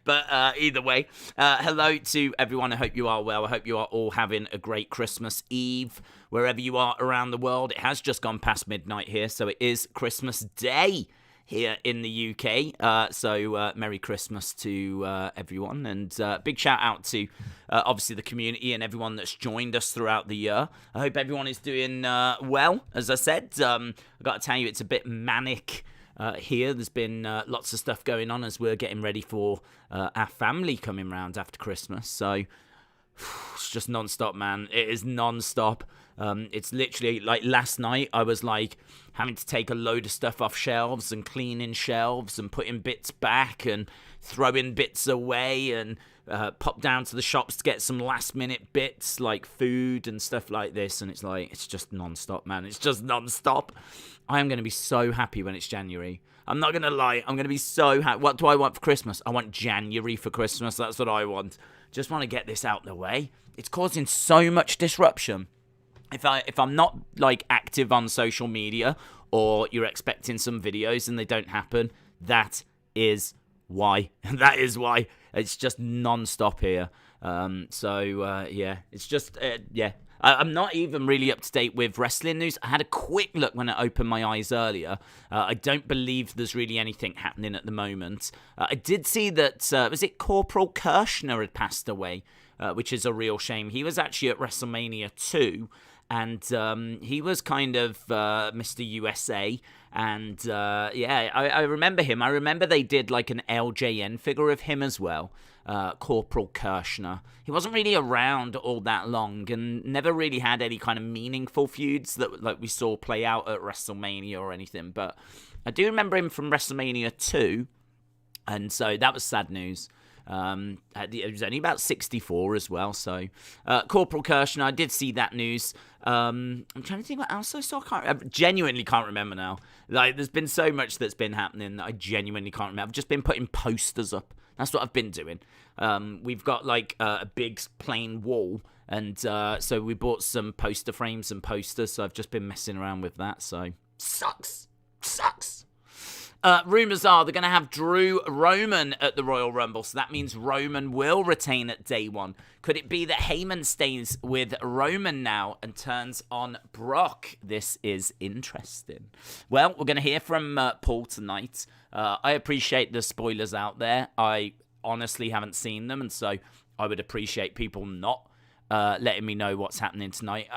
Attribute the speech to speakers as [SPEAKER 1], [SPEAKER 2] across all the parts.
[SPEAKER 1] But either way, hello to everyone. I hope you are well. I hope you are all having a great Christmas Eve wherever you are around the world. It has just gone past midnight here, so it is Christmas Day here in the UK. So Merry Christmas to everyone, and big shout out to obviously the community and everyone that's joined us throughout the year. I hope everyone is doing well. As I said, I've got to tell you, it's a bit manic here. There's been lots of stuff going on as we're getting ready for our family coming round after Christmas. So it's just non-stop, man. It is non-stop. It's literally like last night I was like having to take a load of stuff off shelves and cleaning shelves and putting bits back and throwing bits away and pop down to the shops to get some last minute bits like food and stuff like this. And it's like, it's just non-stop, man. It's just non-stop. I am going to be so happy when it's January. I'm not going to lie. I'm going to be so happy. What do I want for Christmas? I want January for Christmas. That's what I want. Just want to get this out of the way. It's causing so much disruption. If I'm not like active on social media, or you're expecting some videos and they don't happen, that is why. That is why. It's just non-stop here. Yeah, it's just yeah. I'm not even really up to date with wrestling news. I had a quick look when I opened my eyes earlier. I don't believe there's really anything happening at the moment. I did see that, was it Corporal Kirshner had passed away, which is a real shame. He was actually at WrestleMania 2, and he was kind of Mr. USA. And yeah, I remember him. I remember they did like an LJN figure of him as well. Corporal Kirshner. He wasn't really around all that long and never really had any kind of meaningful feuds that like we saw play out at WrestleMania or anything. But I do remember him from WrestleMania 2, and so that was sad news. It was only about 64 as well. So Corporal Kirshner, I did see that news. I'm trying to think what else I saw. I genuinely can't remember now. Like, there's been so much that's been happening that I genuinely can't remember. I've just been putting posters up. That's what I've been doing. We've got like a big plain wall, and so we bought some poster frames and posters. So I've just been messing around with that. So sucks. Rumours are they're going to have Drew Roman at the Royal Rumble, so that means Roman will retain at day one. Could it be that Heyman stays with Roman now and turns on Brock? This is interesting. Well, we're going to hear from Paul tonight. I appreciate the spoilers out there. I honestly haven't seen them, and so I would appreciate people not letting me know what's happening tonight.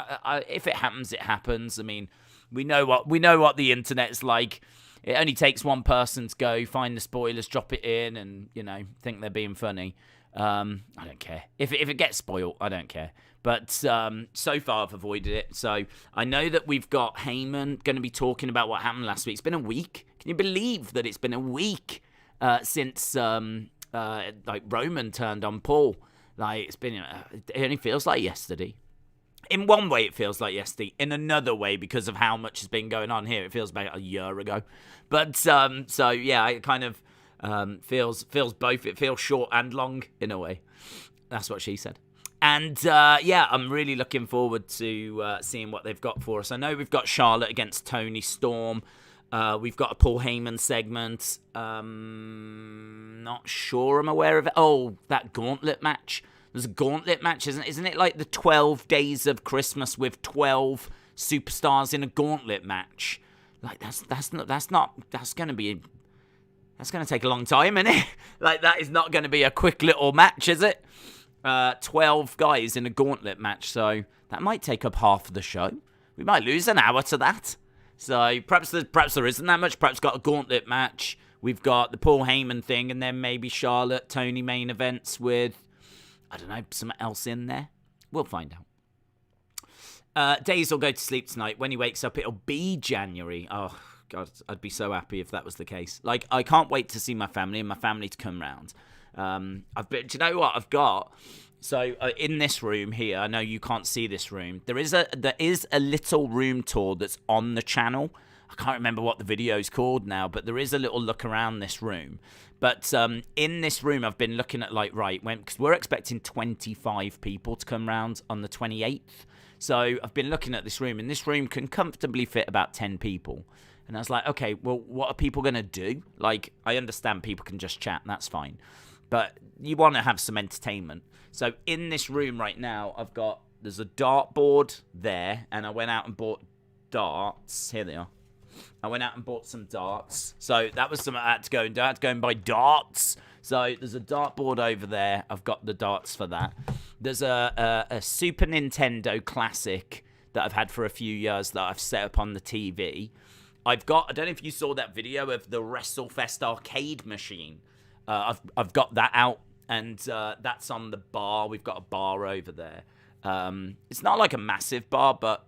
[SPEAKER 1] If it happens, it happens. I mean, we know what the internet's like. It only takes one person to go find the spoilers, drop it in, and, you know, think they're being funny. I don't care. If it gets spoiled, I don't care. But so far, I've avoided it. So I know that we've got Heyman going to be talking about what happened last week. It's been a week. Can you believe that it's been a week since like Roman turned on Paul? Like, it only feels like yesterday. In one way, it feels like yesterday. In another way, because of how much has been going on here, it feels about a year ago. But, so, yeah, it kind of feels both. It feels short and long, in a way. That's what she said. And, yeah, I'm really looking forward to seeing what they've got for us. I know we've got Charlotte against Toni Storm. We've got a Paul Heyman segment. Not sure I'm aware of it. Oh, that gauntlet match. There's a gauntlet match, isn't it like the 12 days of Christmas with 12 superstars in a gauntlet match? Like, that's going to take a long time, isn't it? Like, that is not going to be a quick little match, is it? 12 guys in a gauntlet match, so that might take up half of the show. We might lose an hour to that. So perhaps there isn't that much. Perhaps got a gauntlet match. We've got the Paul Heyman thing, and then maybe Charlotte, Tony main events with, I don't know, something else in there. We'll find out. Days will go to sleep tonight. When he wakes up, it'll be January. Oh, God, I'd be so happy if that was the case. Like, I can't wait to see my family and my family to come round. Do you know what I've got? So, in this room here, I know you can't see this room. There is a little room tour that's on the channel. I can't remember what the video's called now, but there is a little look around this room. But in this room, I've been looking at, like, because we're expecting 25 people to come round on the 28th. So I've been looking at this room, and this room can comfortably fit about 10 people. And I was like, okay, well, what are people going to do? Like, I understand people can just chat, that's fine. but you want to have some entertainment. So in this room right now, there's a dartboard there, and I went out and bought darts. Here they are. I went out and bought some darts. So that was something I had to go and do. I had to go and buy darts. So there's a dartboard over there. I've got the darts for that. There's a Super Nintendo Classic that I've had for a few years that I've set up on the TV. I don't know if you saw that video of the WrestleFest arcade machine. I've got that out, and that's on the bar. We've got a bar over there. It's not like a massive bar, but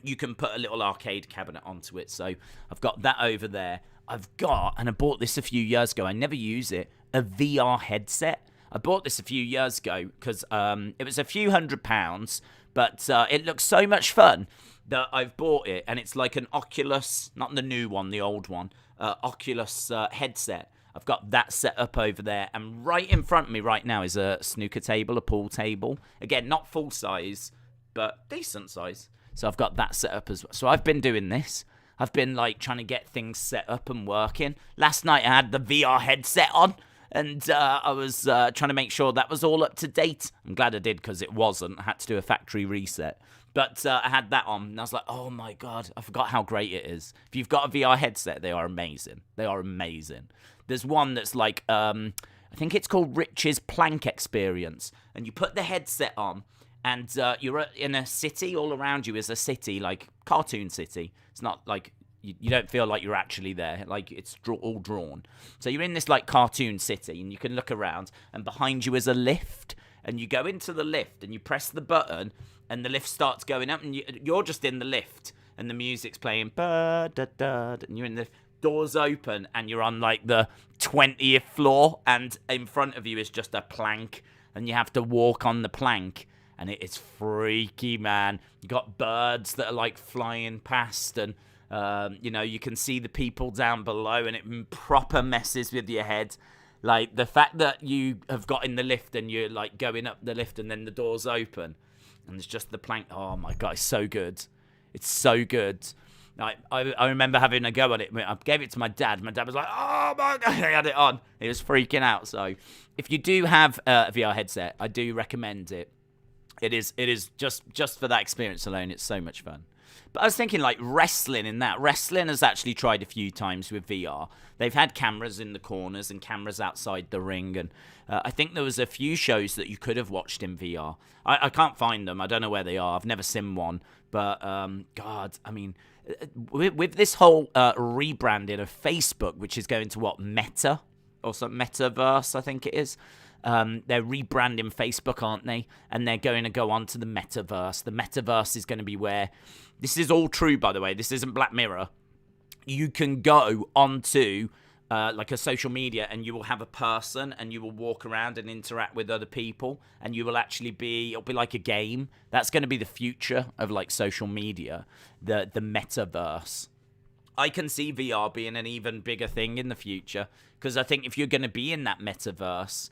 [SPEAKER 1] you can put a little arcade cabinet onto it. So I've got that over there. And I bought this a few years ago. I never use it. A VR headset. I bought this a few years ago because it was a few £100, but it looks so much fun that I've bought it. And it's like an Oculus, not the new one, the old one, Oculus headset. I've got that set up over there. And right in front of me right now is a snooker table, a pool table. Again, not full size, but decent size. So I've got that set up as well. So I've been doing this. I've been like trying to get things set up and working. Last night I had the VR headset on, and I was trying to make sure that was all up to date. I'm glad I did, because it wasn't. I had to do a factory reset. But I had that on, and I was like, oh my God, I forgot how great it is. If you've got a VR headset, they are amazing. They are amazing. There's one that's like, I think it's called Rich's Plank Experience. And you put the headset on, and you're in a city. All around you is a city, like cartoon city. It's not like, you don't feel like you're actually there. Like, it's all drawn. So you're in this like cartoon city, and you can look around, and behind you is a lift. And you go into the lift, and you press the button, and the lift starts going up, and you're just in the lift, and the music's playing, and you're in the doors open, and you're on like the 20th floor, and in front of you is just a plank, and you have to walk on the plank. And it is freaky, man. You got birds that are like flying past, and you can see the people down below, and it proper messes with your head. Like, the fact that you have got in the lift and you're like going up the lift, and then the doors open, and it's just the plank. Oh my God, it's so good. It's so good. I remember having a go at it. I gave it to my dad. My dad was like, oh my God, he had it on. He was freaking out. So if you do have a VR headset, I do recommend it. It is just for that experience alone. It's so much fun. But I was thinking, like, wrestling has actually tried a few times with VR. They've had cameras in the corners and cameras outside the ring. And I think there was a few shows that you could have watched in VR. I can't find them. I don't know where they are. I've never seen one. But, God, I mean, with this whole rebranding of Facebook, which is going to Meta? Or some Metaverse, I think it is. They're rebranding Facebook, aren't they? And they're going to go on to the Metaverse. The Metaverse is going to be where... This is all true, by the way. This isn't Black Mirror. You can go onto like a social media, and you will have a person, and you will walk around and interact with other people, and you will actually it'll be like a game. That's going to be the future of like social media, the Metaverse. I can see VR being an even bigger thing in the future, because I think if you're going to be in that Metaverse,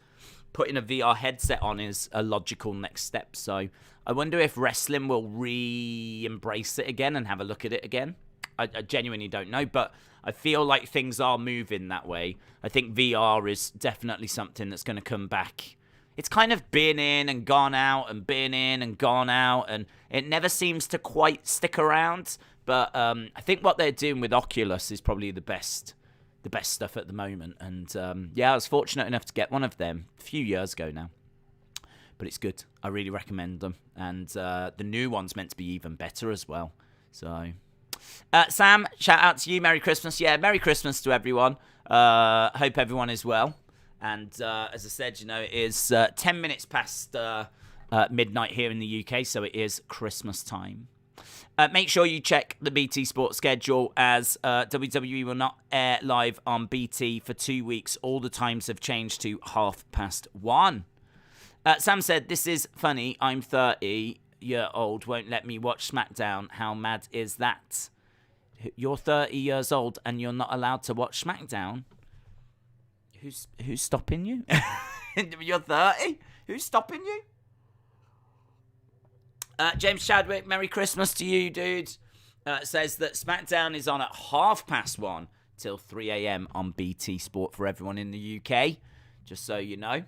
[SPEAKER 1] putting a VR headset on is a logical next step. So I wonder if wrestling will re-embrace it again and have a look at it again. I genuinely don't know, but I feel like things are moving that way. I think VR is definitely something that's going to come back. It's kind of been in and gone out, and been in and gone out, and it never seems to quite stick around. But I think what they're doing with Oculus is probably the best stuff at the moment. And I was fortunate enough to get one of them a few years ago now. But it's good. I really recommend them. And the new one's meant to be even better as well. So, Sam, shout out to you. Merry Christmas. Yeah, Merry Christmas to everyone. Hope everyone is well. And as I said, it is 10 minutes past midnight here in the UK. So it is Christmas time. Make sure you check the BT Sports schedule, as WWE will not air live on BT for 2 weeks. All the times have changed to 1:30. Sam said, this is funny. I'm 30-year-old. Won't let me watch SmackDown. How mad is that? You're 30 years old and you're not allowed to watch SmackDown? Who's stopping you? You're 30? Who's stopping you? James Chadwick, Merry Christmas to you, dude. Says that SmackDown is on at 1:30 till 3 a.m. on BT Sport for everyone in the UK. just so you know.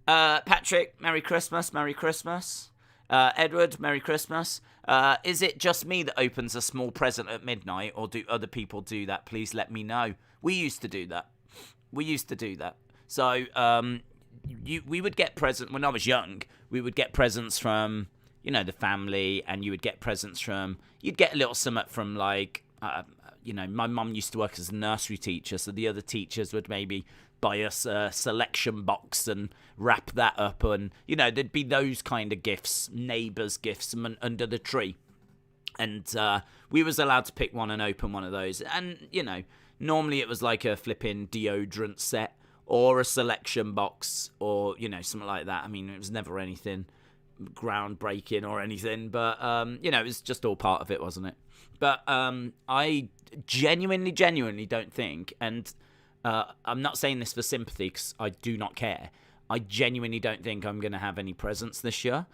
[SPEAKER 1] Patrick, Merry Christmas, Merry Christmas. Edward, Merry Christmas. Is it just me that opens a small present at midnight, or do other people do that? Please let me know. We used to do that. So, we would get presents when I was young. We would get presents from, the family, and you would get presents from. You'd get a little something from my mum used to work as a nursery teacher, so the other teachers would maybe buy us a selection box and wrap that up, and there'd be those kind of gifts, neighbours' gifts under the tree, and we was allowed to pick one and open one of those, and normally it was like a flipping deodorant set or a selection box or something like that. I mean, it was never anything groundbreaking or anything, but it was just all part of it, wasn't it? But I genuinely don't think, and I'm not saying this for sympathy because I do not care. I genuinely don't think I'm going to have any presents this year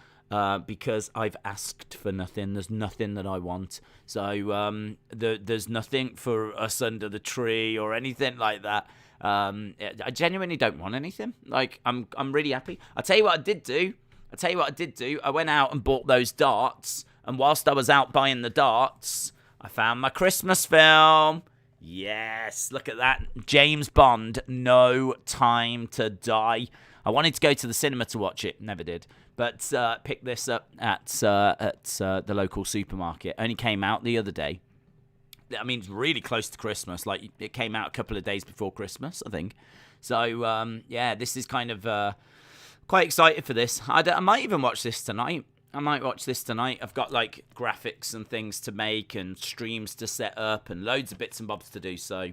[SPEAKER 1] because I've asked for nothing. There's nothing that I want. So there's nothing for us under the tree or anything like that. I genuinely don't want anything. Like, I'm really happy. I'll tell you what I did do. I went out and bought those darts. And whilst I was out buying the darts, I found my Christmas film. Yes, look at that. James Bond, No Time to Die. I wanted to go to the cinema to watch it. Never did. But picked this up at the local supermarket. Only came out the other day. I mean, it's really close to Christmas. Like, it came out a couple of days before Christmas, I think. So, this is kind of quite excited for this. I might even watch this tonight. I've got, like, graphics and things to make and streams to set up and loads of bits and bobs to do. So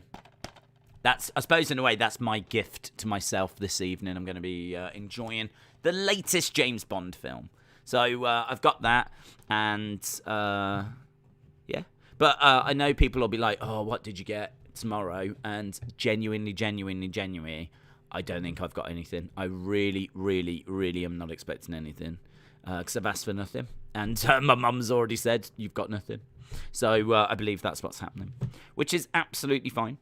[SPEAKER 1] that's, I suppose, in a way, that's my gift to myself this evening. I'm going to be enjoying the latest James Bond film. So I've got that, and yeah. But I know people will be like, oh, what did you get tomorrow? And genuinely, I don't think I've got anything. I really am not expecting anything. Because I've asked for nothing. And my mum's already said, you've got nothing. So I believe that's what's happening. Which is absolutely fine.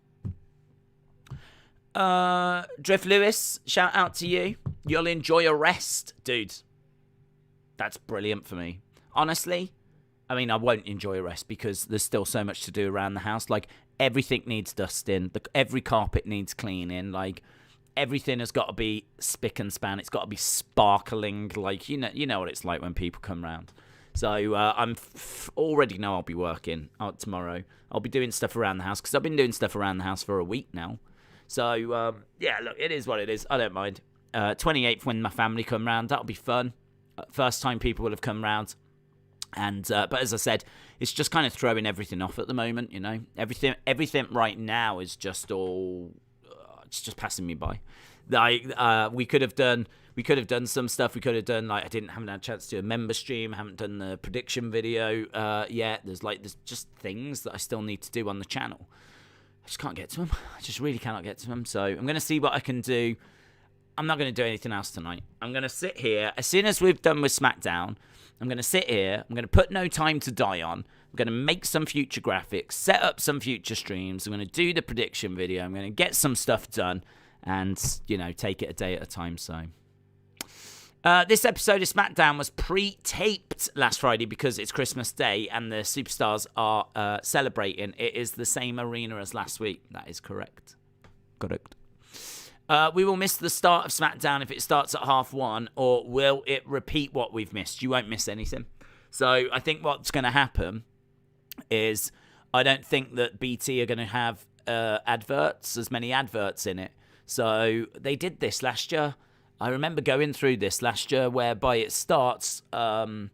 [SPEAKER 1] Drift Lewis, shout out to you. You'll enjoy a rest, dude. That's brilliant for me. Honestly, I mean, I won't enjoy a rest because there's still so much to do around the house. Like, everything needs dusting. Every carpet needs cleaning. Like, everything has got to be spick and span. It's got to be sparkling. Like, you know what it's like when people come round. So I'm already know I'll be working out tomorrow. I'll be doing stuff around the house because I've been doing stuff around the house for a week now. So, yeah, look, it is what it is. I don't mind. 28th when my family come round. That'll be fun. First time people will have come round. And but as I said, it's just kind of throwing everything off at the moment, Everything right now is just all... it's just passing me by. Like, we could have done some stuff. We could have done, like, haven't had a chance to do a member stream. Haven't done the prediction video yet. There's just things that I still need to do on the channel. I just can't get to them. I just really cannot get to them. So I'm going to see what I can do. I'm not going to do anything else tonight. I'm going to sit here. As soon as we've done with Smackdown, I'm going to sit here. I'm going to put No Time to Die on. I'm going to make some future graphics, set up some future streams. I'm going to do the prediction video. I'm going to get some stuff done and, take it a day at a time. So this episode of Smackdown was pre-taped last Friday because it's Christmas Day and the superstars are celebrating. It is the same arena as last week. That is correct. We will miss the start of Smackdown if it starts at 1:30, or will it repeat what we've missed? You won't miss anything. So I think what's going to happen is I don't think that BT are going to have as many adverts in it. So they did this last year. I remember going through this last year whereby it starts... in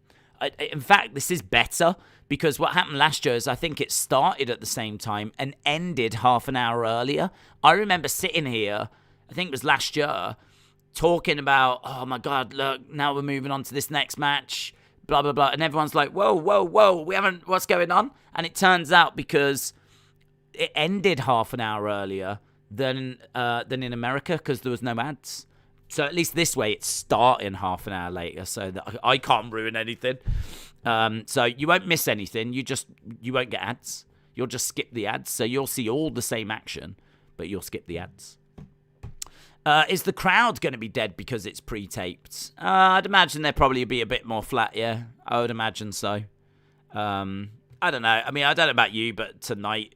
[SPEAKER 1] fact, this is better because what happened last year is I think it started at the same time and ended half an hour earlier. I remember sitting here... I think it was last year, talking about, oh my God, look, now we're moving on to this next match, blah, blah, blah. And everyone's like, whoa, what's going on? And it turns out because it ended half an hour earlier than in America because there was no ads. So at least this way, it's starting half an hour later so that I can't ruin anything. So you won't miss anything. You won't get ads. You'll just skip the ads. So you'll see all the same action, but you'll skip the ads. Is the crowd going to be dead because it's pre-taped? I'd imagine they'd probably be a bit more flat, yeah. I would imagine so. I don't know. I mean, I don't know about you, but tonight,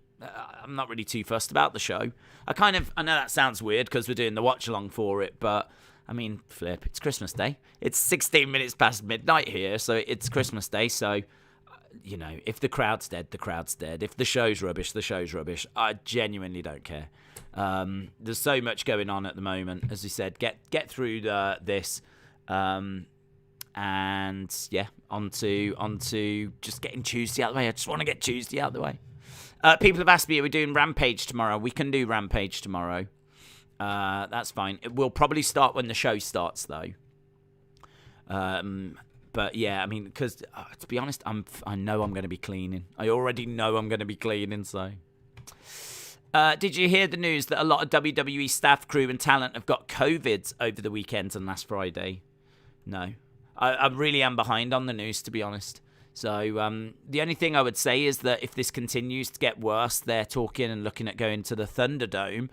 [SPEAKER 1] I'm not really too fussed about the show. I know that sounds weird because we're doing the watch-along for it, but, I mean, flip, it's Christmas Day. It's 16 minutes past midnight here, so it's Christmas Day, so, you know, if the crowd's dead, the crowd's dead. If the show's rubbish, the show's rubbish. I genuinely don't care. There's so much going on at the moment. As we said, get through this, and yeah, onto just getting Tuesday out of the way. I just want to get Tuesday out of the way. People have asked me, are we doing Rampage tomorrow? We can do Rampage tomorrow. That's fine. It will probably start when the show starts, though. But yeah, I mean, because to be honest, I know I'm going to be cleaning. I already know I'm going to be cleaning, so. Did you hear the news that a lot of WWE staff, crew, and talent have got COVID over the weekend and last Friday? No. I really am behind on the news, to be honest. So the only thing I would say is that if this continues to get worse, they're talking and looking at going to the Thunderdome.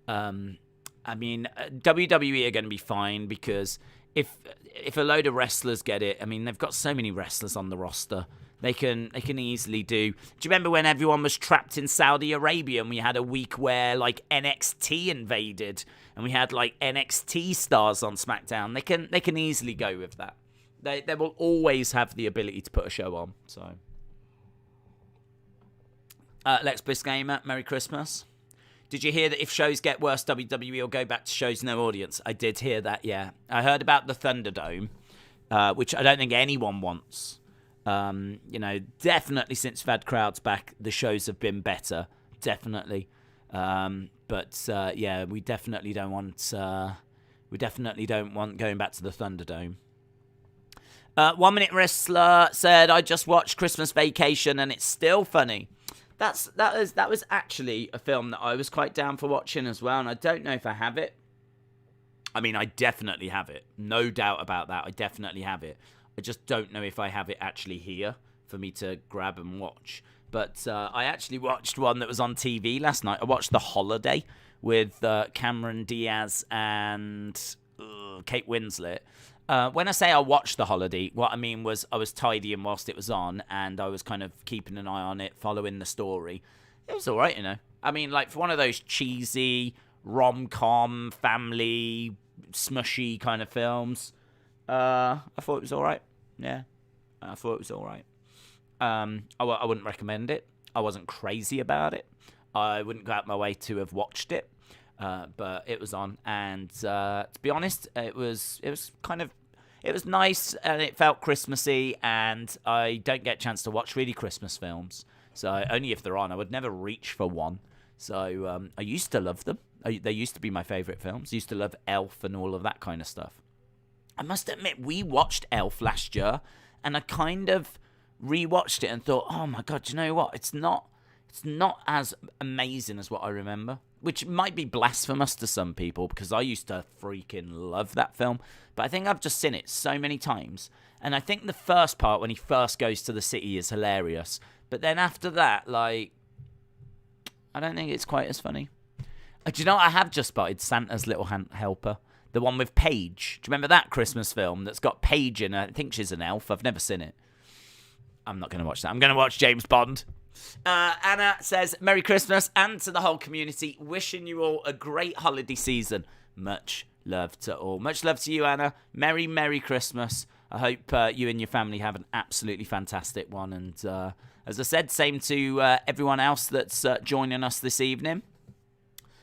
[SPEAKER 1] I mean, WWE are going to be fine because if a load of wrestlers get it, I mean, they've got so many wrestlers on the roster. They can easily do. Do you remember when everyone was trapped in Saudi Arabia and we had a week where like NXT invaded and we had like NXT stars on SmackDown? They can easily go with that. They will always have the ability to put a show on. So, Lex Bisgamer, Merry Christmas. Did you hear that if shows get worse, WWE will go back to shows no audience? I did hear that. Yeah, I heard about the Thunderdome, which I don't think anyone wants. You know, definitely since we've had crowds back, the shows have been better. Definitely. But yeah, we definitely don't want going back to the Thunderdome. 1 Minute Wrestler said, I just watched Christmas Vacation and it's still funny. That was actually a film that I was quite down for watching as well, and I don't know if I have it. I mean, I definitely have it. No doubt about that. I definitely have it. I just don't know if I have it actually here for me to grab and watch. But I actually watched one that was on TV last night. I watched The Holiday with Cameron Diaz and Kate Winslet. When I say I watched The Holiday, what I mean was I was tidying whilst it was on, and I was kind of keeping an eye on it, following the story. It was all right, you know. I mean, like, for one of those cheesy, rom-com, family, smushy kind of films, I thought it was all right. Yeah, I thought it was all right. I wouldn't recommend it. I wasn't crazy about it. I wouldn't go out my way to have watched it. But it was on, and to be honest, it was nice, and it felt Christmassy, and I don't get a chance to watch really Christmas films, so only if they're on. I would never reach for one, so I used to love them. They used to be my favourite films. I used to love Elf and all of that kind of stuff. I must admit, we watched Elf last year, and I kind of rewatched it and thought, oh my god, you know what? It's not as amazing as what I remember. Which might be blasphemous to some people because I used to freaking love that film. But I think I've just seen it so many times. And I think the first part, when he first goes to the city, is hilarious. But then after that, like, I don't think it's quite as funny. Do you know what? I have just spotted Santa's Little Helper. The one with Paige. Do you remember that Christmas film that's got Paige in it? I think she's an elf. I've never seen it. I'm not going to watch that. I'm going to watch James Bond. Anna says, Merry Christmas, and to the whole community, wishing you all a great holiday season. Much love to all. Much love to you, Anna. Merry Christmas. I hope you and your family have an absolutely fantastic one. And as I said, same to everyone else that's joining us this evening.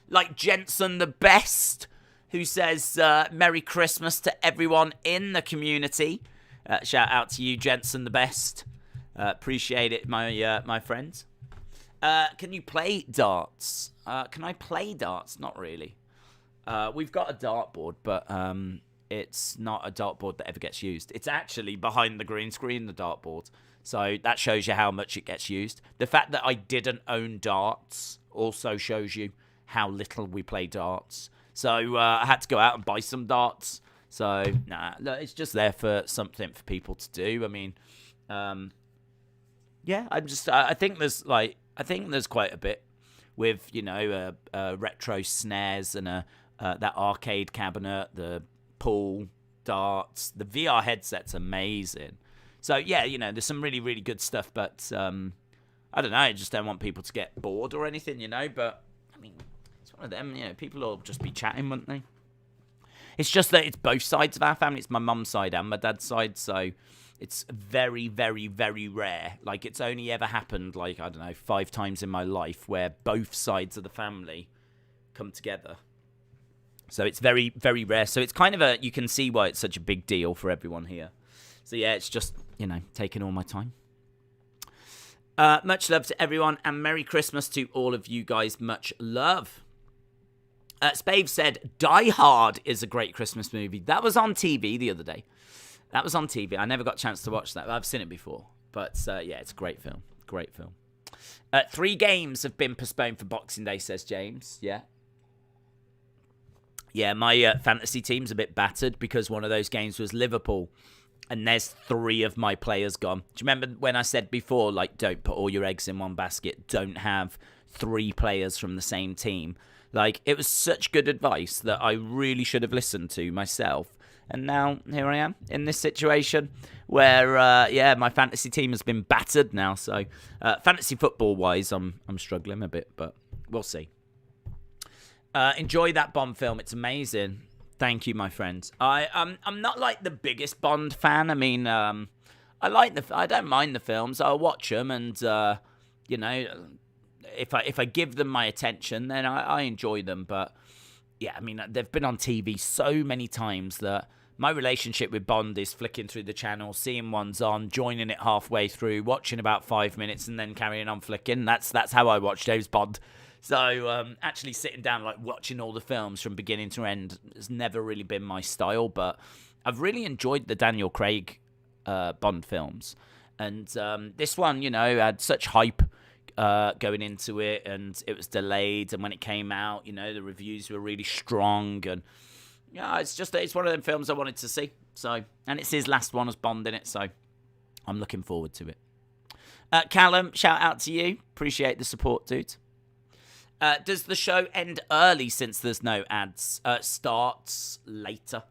[SPEAKER 1] Like Jensen the Best, who says, Merry Christmas to everyone in the community. Shout out to you, Jensen the Best. Appreciate it, my friends. Can you play darts? Can I play darts? Not really. We've got a dartboard, but it's not a dartboard that ever gets used. It's actually behind the green screen, the dartboard. So that shows you how much it gets used. The fact that I didn't own darts also shows you how little we play darts. So I had to go out and buy some darts. So, look, it's just there for something for people to do. I mean, yeah, I think there's quite a bit with, you know, retro snares and a that arcade cabinet, the pool, darts, the VR headset's amazing. So, yeah, there's some really, really good stuff, but I don't know, I just don't want people to get bored or anything, but, I mean, it's one of them, people will just be chatting, wouldn't they? It's just that it's both sides of our family. It's my mum's side and my dad's side, so it's very, very, very rare. Like, it's only ever happened, 5 times in my life where both sides of the family come together. So it's very, very rare. So it's kind of you can see why it's such a big deal for everyone here. So yeah, it's just, taking all my time. Much love to everyone, and Merry Christmas to all of you guys. Much love. Spave said, Die Hard is a great Christmas movie. That was on TV the other day. I never got a chance to watch that. I've seen it before. But, yeah, it's a great film. Great film. 3 games have been postponed for Boxing Day, says James. Yeah. Yeah, my fantasy team's a bit battered because one of those games was Liverpool. And there's 3 of my players gone. Do you remember when I said before, don't put all your eggs in one basket. Don't have 3 players from the same team. It was such good advice that I really should have listened to myself. And now, here I am in this situation where, my fantasy team has been battered now. So, fantasy football-wise, I'm struggling a bit, but we'll see. Enjoy that Bond film. It's amazing. Thank you, my friends. I'm not the biggest Bond fan. I mean, I don't mind the films. I'll watch them, and if I give them my attention, then I enjoy them. But yeah, I mean, they've been on TV so many times that my relationship with Bond is flicking through the channel, seeing one's on, joining it halfway through, watching about 5 minutes, and then carrying on flicking. That's how I watch James Bond. So actually sitting down, watching all the films from beginning to end has never really been my style. But I've really enjoyed the Daniel Craig Bond films. And this one, had such hype going into it, and it was delayed. And when it came out, the reviews were really strong. And yeah, it's one of them films I wanted to see. So, and it's his last one as Bond in it. So I'm looking forward to it. Callum, shout out to you. Appreciate the support, dude. Does the show end early since there's no ads? Starts later.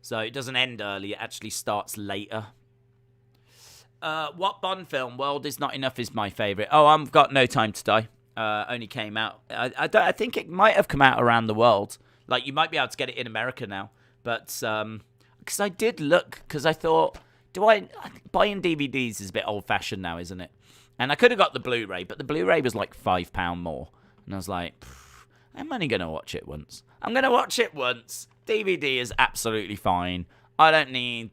[SPEAKER 1] So it doesn't end early, it actually starts later. What Bond film? World Is Not Enough is my favourite. Oh, I've got No Time to Die. Only came out. I think it might have come out around the world. You might be able to get it in America now. But, because I did look, because I thought, buying DVDs is a bit old-fashioned now, isn't it? And I could have got the Blu-ray, but the Blu-ray was £5 more. And I was like, I'm only going to watch it once. I'm going to watch it once. DVD is absolutely fine. I don't need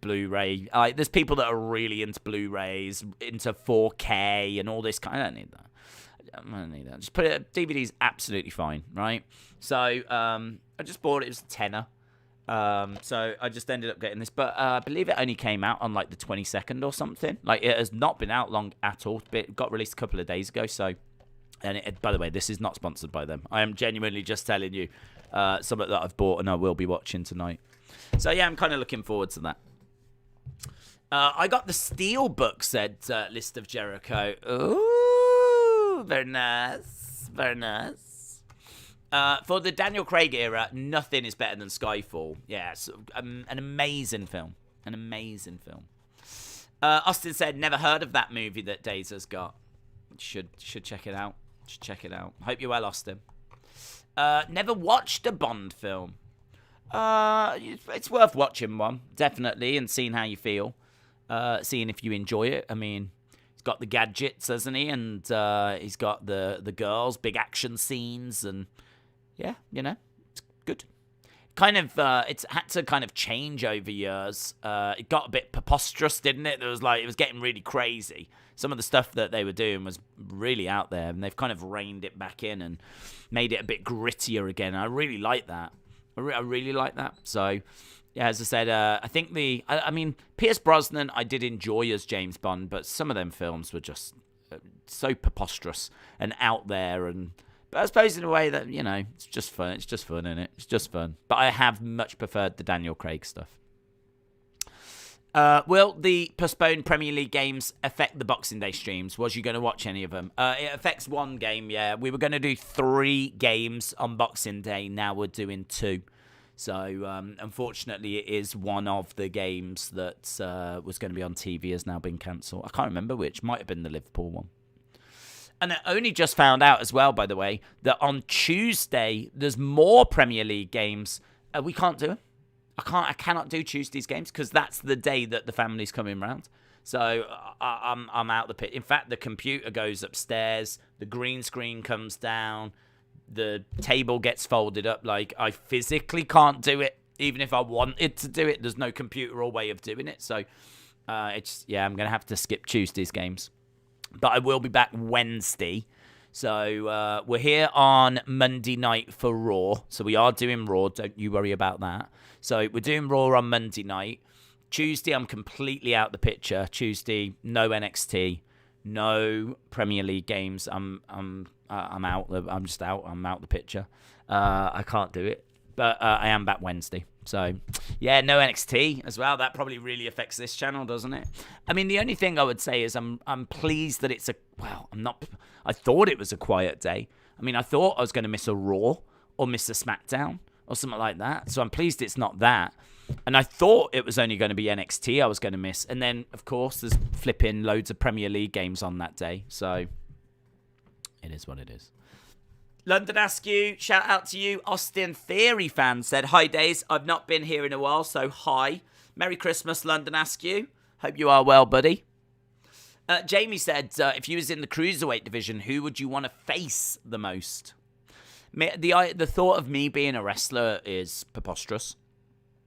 [SPEAKER 1] Blu-ray. There's people that are really into Blu-rays, into 4K and all this kind. I don't need that. I don't need that. Just put it. DVD's absolutely fine, right? So I just bought it. It was a tenner. So I just ended up getting this. But I believe it only came out on the 22nd or something. It has not been out long at all. It got released a couple of days ago. So. And by the way, this is not sponsored by them. I am genuinely just telling you something that I've bought and I will be watching tonight. So yeah, I'm kind of looking forward to that. I got the Steelbook, said List of Jericho. Ooh, very nice. Very nice. For the Daniel Craig era, nothing is better than Skyfall. Yeah, it's an amazing film. An amazing film. Austin said, never heard of that movie that Days has got. Should check it out. Should check it out. Hope you're well, Austin. Never watched a Bond film. It's worth watching one, definitely, and seeing how you feel. Seeing if you enjoy it. I mean, he's got the gadgets, hasn't he? And he's got the girls, big action scenes, and yeah, it's good. It's had to kind of change over years. It got a bit preposterous, didn't it? It was getting really crazy. Some of the stuff that they were doing was really out there, and they've kind of reined it back in and made it a bit grittier again. I really like that. I really like that. So, yeah, as I said, I think Pierce Brosnan I did enjoy as James Bond, but some of them films were just so preposterous and out there. But I suppose in a way that, it's just fun. It's just fun, isn't it? It's just fun. But I have much preferred the Daniel Craig stuff. Will the postponed Premier League games affect the Boxing Day streams? Was you going to watch any of them? It affects one game, yeah. We were going to do 3 games on Boxing Day. Now we're doing 2. So, unfortunately, it is one of the games that was going to be on TV has now been cancelled. I can't remember which. Might have been the Liverpool one. And I only just found out as well, by the way, that on Tuesday, there's more Premier League games. We can't do them. I cannot do Tuesday's games because that's the day that the family's coming round. So I'm out the pit. In fact, the computer goes upstairs. The green screen comes down. The table gets folded up. Like, I physically can't do it. Even if I wanted to do it, there's no computer or way of doing it. So I'm going to have to skip Tuesday's games. But I will be back Wednesday. So we're here on Monday night for Raw. So we are doing Raw. Don't you worry about that. So we're doing Raw on Monday night. Tuesday, I'm completely out the picture. Tuesday, no NXT, no Premier League games. I'm out. I'm just out. I'm out the picture. I can't do it. But I am back Wednesday. So, yeah, no NXT as well. That probably really affects this channel, doesn't it? I mean, the only thing I would say is I'm pleased that it's I thought it was a quiet day. I mean, I thought I was going to miss a Raw or miss a Smackdown or something like that. So I'm pleased it's not that. And I thought it was only going to be NXT I was going to miss. And then, of course, there's flipping loads of Premier League games on that day. So it is what it is. London Askew, shout out to you. Austin Theory fan said, "Hi, Days. I've not been here in a while, so hi. Merry Christmas, London Askew. Hope you are well, buddy." Jamie said, if you was in the cruiserweight division, who would you want to face the most? The thought of me being a wrestler is preposterous.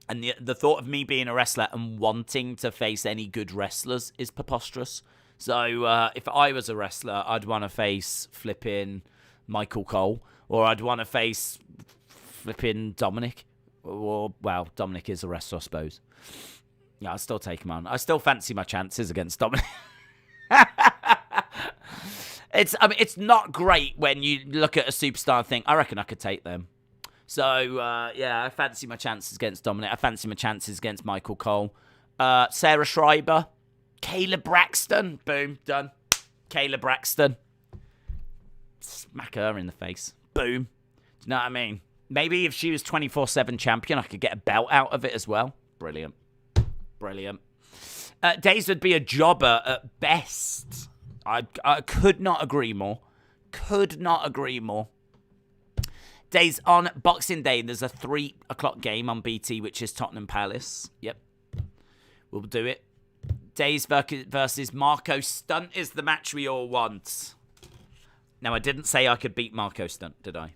[SPEAKER 1] And the thought of me being a wrestler and wanting to face any good wrestlers is preposterous. So if I was a wrestler, I'd want to face flipping Michael Cole, or I'd want to face flipping Dominic. Or, well, Dominic is a wrestler, I suppose. Yeah, I'll still take him on. I still fancy my chances against Dominic. It's not great when you look at a superstar and think, I reckon I could take them. So, I fancy my chances against Dominic. I fancy my chances against Michael Cole. Sarah Schreiber. Kayla Braxton. Boom. Done. Kayla Braxton. Smack her in the face. Boom. Do you know what I mean? Maybe if she was 24/7 champion, I could get a belt out of it as well. Brilliant. Brilliant. Days would be a jobber at best. I could not agree more. Could not agree more. Days on Boxing Day, there's a 3 o'clock game on BT, which is Tottenham Palace. Yep. We'll do it. Days versus Marco Stunt is the match we all want. Now, I didn't say I could beat Marco Stunt, did I?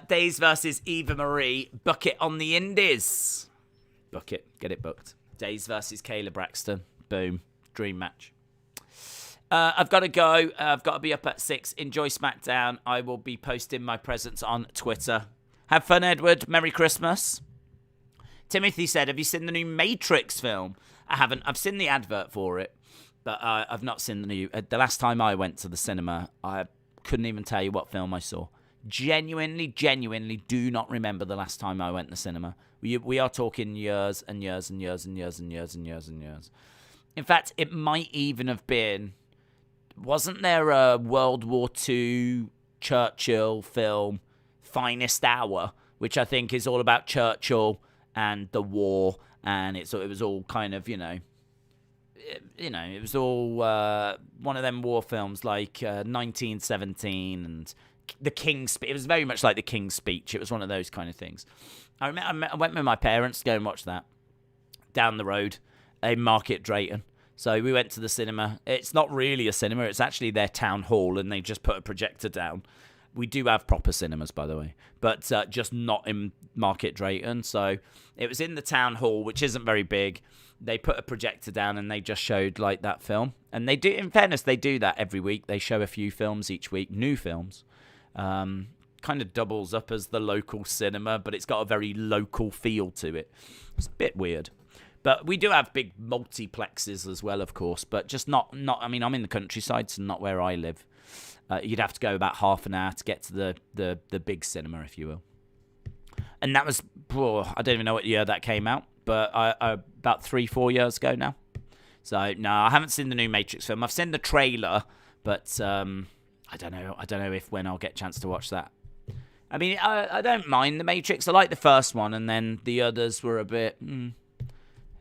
[SPEAKER 1] Days versus Eva Marie. Book it on the Indies. Book it. Get it booked. Days versus Kayla Braxton. Boom. Dream match. I've got to go. I've got to be up at 6. Enjoy Smackdown. I will be posting my presents on Twitter. Have fun, Edward. Merry Christmas. Timothy said, have you seen the new Matrix film? I haven't. I've seen the advert for it, but I've not seen the new. The last time I went to the cinema, I couldn't even tell you what film I saw. Genuinely do not remember the last time I went to the cinema. We are talking years and years and years and years and years and years and years. In fact, it might even have been... Wasn't there a World War II Churchill film, Finest Hour, which I think is all about Churchill and the war, and it was all kind of, it was all one of them war films like 1917 and the King's Speech. It was very much like the King's Speech. It was one of those kind of things. I went with my parents to go and watch that down the road in Market Drayton. So we went to the cinema. It's not really a cinema. It's actually their town hall, and they just put a projector down. We do have proper cinemas, by the way, but just not in Market Drayton. So it was in the town hall, which isn't very big. They put a projector down, and they just showed like that film. And they do, in fairness, they do that every week. They show a few films each week, new films. Kind of doubles up as the local cinema, but it's got a very local feel to it. It's a bit weird. But we do have big multiplexes as well, of course, but just not. I mean, I'm in the countryside, so not where I live. You'd have to go about half an hour to get to the big cinema, if you will. And that was, I don't even know what year that came out, but about 3-4 years ago now. So no, I haven't seen the new Matrix film. I've seen the trailer, but I don't know if when I'll get a chance to watch that. I mean, I don't mind the Matrix. I like the first one, and then the others were a bit.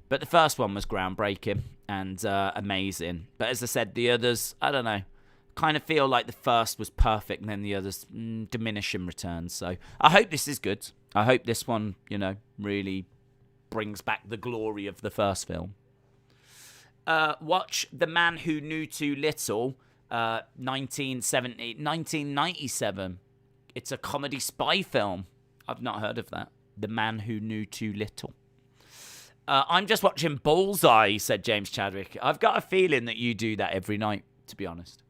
[SPEAKER 1] But the first one was groundbreaking and amazing. But as I said, the others, I don't know. Kind of feel like the first was perfect, and then the others diminish in returns. So I hope this is good. I hope this one, really brings back the glory of the first film. Watch The Man Who Knew Too Little, 1997. It's a comedy spy film. I've not heard of that. The Man Who Knew Too Little. I'm just watching Bullseye, said James Chadwick. I've got a feeling that you do that every night, to be honest.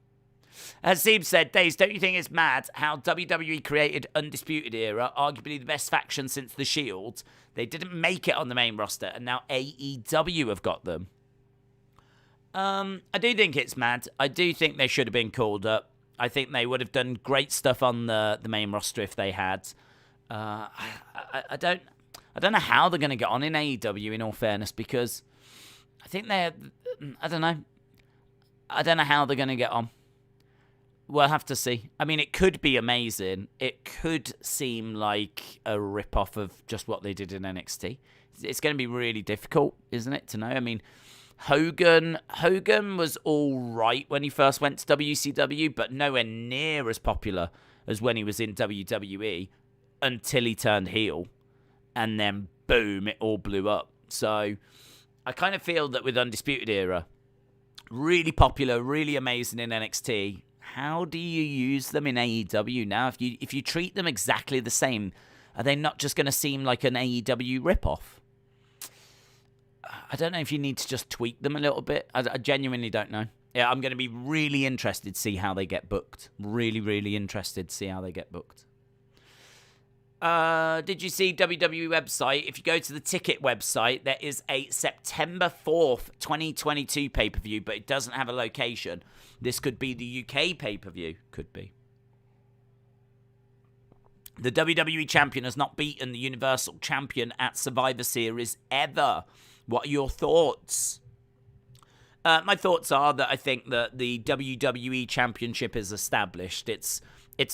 [SPEAKER 1] As Zeeb said, Days, don't you think it's mad how WWE created Undisputed Era, arguably the best faction since The Shield? They didn't make it on the main roster, and now AEW have got them. I do think it's mad. I do think they should have been called up. I think they would have done great stuff on the main roster if they had. I don't know how they're going to get on in AEW, in all fairness, because I think I don't know. I don't know how they're going to get on. We'll have to see. I mean, it could be amazing. It could seem like a rip-off of just what they did in NXT. It's going to be really difficult, isn't it, to know? I mean, Hogan was all right when he first went to WCW, but nowhere near as popular as when he was in WWE until he turned heel. And then, boom, it all blew up. So I kind of feel that with Undisputed Era, really popular, really amazing in NXT, how do you use them in AEW now? If you treat them exactly the same, are they not just going to seem like an AEW ripoff? I don't know if you need to just tweak them a little bit. I genuinely don't know. Yeah, I'm going to be really interested to see how they get booked. Really, really interested to see how they get booked. Did you see WWE website? If you go to the ticket website, there is a September 4th, 2022 pay-per-view, but it doesn't have a location. This could be the UK pay-per-view. Could be. The WWE Champion has not beaten the Universal Champion at Survivor Series ever. What are your thoughts? My thoughts are that I think that the WWE Championship is established. It's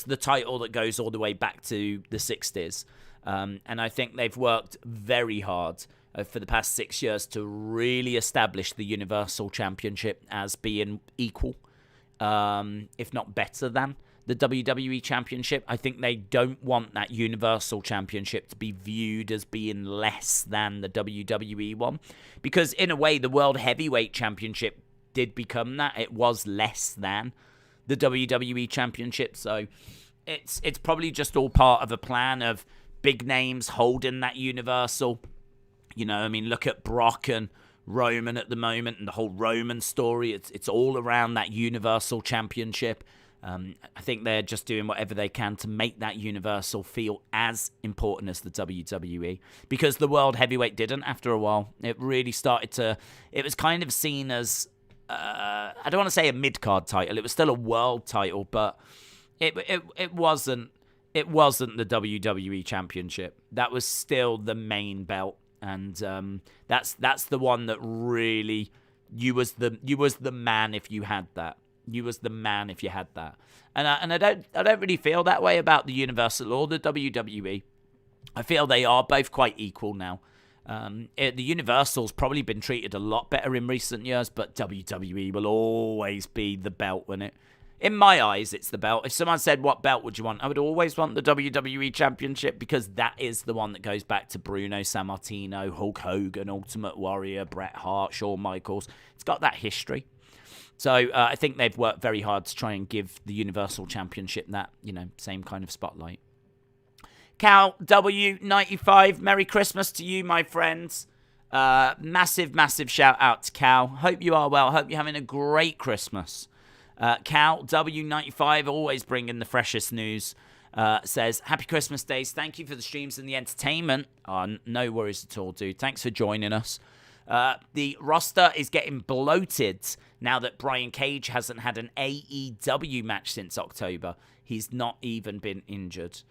[SPEAKER 1] the title that goes all the way back to the 60s. And I think they've worked very hard for the past 6 years to really establish the Universal Championship as being equal, if not better than the WWE Championship. I think they don't want that Universal Championship to be viewed as being less than the WWE one. Because in a way, the World Heavyweight Championship did become that. It was less than the WWE Championship. So it's probably just all part of a plan of big names holding that Universal. I mean, look at Brock and Roman at the moment and the whole Roman story. It's all around that Universal Championship. I think they're just doing whatever they can to make that Universal feel as important as the WWE. Because the World Heavyweight didn't after a while. It really started to... It was kind of seen as... I don't want to say a mid-card title. It was still a world title, but it wasn't the WWE Championship. That was still the main belt. And that's the one that really... You was the man if you had that. You was the man if you had that. And I don't really feel that way about the Universal or the WWE. I feel they are both quite equal now. The Universal's probably been treated a lot better in recent years, but WWE will always be the belt, won't it? In my eyes, it's the belt. If someone said, what belt would you want? I would always want the WWE Championship, because that is the one that goes back to Bruno Sammartino, Hulk Hogan, Ultimate Warrior, Bret Hart, Shawn Michaels. It's got that history. So I think they've worked very hard to try and give the Universal Championship that, same kind of spotlight. Cal W95, Merry Christmas to you, my friends. Massive, massive shout out to Cal. Hope you are well. Hope you're having a great Christmas. Cal W95, always bringing the freshest news. Says, Happy Christmas Days. Thank you for the streams and the entertainment. No worries at all, dude. Thanks for joining us. The roster is getting bloated now that Brian Cage hasn't had an AEW match since October. He's not even been injured.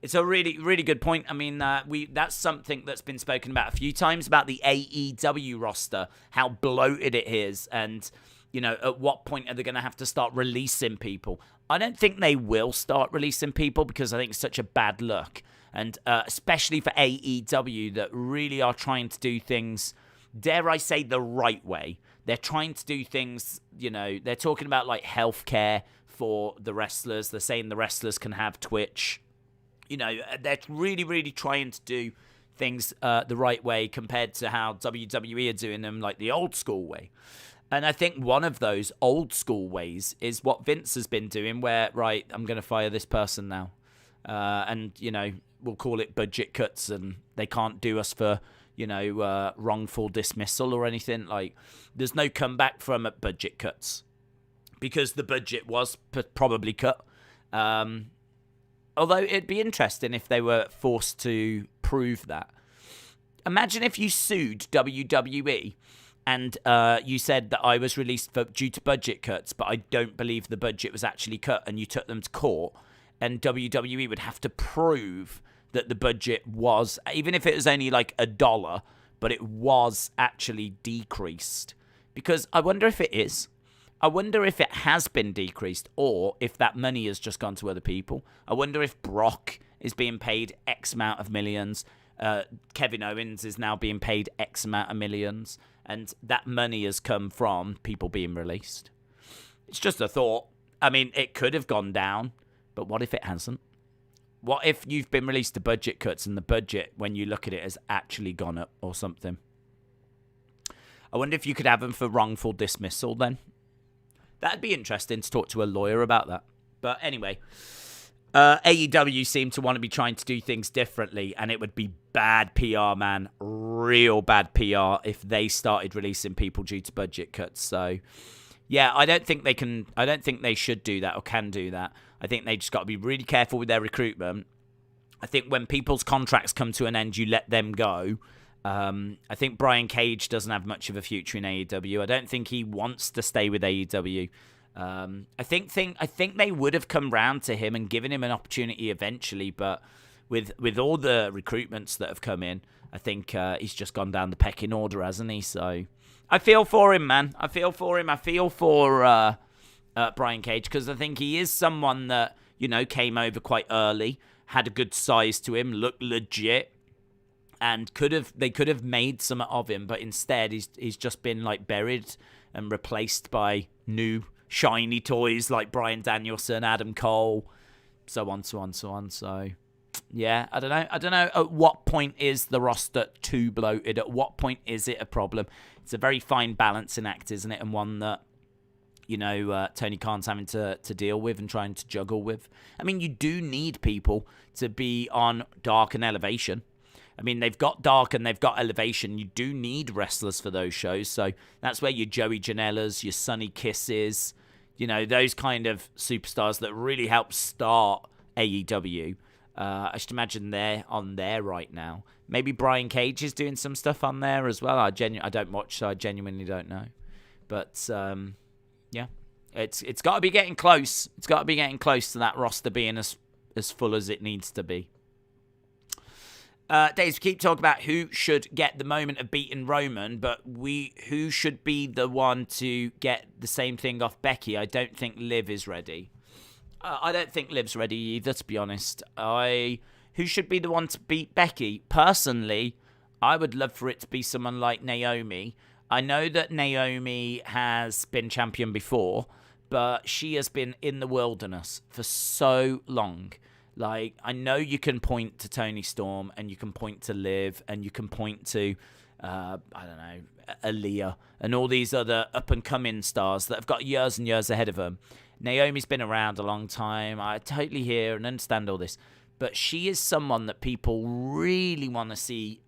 [SPEAKER 1] It's a really, really good point. I mean, that's something that's been spoken about a few times about the AEW roster, how bloated it is, and, you know, at what point are they going to have to start releasing people? I don't think they will start releasing people because I think it's such a bad look, and especially for AEW that really are trying to do things, dare I say, the right way. They're trying to do things, you know, they're talking about like healthcare for the wrestlers. They're saying the wrestlers can have Twitch. You know, they're really, really trying to do things the right way compared to how WWE are doing them, like the old school way. And I think one of those old school ways is what Vince has been doing, where, right, I'm going to fire this person now. And, you know, we'll call it budget cuts, and they can't do us for, you know, wrongful dismissal or anything. Like, there's no comeback from budget cuts because the budget was probably cut. Although it'd be interesting if they were forced to prove that. Imagine if you sued WWE and you said that I was released due to budget cuts, but I don't believe the budget was actually cut, and you took them to court, and WWE would have to prove that the budget was, even if it was only like $1, but it was actually decreased. Because I wonder if it is. I wonder if it has been decreased or if that money has just gone to other people. I wonder if Brock is being paid X amount of millions. Kevin Owens is now being paid X amount of millions. And that money has come from people being released. It's just a thought. I mean, it could have gone down, but what if it hasn't? What if you've been released to budget cuts and the budget, when you look at it, has actually gone up or something? I wonder if you could have them for wrongful dismissal then. That'd be interesting to talk to a lawyer about that. But anyway, AEW seem to want to be trying to do things differently, and it would be bad PR, man. Real bad PR if they started releasing people due to budget cuts. So, yeah, I don't think they should do that or can do that. I think they just got to be really careful with their recruitment. I think when people's contracts come to an end, you let them go. I think Brian Cage doesn't have much of a future in AEW. I don't think he wants to stay with AEW. I think they would have come round to him and given him an opportunity eventually, but with all the recruitments that have come in, I think he's just gone down the pecking order, hasn't he? So I feel for him, man. I feel for him. I feel for Brian Cage because I think he is someone that, you know, came over quite early, had a good size to him, looked legit. And they could have made some of him, but instead he's just been like buried and replaced by new shiny toys like Bryan Danielson, Adam Cole, so on. So yeah, I don't know. At what point is the roster too bloated? At what point is it a problem? It's a very fine balancing act, isn't it? And one that, you know, Tony Khan's having to deal with and trying to juggle with. I mean, you do need people to be on Dark and Elevation. I mean, they've got Dark and they've got Elevation. You do need wrestlers for those shows. So that's where your Joey Janela's, your Sonny Kisses, you know, those kind of superstars that really help start AEW. I should imagine they're on there right now. Maybe Brian Cage is doing some stuff on there as well. I don't watch, so I genuinely don't know. But, yeah, it's got to be getting close. It's got to be getting close to that roster being as full as it needs to be. Dave, we keep talking about who should get the moment of beating Roman, but who should be the one to get the same thing off Becky? I don't think Liv is ready. I don't think Liv's ready either, to be honest. Who should be the one to beat Becky? Personally, I would love for it to be someone like Naomi. I know that Naomi has been champion before, but she has been in the wilderness for so long. Like, I know you can point to Toni Storm, and you can point to Liv, and you can point to, I don't know, Aaliyah, and all these other up-and-coming stars that have got years and years ahead of them. Naomi's been around a long time. I totally hear and understand all this. But she is someone that people really want to see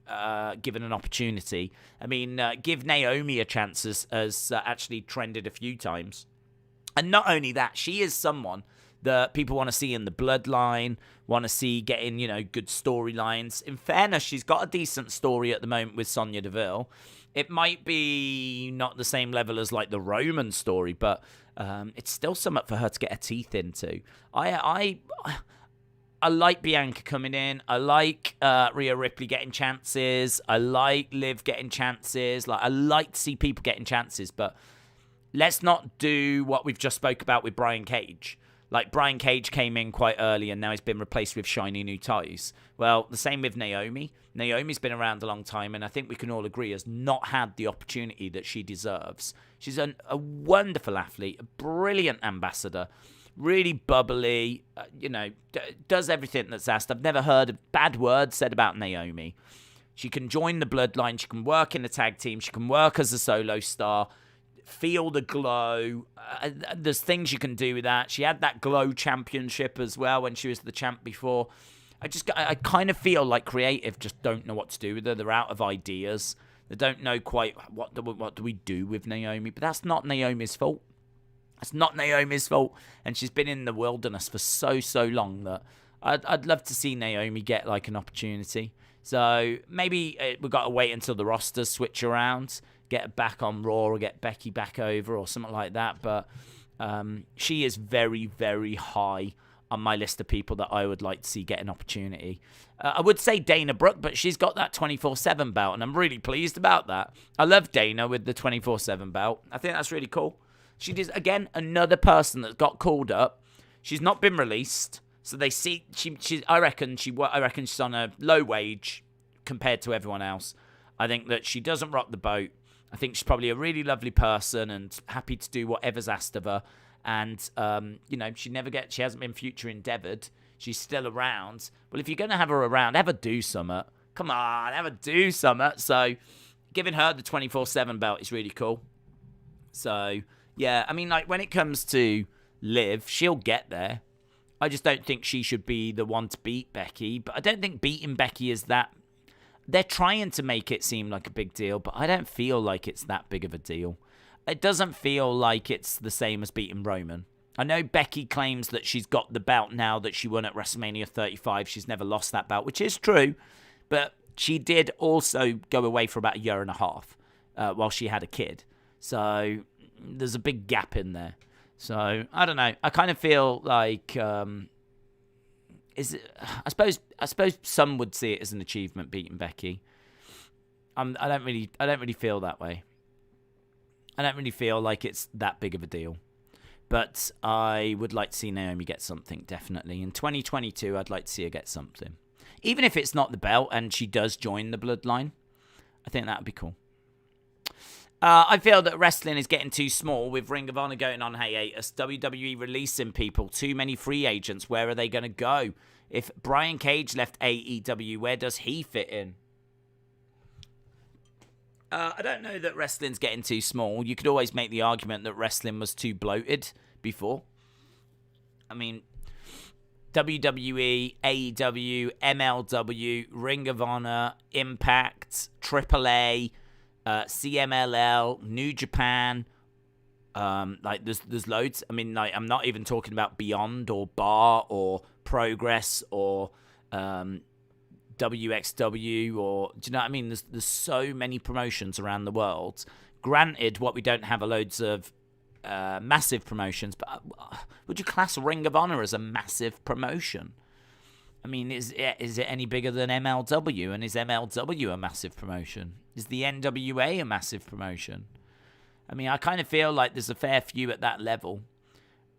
[SPEAKER 1] given an opportunity. I mean, Give Naomi a chance has actually trended a few times. And not only that, she is someone that people want to see in the bloodline, want to see getting, you know, good storylines. In fairness, she's got a decent story at the moment with Sonya Deville. It might be not the same level as, like, the Roman story, but it's still something for her to get her teeth into. I like Bianca coming in. I like Rhea Ripley getting chances. I like Liv getting chances. Like, I like to see people getting chances, but let's not do what we've just spoke about with Brian Cage. Like, Brian Cage came in quite early and now he's been replaced with shiny new toys. Well, the same with Naomi. Naomi's been around a long time and I think we can all agree has not had the opportunity that she deserves. She's a wonderful athlete, a brilliant ambassador, really bubbly, does everything that's asked. I've never heard a bad word said about Naomi. She can join the bloodline. She can work in the tag team. She can work as a solo star. Feel the glow. There's things you can do with that. She had that glow championship as well when she was the champ before. I kind of feel like creative just don't know what to do with her. They're out of ideas. They don't know quite what do we do with Naomi. But that's not Naomi's fault. It's not Naomi's fault. And she's been in the wilderness for so long that I'd love to see Naomi get like an opportunity. So maybe we've got to wait until the rosters switch around, get her back on Raw or get Becky back over or something like that. But she is very, very high on my list of people that I would like to see get an opportunity. I would say Dana Brooke, but she's got that 24/7 belt, and I'm really pleased about that. I love Dana with the 24/7 belt. I think that's really cool. She is, again, another person that got called up. She's not been released, so they see I reckon she's on a low wage compared to everyone else. I think that she doesn't rock the boat. I think she's probably a really lovely person and happy to do whatever's asked of her. And she hasn't been future endeavored. She's still around. Well, if you're going to have her around, have her do something. Come on, have her do something. So giving her the 24/7 belt is really cool. So yeah, I mean, like, when it comes to Liv, she'll get there. I just don't think she should be the one to beat Becky. But I don't think beating Becky is that. They're trying to make it seem like a big deal, but I don't feel like it's that big of a deal. It doesn't feel like it's the same as beating Roman. I know Becky claims that she's got the belt now that she won at WrestleMania 35. She's never lost that belt, which is true. But she did also go away for about a year and a half while she had a kid. So there's a big gap in there. So I don't know. I kind of feel like I suppose some would see it as an achievement beating Becky. I don't really feel that way. I don't really feel like it's that big of a deal. But I would like to see Naomi get something, definitely. In 2022, I'd like to see her get something. Even if it's not the belt and she does join the bloodline, I think that would be cool. I feel that wrestling is getting too small with Ring of Honor going on hiatus, WWE releasing people, too many free agents. Where are they going to go? If Brian Cage left AEW, where does he fit in? I don't know that wrestling's getting too small. You could always make the argument that wrestling was too bloated before. I mean, WWE, AEW, MLW, Ring of Honor, Impact, AAA, CMLL, New Japan. Like there's loads. I mean, like, I'm not even talking about Beyond or Bar or Progress or WXW or, do you know what I mean? There's so many promotions around the world. Granted, what we don't have are loads of massive promotions, but would you class Ring of Honor as a massive promotion? I mean, is it any bigger than MLW? And is MLW a massive promotion? Is the NWA a massive promotion? I mean, I kind of feel like there's a fair few at that level.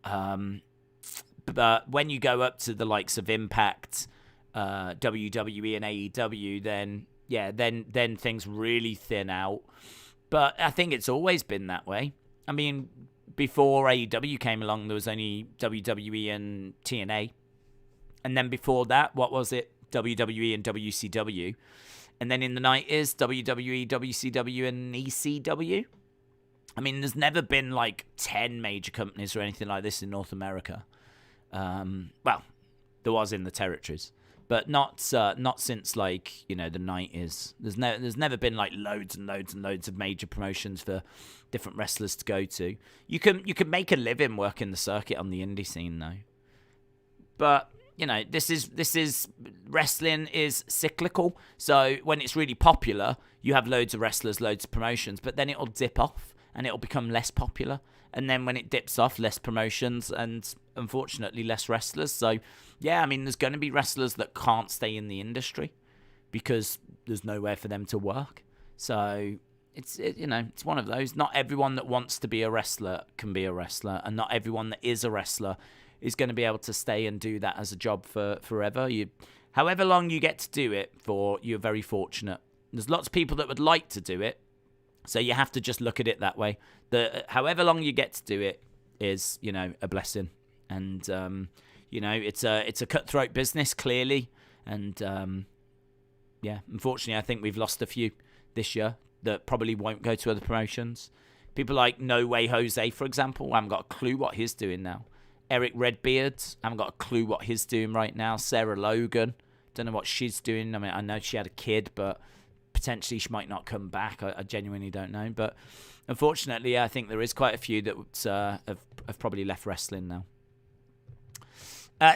[SPEAKER 1] But when you go up to the likes of Impact, WWE and AEW, then things really thin out. But I think it's always been that way. I mean, before AEW came along, there was only WWE and TNA. And then before that, what was it? WWE and WCW. And then in the 90s, WWE, WCW, and ECW. I mean, there's never been like 10 major companies or anything like this in North America. Well, there was in the territories, but not since, like, the 90s. There's never been like loads and loads and loads of major promotions for different wrestlers to go to. You can make a living working the circuit on the indie scene though. But this is wrestling is cyclical. So when it's really popular, you have loads of wrestlers, loads of promotions, but then it'll dip off and it'll become less popular. And then when it dips off, less promotions and unfortunately less wrestlers. So yeah, I mean, there's going to be wrestlers that can't stay in the industry because there's nowhere for them to work. So it's one of those. Not everyone that wants to be a wrestler can be a wrestler, and not everyone that is a wrestler is going to be able to stay and do that as a job for forever. However long you get to do it for, you're very fortunate. There's lots of people that would like to do it, so you have to just look at it that way. However long you get to do it is, a blessing, and it's a cutthroat business clearly, and unfortunately, I think we've lost a few this year that probably won't go to other promotions. People like No Way Jose, for example, I haven't got a clue what he's doing now. Eric Redbeard, I haven't got a clue what he's doing right now. Sarah Logan, don't know what she's doing. I mean, I know she had a kid, but potentially she might not come back. I genuinely don't know. But unfortunately, I think there is quite a few that have probably left wrestling now.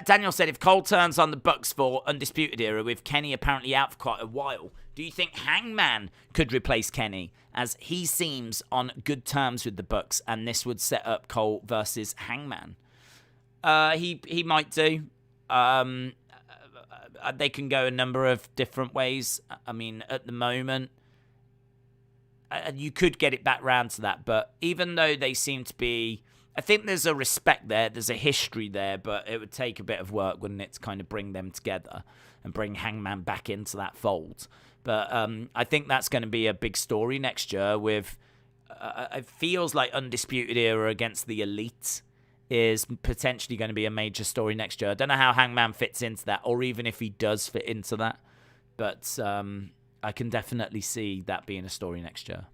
[SPEAKER 1] Daniel said, if Cole turns on the Bucks for Undisputed Era with Kenny apparently out for quite a while, do you think Hangman could replace Kenny, as he seems on good terms with the Bucks, and this would set up Cole versus Hangman? He might do. They can go a number of different ways. I mean, at the moment, you could get it back round to that, but even though they seem to be... I think there's a respect there, there's a history there, but it would take a bit of work, wouldn't it, to kind of bring them together and bring Hangman back into that fold. But I think that's going to be a big story next year with... it feels like Undisputed Era against the Elite is potentially going to be a major story next year. I don't know how Hangman fits into that, or even if he does fit into that. But I can definitely see that being a story next year.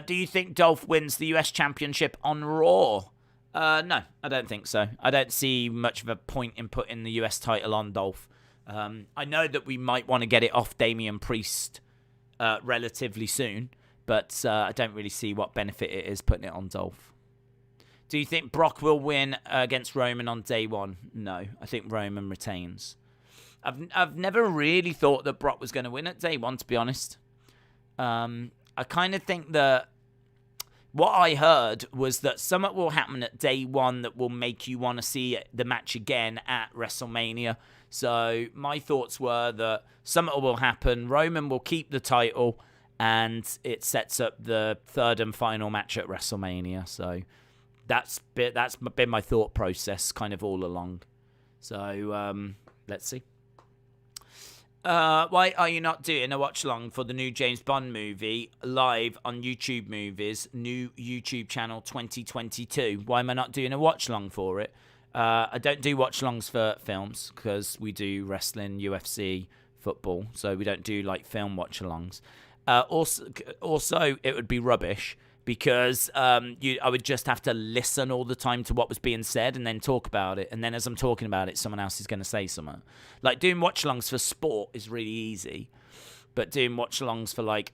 [SPEAKER 1] Do you think Dolph wins the US Championship on Raw? No, I don't think so. I don't see much of a point in putting the US title on Dolph. I know that we might want to get it off Damian Priest relatively soon, but I don't really see what benefit it is putting it on Dolph. Do you think Brock will win against Roman on day one? No, I think Roman retains. I've never really thought that Brock was going to win at day one, to be honest. I kind of think that what I heard was that something will happen at day one that will make you want to see the match again at WrestleMania. So my thoughts were that something will happen, Roman will keep the title, and it sets up the third and final match at WrestleMania. So that's been my thought process kind of all along. So let's see. Why are you not doing a watch-along for the new James Bond movie live on YouTube Movies, new YouTube channel 2022? Why am I not doing a watch-along for it? I don't do watch-alongs for films because we do wrestling, UFC, football, so we don't do like film watch-alongs. Also, it would be rubbish because I would just have to listen all the time to what was being said and then talk about it. And then as I'm talking about it, someone else is going to say something. Like doing watch-alongs for sport is really easy. But doing watch-alongs for like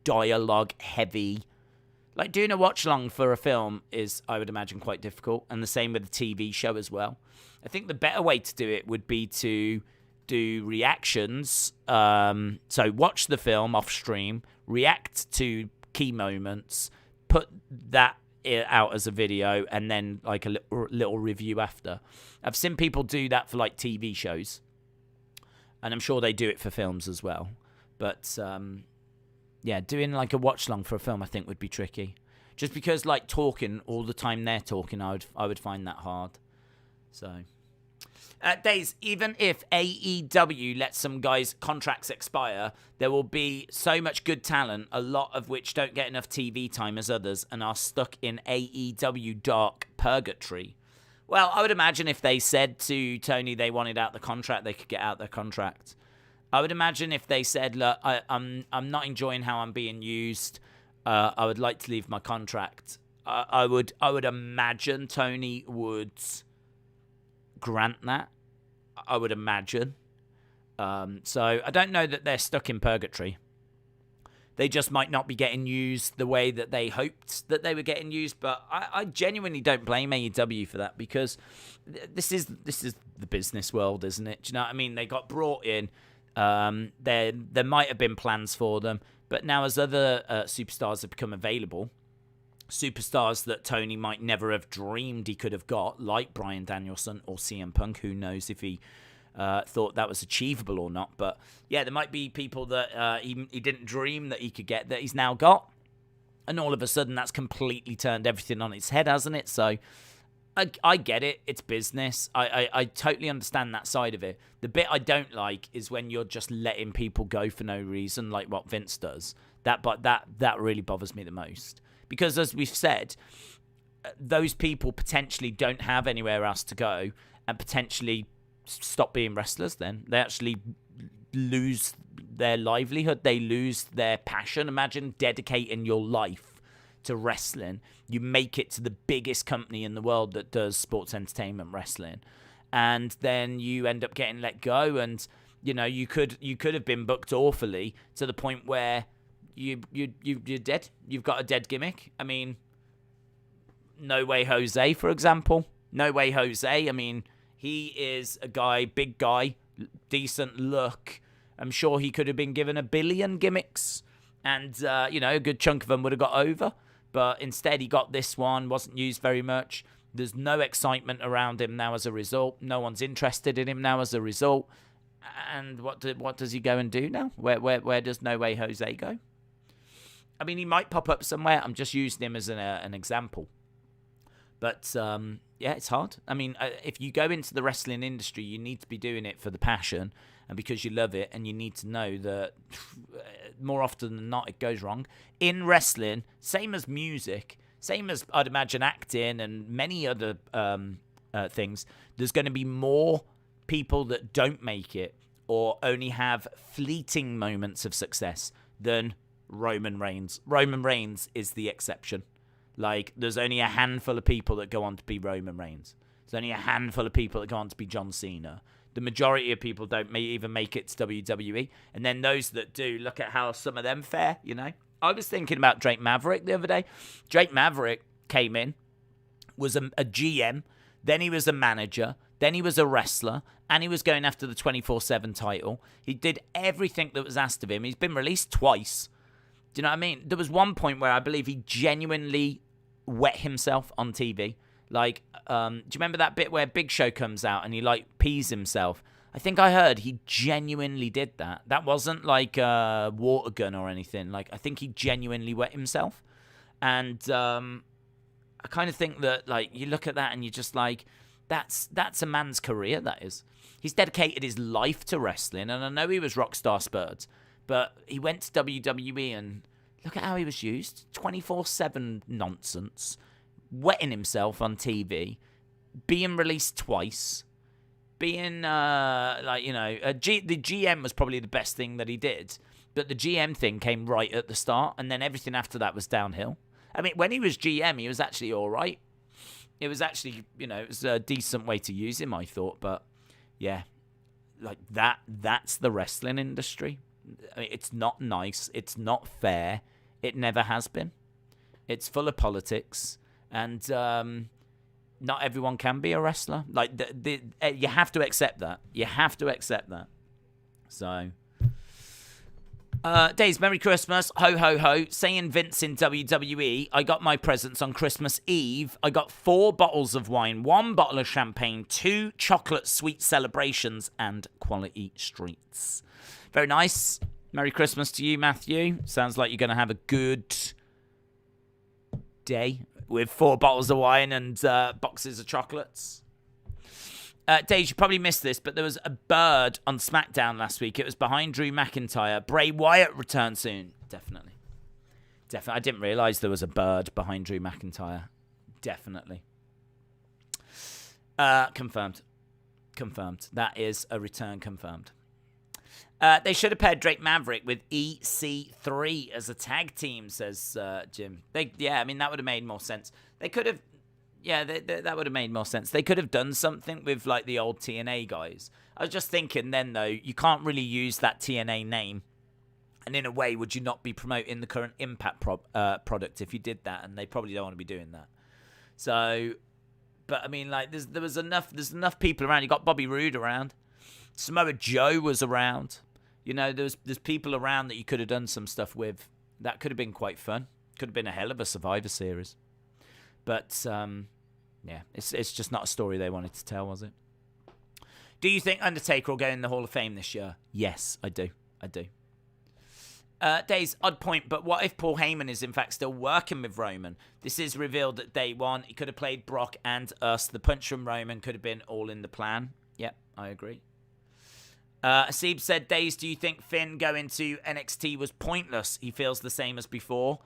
[SPEAKER 1] dialogue heavy, like doing a watch-along for a film is, I would imagine, quite difficult. And the same with a TV show as well. I think the better way to do it would be to do reactions. So watch the film off stream, react to key moments, put that out as a video, and then like a little review after. I've seen people do that for like TV shows, and I'm sure they do it for films as well. But yeah, doing like a watch long for a film I think would be tricky, just because like talking all the time they're talking, I would find that hard. So Days, even if AEW lets some guys' contracts expire, there will be so much good talent, a lot of which don't get enough TV time as others and are stuck in AEW dark purgatory. Well, I would imagine if they said to Tony they wanted out the contract, they could get out their contract. I would imagine if they said, look, I'm not enjoying how I'm being used, I would like to leave my contract. I would imagine Tony would grant that, I would imagine. So I don't know that they're stuck in purgatory, They just might not be getting used the way that they hoped that they were getting used. But I genuinely don't blame AEW for that, because this is the business world, isn't it? Do you know what I mean? They got brought in. There might have been plans for them, but now as other superstars have become available, superstars that Tony might never have dreamed he could have got, like Bryan Danielson or CM Punk, who knows if he thought that was achievable or not. But yeah, there might be people that he didn't dream that he could get that he's now got, and all of a sudden that's completely turned everything on its head, hasn't it? So I get it. It's business. I totally understand that side of it. The bit I don't like is when you're just letting people go for no reason, like what Vince does. That really bothers me the most, because as we've said, those people potentially don't have anywhere else to go and potentially stop being wrestlers. Then they actually lose their livelihood. They lose their passion. Imagine dedicating your life to wrestling. You make it to the biggest company in the world that does sports entertainment wrestling, and then you end up getting let go, and you could have been booked awfully to the point where you're dead. You've got a dead gimmick. I mean, No Way Jose, for example. No Way Jose, I mean, he is a guy, big guy, decent look. I'm sure he could have been given 1 billion gimmicks, and a good chunk of them would have got over. But instead, he got this one, wasn't used very much. There's no excitement around him now as a result. No one's interested in him now as a result. And what does he go and do now? Where does No Way Jose go? I mean, he might pop up somewhere. I'm just using him as an example. But, yeah, it's hard. I mean, if you go into the wrestling industry, you need to be doing it for the passion and because you love it, and you need to know that more often than not, it goes wrong. In wrestling, same as music, same as I'd imagine acting and many other things, there's going to be more people that don't make it or only have fleeting moments of success than Roman Reigns. Roman Reigns is the exception. Like, there's only a handful of people that go on to be Roman Reigns. There's only a handful of people that go on to be John Cena. The majority of people don't even make it to WWE. And then those that do, look at how some of them fare, I was thinking about Drake Maverick the other day. Drake Maverick came in, was a GM, then he was a manager, then he was a wrestler, and he was going after the 24/7 title. He did everything that was asked of him. He's been released twice. Do you know what I mean? There was one point where I believe he genuinely wet himself on TV. Like, do you remember that bit where Big Show comes out and he, pees himself? I think I heard he genuinely did that. That wasn't like a water gun or anything. Like, I think he genuinely wet himself. And I kind of think that, you look at that and you're just like, that's a man's career, that is. He's dedicated his life to wrestling, and I know he was Rockstar Spurs, but he went to WWE and look at how he was used. 24/7 nonsense. Wetting himself on TV, being released twice, being, the GM was probably the best thing that he did, but the GM thing came right at the start, and then everything after that was downhill. I mean, when he was GM, he was actually all right. It was actually, it was a decent way to use him, I thought, but, yeah, that's the wrestling industry. I mean, it's not nice, it's not fair, it never has been. It's full of politics. And not everyone can be a wrestler. You have to accept that. You have to accept that. So, Days, Merry Christmas. Ho, ho, ho. Saying Vince in WWE. I got my presents on Christmas Eve. I got 4 bottles of wine, 1 bottle of champagne, 2 chocolate sweet celebrations, and quality streets. Very nice. Merry Christmas to you, Matthew. Sounds like you're going to have a good day with 4 bottles of wine and boxes of chocolates. Dave, you probably missed this, but there was a bird on SmackDown last week. It was behind Drew McIntyre. Bray Wyatt returns soon. Definitely. I didn't realise there was a bird behind Drew McIntyre. Definitely. Confirmed. That is a return confirmed. They should have paired Drake Maverick with EC3 as a tag team, says Jim. That would have made more sense. They could have, that would have made more sense. They could have done something with, the old TNA guys. I was just thinking then, though, you can't really use that TNA name And in a way, would you not be promoting the current Impact product if you did that? And they probably don't want to be doing that. So, but I mean, like, there's enough people around. You got Bobby Roode around. Samoa Joe was around. You know, there's people around that you could have done some stuff with. That could have been quite fun. Could have been a hell of a Survivor Series. But, yeah, it's just not a story they wanted to tell, was it? Do you think Undertaker will go in the Hall of Fame this year? Yes, I do. Days, odd point, but what if Paul Heyman is in fact still working with Roman? This is revealed at day one. He could have played Brock and us. The punch from Roman could have been all in the plan. Yep, I agree. Asib said, Days, do you think Finn going to NXT was pointless? He feels the same as before.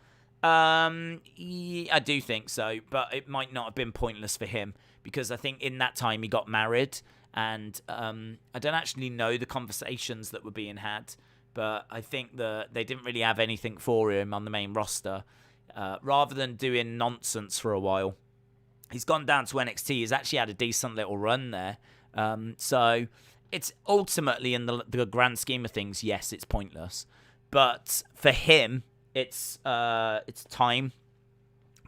[SPEAKER 1] I do think so, but it might not have been pointless for him because I think in that time he got married and I don't actually know the conversations that were being had. But I think that they didn't really have anything for him on the main roster. Rather than doing nonsense for a while, he's gone down to NXT. He's actually had a decent little run there. So it's ultimately, in the grand scheme of things, yes, it's pointless. But for him, it's time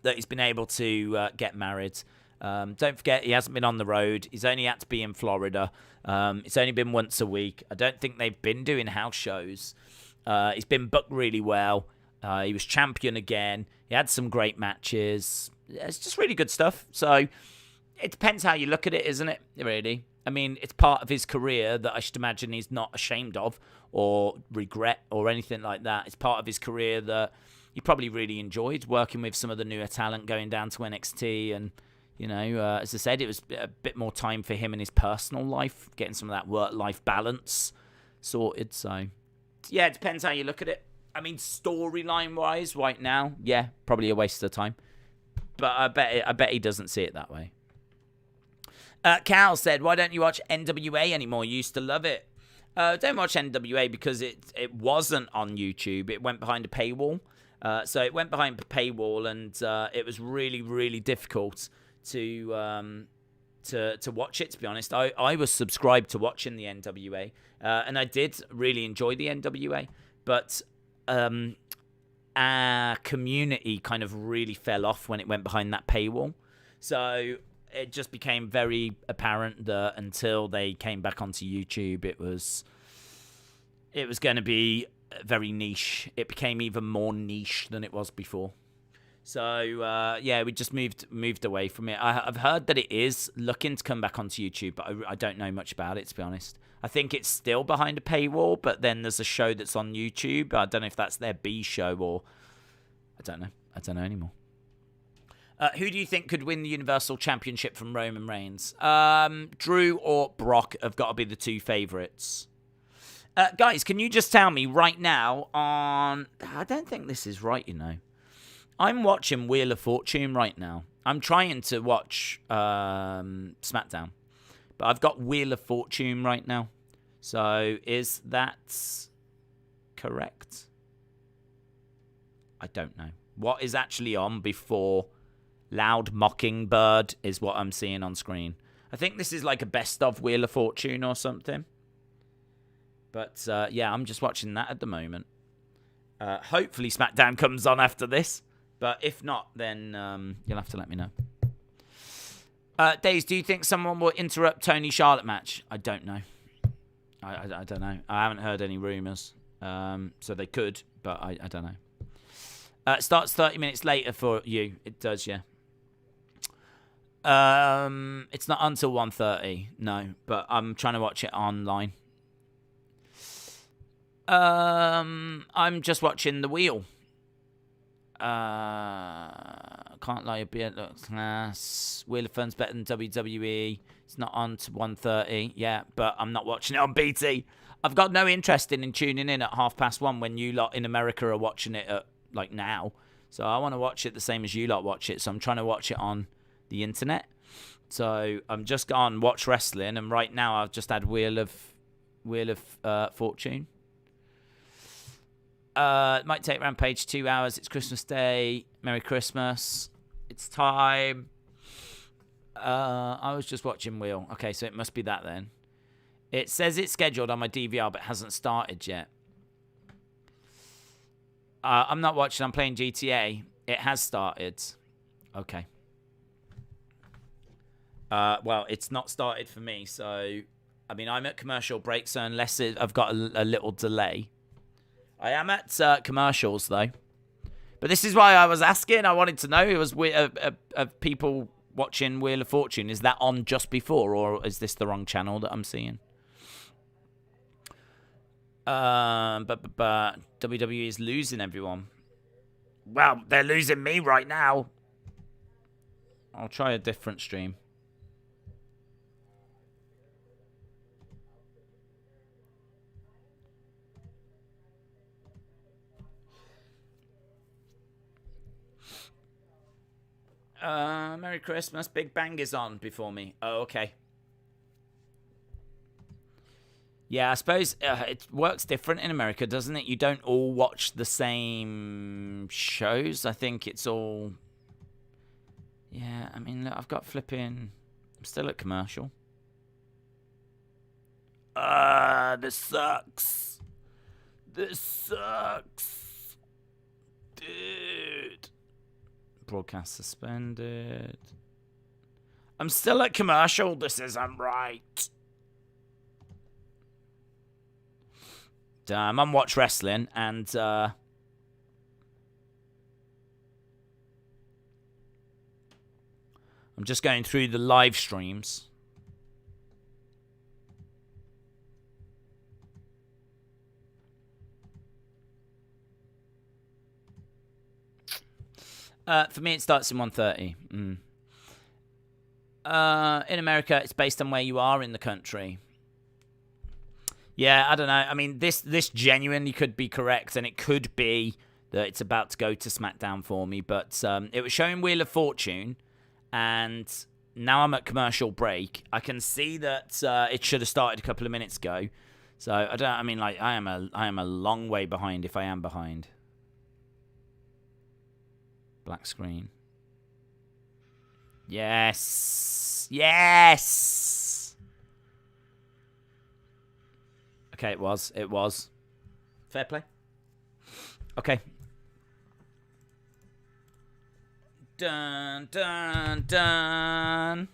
[SPEAKER 1] that he's been able to get married. Don't forget, he hasn't been on the road. He's only had to be in Florida. It's only been once a week. I don't think they've been doing house shows. He's been booked really well. He was champion again. He had some great matches. It's just really good stuff. So it depends how you look at it, isn't it? Really. I mean, it's part of his career that I should imagine he's not ashamed of or regret or anything like that. It's part of his career that he probably really enjoyed working with some of the newer talent going down to NXT and, you know, as I said, it was a bit more time for him in his personal life, getting some of that work-life balance sorted. So, yeah, it depends how you look at it. I mean, storyline-wise, right now, yeah, probably a waste of time. But I bet he doesn't see it that way. Cal said, why don't you watch NWA anymore? You used to love it. Don't watch NWA because it wasn't on YouTube. It went behind a paywall. So it went behind a paywall, and it was really, really difficult to watch it, to be honest. I was subscribed to watching the NWA, and I did really enjoy the NWA, but our community kind of really fell off when it went behind that paywall. So it just became very apparent that until they came back onto YouTube, it was going to be very niche. It became even more niche than it was before. So, yeah, we just moved away from it. I've heard that it is looking to come back onto YouTube, but I don't know much about it, to be honest. I think it's still behind a paywall, but then there's a show that's on YouTube. I don't know if that's their B show or... I don't know. I don't know anymore. Who do you think could win the Universal Championship from Roman Reigns? Drew or Brock have got to be the two favourites. Guys, can you just tell me right now on... I don't think this is right, you know. I'm watching Wheel of Fortune right now. I'm trying to watch SmackDown. But I've got Wheel of Fortune right now. So is that correct? I don't know. What is actually on before Loud Mockingbird is what I'm seeing on screen. I think this is like a best of Wheel of Fortune or something. But yeah, I'm just watching that at the moment. Hopefully SmackDown comes on after this. But if not, then you'll have to let me know. Days, do you think someone will interrupt Tony Charlotte match? I don't know. I don't know. I haven't heard any rumours. So they could, but I don't know. It starts 30 minutes later for you. It does, yeah. It's not until 1:30, no. But I'm trying to watch it online. I'm just watching The Wheel. Can't lie, a bit looks class. Wheel of Fun's better than WWE. It's not on to 1:30, yeah, but I'm not watching it on BT. I've got no interest in tuning in at 1:30 when you lot in America are watching it at like now. So I want to watch it the same as you lot watch it. So I'm trying to watch it on the internet. So I'm just gone watch wrestling, and right now I've just had Wheel of Fortune. It might take Rampage 2 hours. It's Christmas Day. Merry Christmas. It's time. I was just watching Wheel. Okay, so it must be that then. It says it's scheduled on my DVR, but hasn't started yet. I'm not watching. I'm playing GTA. It has started. Okay. Well, it's not started for me, so... I mean, I'm at commercial break, so unless I've got a little delay. I am at commercials, though. But this is why I was asking. I wanted to know. It was people watching Wheel of Fortune. Is that on just before, or is this the wrong channel that I'm seeing? But WWE is losing everyone. Well, they're losing me right now. I'll try a different stream. Merry Christmas. Big Bang is on before me. Oh, okay. Yeah, I suppose it works different in America, doesn't it? You don't all watch the same shows. I think it's all... Yeah, I mean, look, I've got flipping... I'm still at commercial. This sucks. This sucks. Dude. Broadcast suspended. I'm still at commercial. This isn't right. I'm on Watch Wrestling, and I'm just going through the live streams. For me, it starts in 1:30. In America, it's based on where you are in the country. Yeah, I don't know. I mean, this genuinely could be correct, and it could be that it's about to go to SmackDown for me. But it was showing Wheel of Fortune, and now I'm at commercial break. I can see that it should have started a couple of minutes ago. So I don't. I mean, like I am a long way behind if I am behind. Black screen. Yes. Yes. Okay, it was. It was. Fair play. Okay. Dun, dun, dun.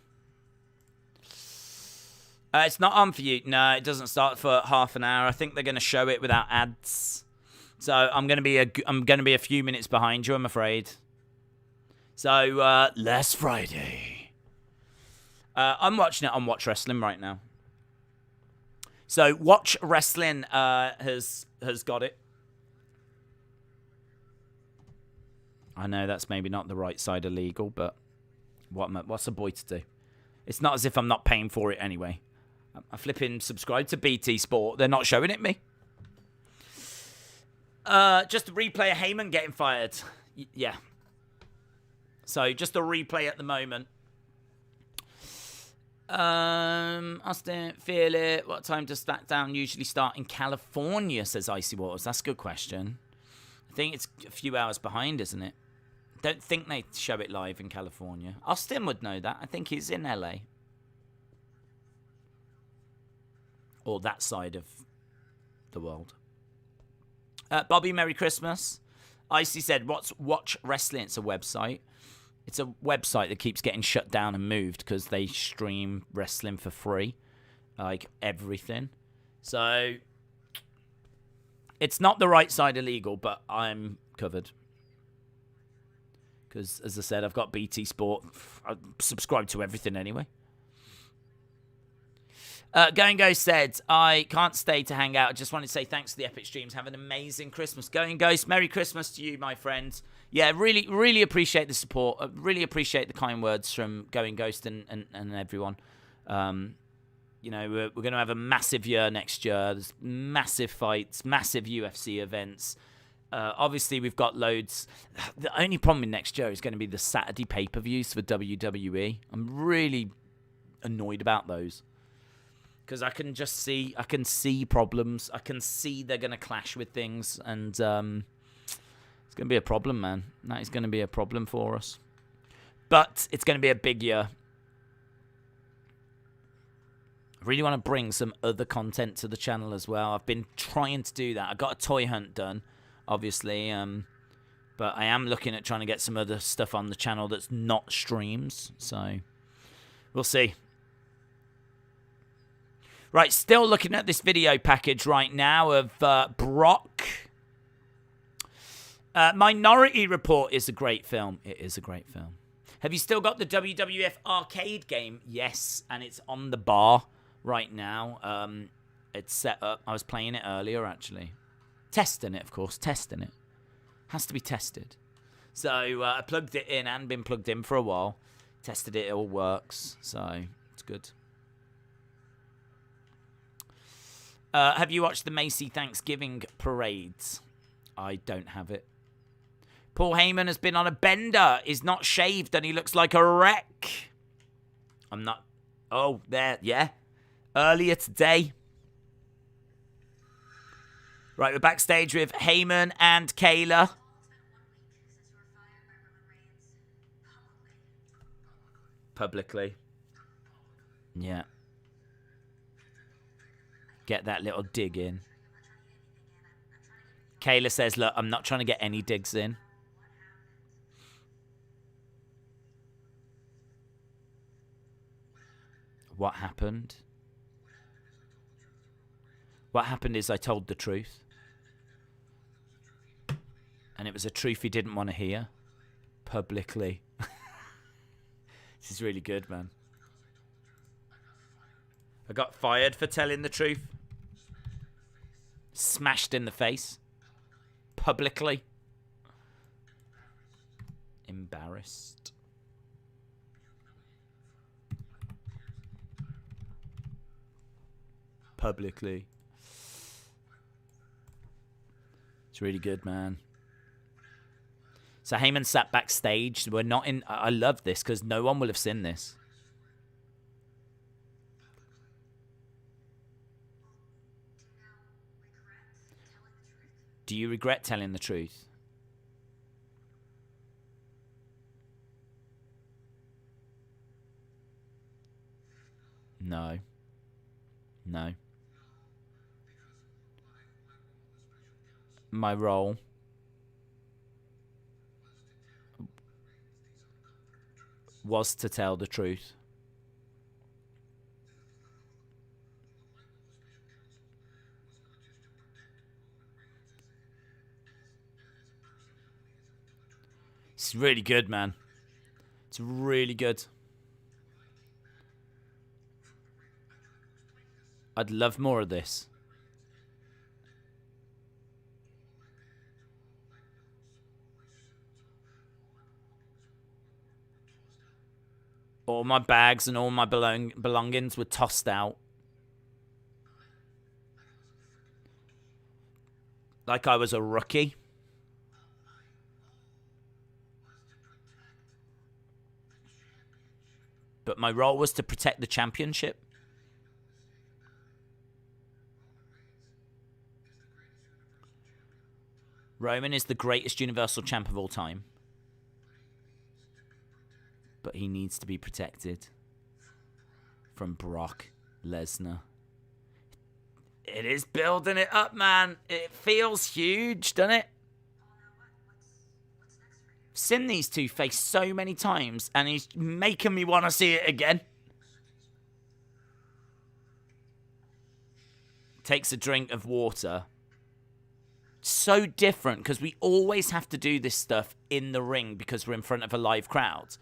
[SPEAKER 1] It's not on for you. No, it doesn't start for half an hour. I think they're going to show it without ads. So I'm going to be a few minutes behind you, I'm afraid. So, last Friday. I'm watching it on Watch Wrestling right now. So, Watch Wrestling has got it. I know that's maybe not the right side of legal, but what's a boy to do? It's not as if I'm not paying for it anyway. I flipping subscribe to BT Sport. They're not showing it me. Just a replay of Heyman getting fired. Yeah. So, just a replay at the moment. I still feel it. What time does SmackDown usually start in California, says Icy Waters. That's a good question. I think it's a few hours behind, isn't it? Don't think they show it live in California. Austin would know that. I think he's in LA. Or that side of the world. Bobby, Merry Christmas. Icy said, what's Watch Wrestling? It's a website. It's a website that keeps getting shut down and moved because they stream wrestling for free. Like, everything. So, it's not the right side of legal, but I'm covered. Because, as I said, I've got BT Sport. I subscribe to everything anyway. Going Ghost said, I can't stay to hang out. I just wanted to say thanks for the epic streams. Have an amazing Christmas. Going Ghost, Merry Christmas to you, my friend. Yeah, really, really appreciate the support. Really appreciate the kind words from Going Ghost and everyone. You know, we're going to have a massive year next year. There's massive fights, massive UFC events. Obviously, we've got loads. The only problem in next year is going to be the Saturday pay-per-views for WWE. I'm really annoyed about those. Because I can see problems. I can see they're going to clash with things. And it's going to be a problem, man. That is going to be a problem for us. But it's going to be a big year. I really want to bring some other content to the channel as well. I've been trying to do that. I got a toy hunt done. obviously. But I am looking at trying to get some other stuff on the channel that's not streams. So we'll see. Right, still looking at this video package right now of Brock. Minority Report is a great film. It is a great film. Have you still got the WWF arcade game? Yes, and it's on the bar right now. It's set up. I was playing it earlier, actually. Testing it, of course. Testing it. Has to be tested. So I plugged it in and been plugged in for a while. Tested it. It all works. So it's good. Have you watched the Macy Thanksgiving parades? I don't have it. Paul Heyman has been on a bender. He's not shaved and he looks like a wreck. I'm not... Oh, there. Yeah. Earlier today. Right, we're backstage with Heyman and Kayla. Publicly. Yeah. Get that little dig in. Kayla says, look, I'm not trying to get any digs in. What happened? What happened is I told the truth. And it was a truth he didn't want to hear. Publicly. This is really good, man. I got fired for telling the truth. Smashed in the face. Publicly. Embarrassed. Publicly. It's really good, man. So Heyman sat backstage. We're not in... I love this because no one will have seen this. Do you regret telling the truth? No. No. My role was to tell the truth. It's really good, man. It's really good. I'd love more of this. All my bags and all my belongings were tossed out. Like I was a rookie. But my role was to protect the championship. Roman is the greatest Universal Champ of all time. But he needs to be protected from Brock Lesnar. It is building it up, man. It feels huge, doesn't it? I've seen these two face so many times, and he's making me want to see it again. Takes a drink of water. So different, because we always have to do this stuff in the ring because we're in front of a live crowd.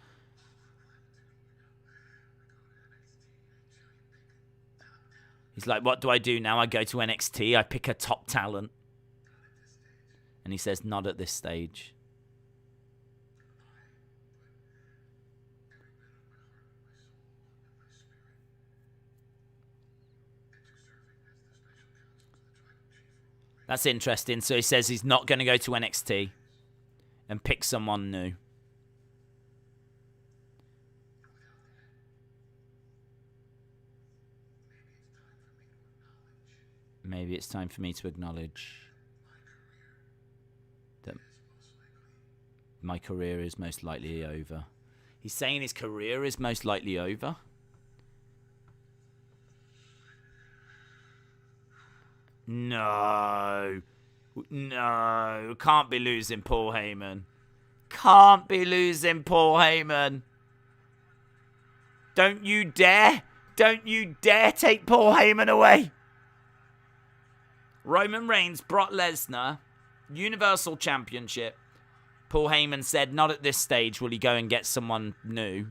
[SPEAKER 1] He's like, what do I do now? I go to NXT, I pick a top talent. And he says, not at this stage. That's interesting. So he says he's not going to go to NXT and pick someone new. Maybe it's time for me to acknowledge that my career is most likely over. He's saying his career is most likely over? No. No, can't be losing Paul Heyman. Can't be losing Paul Heyman. Don't you dare. Don't you dare take Paul Heyman away. Roman Reigns, Brock Lesnar, Universal Championship. Paul Heyman said, not at this stage will he go and get someone new.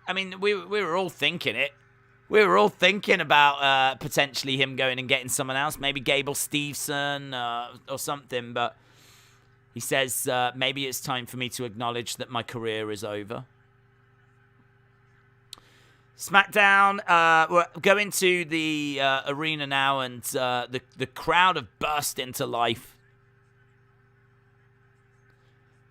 [SPEAKER 1] I mean, we were all thinking it. We were all thinking about potentially him going and getting someone else. Maybe Gable Steveson or something. But he says, maybe it's time for me to acknowledge that my career is over. SmackDown, we're going to the arena now, and the crowd have burst into life.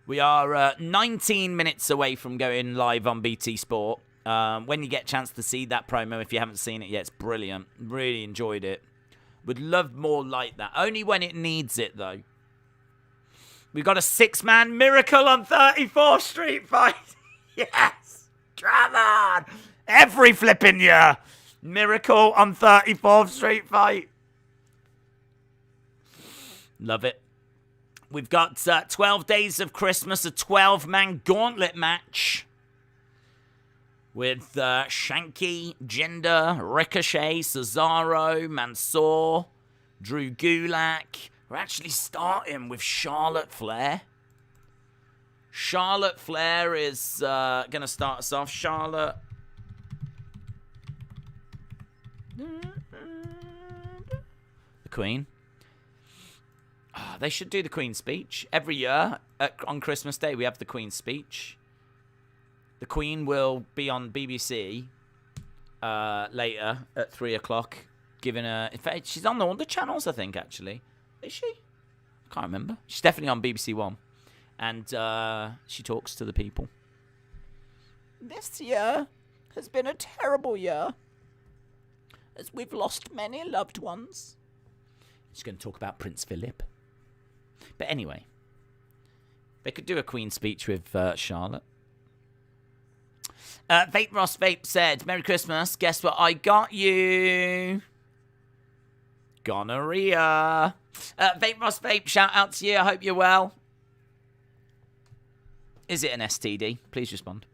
[SPEAKER 1] We are 19 minutes away from going live on BT Sport. When you get a chance to see that promo, if you haven't seen it yet, it's brilliant. Really enjoyed it. Would love more like that. Only when it needs it, though. We've got a 6-man miracle on 34th Street fight. Yes! Come on! Every flipping year. Miracle on 34th Street fight. Love it. We've got 12 Days of Christmas, a 12-man gauntlet match. With Shanky, Jinder, Ricochet, Cesaro, Mansoor, Drew Gulak. We're actually starting with Charlotte Flair. Charlotte Flair is going to start us off. Charlotte. The Queen. Oh, they should do the Queen's speech. Every year on Christmas Day, we have the Queen's speech. The Queen will be on BBC later at 3 o'clock, giving a... In fact, she's on all the channels, I think, actually. Is she? I can't remember. She's definitely on BBC One. And she talks to the people. This year has been a terrible year, as we've lost many loved ones. She's going to talk about Prince Philip. But anyway, they could do a Queen speech with Charlotte. Vape Ross Vape said, Merry Christmas. Guess what I got you? Gonorrhea. Vape Ross Vape, shout out to you. I hope you're well. Is it an STD? Please respond.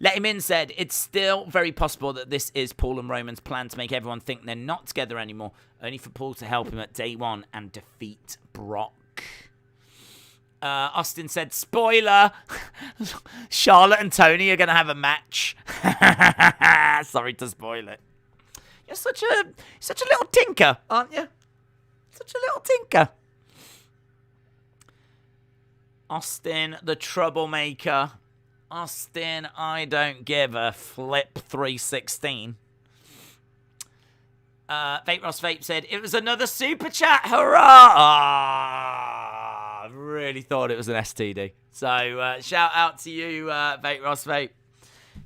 [SPEAKER 1] Let Him In said, it's still very possible that this is Paul and Roman's plan to make everyone think they're not together anymore, only for Paul to help him at day one and defeat Brock. Austin said, spoiler, Charlotte and Tony are going to have a match. Sorry to spoil it. You're such a little tinker, aren't you? Such a little tinker. Austin, the troublemaker. Austin, I don't give a flip 316. Vape Ross Vape said, it was another super chat. Hurrah! I really thought it was an STD. So, shout out to you, Vape Ross Vape.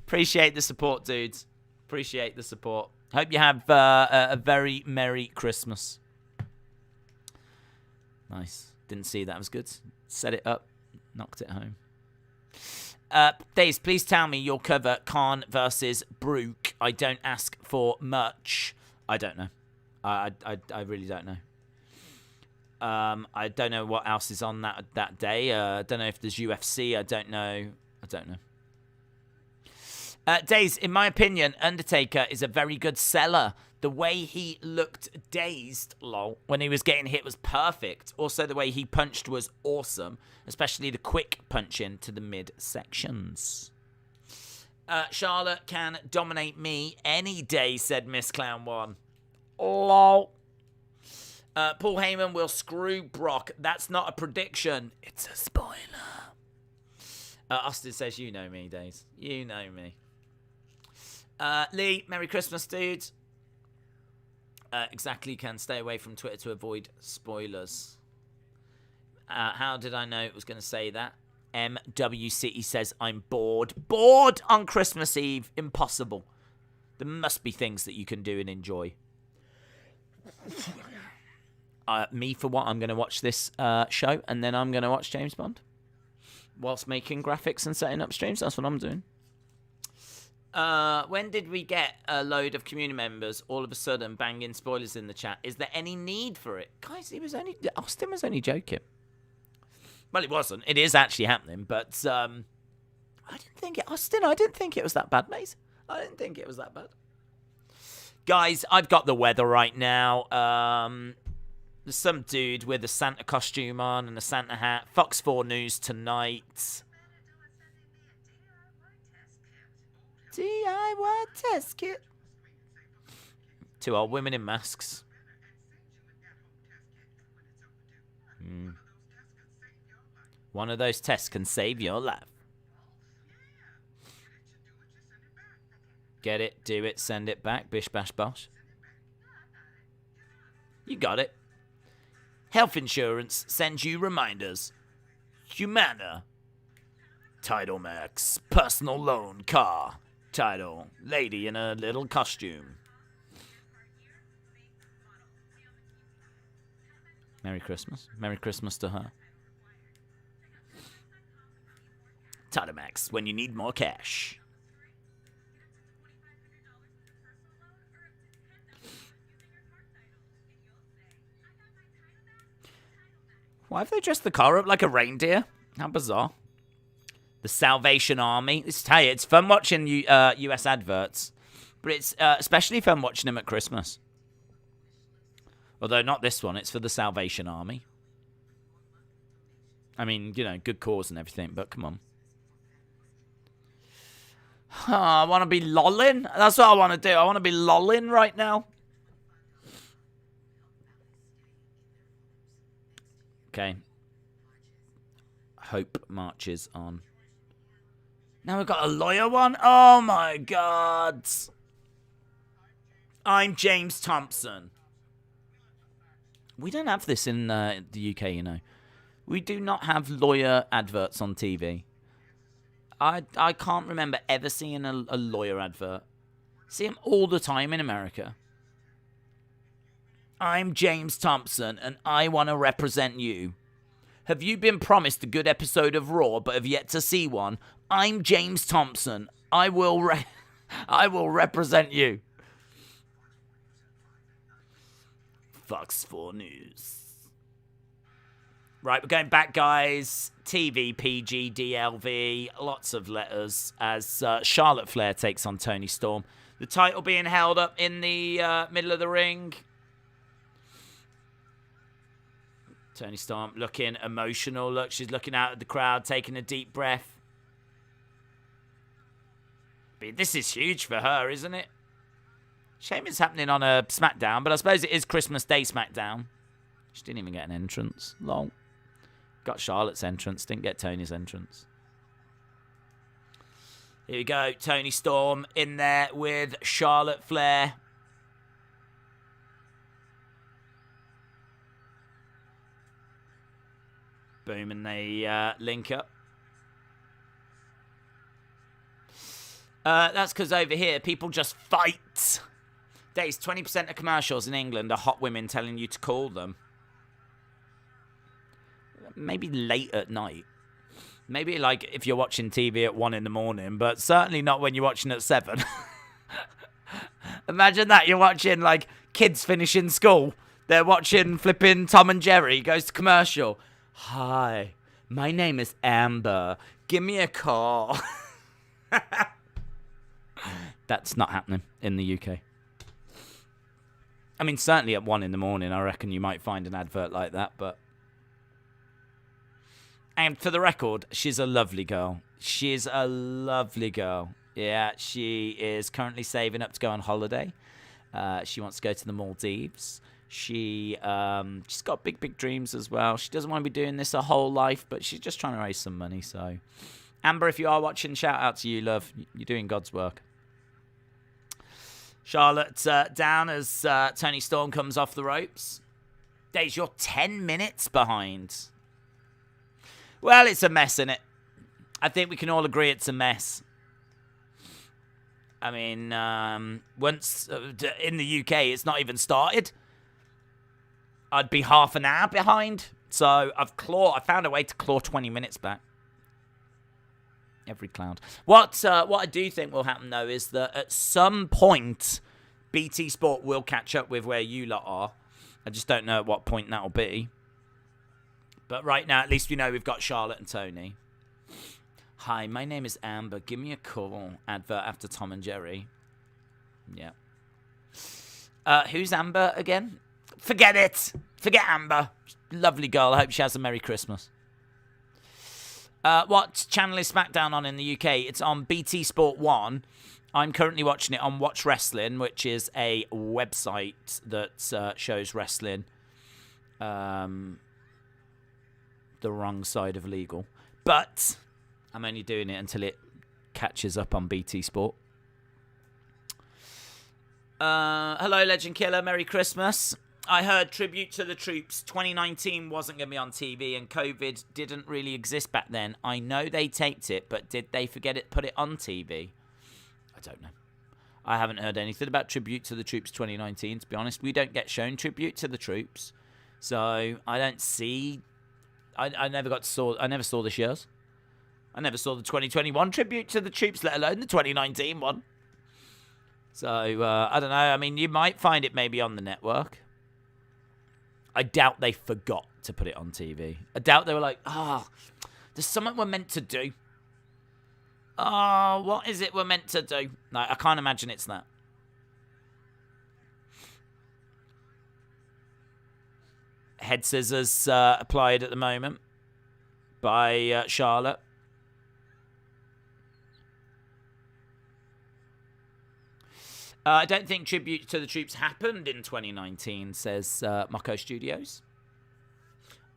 [SPEAKER 1] Appreciate the support, dudes. Appreciate the support. Hope you have a very Merry Christmas. Nice. Didn't see that. It was good. Set it up. Knocked it home. Days, please tell me you'll cover Khan versus Brook. I don't ask for much. I don't know. I really don't know. I don't know what else is on that day. I don't know if there's UFC. I don't know. Days, in my opinion, Undertaker is a very good seller. The way he looked dazed, when he was getting hit was perfect. Also, the way he punched was awesome, especially the quick punch into the midsections. Charlotte can dominate me any day, said Miss Clown 1. Lol. Paul Heyman will screw Brock. That's not a prediction. It's a spoiler. Austin says, you know me, Days. You know me. Lee, Merry Christmas, dude. Exactly, can stay away from Twitter to avoid spoilers. How did I know it was going to say that? MW City says, I'm bored. Bored on Christmas Eve? Impossible. There must be things that you can do and enjoy. Me, for what? I'm going to watch this show, and then I'm going to watch James Bond whilst making graphics and setting up streams. That's what I'm doing. When did we get a load of community members all of a sudden banging spoilers in the chat? Is there any need for it? Guys, Austin was only joking. Well, it wasn't. It is actually happening, but I didn't think it... Austin, I didn't think it was that bad, mate. I didn't think it was that bad. Guys, I've got the weather right now. There's some dude with a Santa costume on and a Santa hat. Fox 4 News tonight. DIY test kit. 2 old women in masks. One of those tests can save your life. Get it, do it, send it back. Bish, bash, bosh. You got it. Health insurance sends you reminders. Humana. Tidal Max. Personal loan car. Tidal. Lady in a little costume. Merry Christmas. Merry Christmas to her. Tidal Max. When you need more cash. Why have they dressed the car up like a reindeer? How bizarre. The Salvation Army. It's fun watching US adverts. But it's especially fun watching them at Christmas. Although not this one. It's for the Salvation Army. I mean, you know, good cause and everything. But come on. I want to be lolling. That's what I want to do. I want to be lolling right now. Okay. Hope marches on. Now we've got a lawyer one. Oh my God. I'm James Thompson. We don't have this in the UK, you know. We do not have lawyer adverts on TV. I can't remember ever seeing a lawyer advert. See them all the time in America. I'm James Thompson, and I want to represent you. Have you been promised a good episode of Raw, but have yet to see one? I'm James Thompson. I will represent you. Fox 4 News. Right, we're going back, guys. TV, PG, DLV, lots of letters as Charlotte Flair takes on Toni Storm. The title being held up in the middle of the ring. Toni Storm looking emotional. Look, she's looking out at the crowd, taking a deep breath. But this is huge for her, isn't it? Shame it's happening on a SmackDown, but I suppose it is Christmas Day SmackDown. She didn't even get an entrance. Lol. Got Charlotte's entrance, didn't get Tony's entrance. Here we go. Toni Storm in there with Charlotte Flair. Boom, and they link up. That's because over here, people just fight. Days, 20% of commercials in England are hot women telling you to call them. Maybe late at night. Maybe like if you're watching TV at 1 in the morning, but certainly not when you're watching at 7. Imagine that. You're watching like kids finishing school. They're watching flipping Tom and Jerry. Goes to commercial. Hi, my name is Amber. Give me a call. That's not happening in the UK. I mean, certainly at 1 in the morning, I reckon you might find an advert like that, but... And for the record, she's a lovely girl. She's a lovely girl. Yeah, she is currently saving up to go on holiday. She wants to go to the Maldives. She's got big, big dreams as well. She doesn't want to be doing this her whole life, but she's just trying to raise some money. So, Amber, if you are watching, shout out to you, love. You're doing God's work. Charlotte down as Toni Storm comes off the ropes. Days, you're 10 minutes behind. Well, it's a mess, isn't it? I think we can all agree it's a mess. I mean, once in the UK, it's not even started. I'd be half an hour behind. So I found a way to claw 20 minutes back. Every cloud. What I do think will happen, though, is that at some point, BT Sport will catch up with where you lot are. I just don't know at what point that'll be. But right now, at least we know we've got Charlotte and Tony. Hi, my name is Amber. Give me a call. Advert after Tom and Jerry. Yeah. Who's Amber again? Forget it. Forget Amber. Lovely girl. I hope she has a Merry Christmas. What channel is SmackDown on in the UK? It's on BT Sport 1. I'm currently watching it on Watch Wrestling, which is a website that shows wrestling the wrong side of legal. But I'm only doing it until it catches up on BT Sport. Hello, Legend Killer. Merry Christmas. I heard Tribute to the Troops 2019 wasn't going to be on TV and COVID didn't really exist back then. I know they taped it, but did they forget it, put it on TV? I don't know. I haven't heard anything about Tribute to the Troops 2019, to be honest. We don't get shown Tribute to the Troops. So I don't see... I never saw this year's. I never saw the 2021 Tribute to the Troops, let alone the 2019 one. So, I don't know. I mean, you might find it maybe on the network. I doubt they forgot to put it on TV. I doubt they were like, there's something we're meant to do. Oh, what is it we're meant to do? No, I can't imagine it's that. Head scissors applied at the moment by Charlotte. I don't think Tribute to the Troops happened in 2019, says Mako Studios.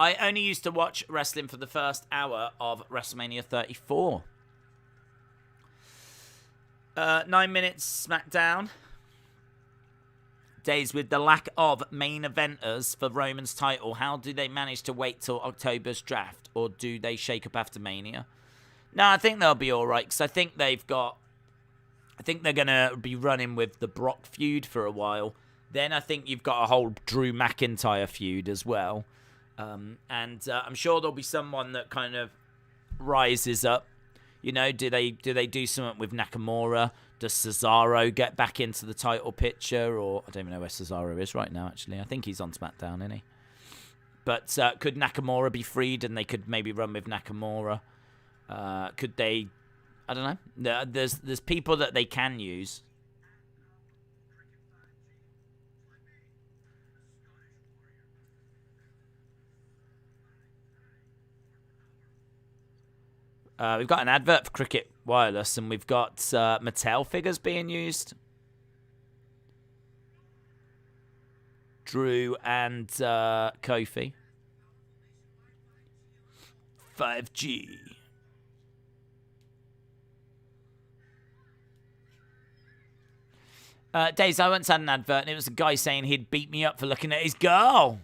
[SPEAKER 1] I only used to watch wrestling for the first hour of WrestleMania 34. 9 minutes SmackDown. Days with the lack of main eventers for Roman's title. How do they manage to wait till October's draft? Or do they shake up after Mania? No, I think they'll be all right. Because I think they've got... I think they're going to be running with the Brock feud for a while. Then I think you've got a whole Drew McIntyre feud as well. And I'm sure there'll be someone that kind of rises up. You know, do they do something with Nakamura? Does Cesaro get back into the title picture? Or I don't even know where Cesaro is right now, actually. I think he's on SmackDown, isn't he? But could Nakamura be freed and they could maybe run with Nakamura? Could they... I don't know. There's people that they can use. We've got an advert for Cricket Wireless, and we've got Mattel figures being used. Drew and Kofi. 5G. Days, I once had an advert, and it was a guy saying he'd beat me up for looking at his girl.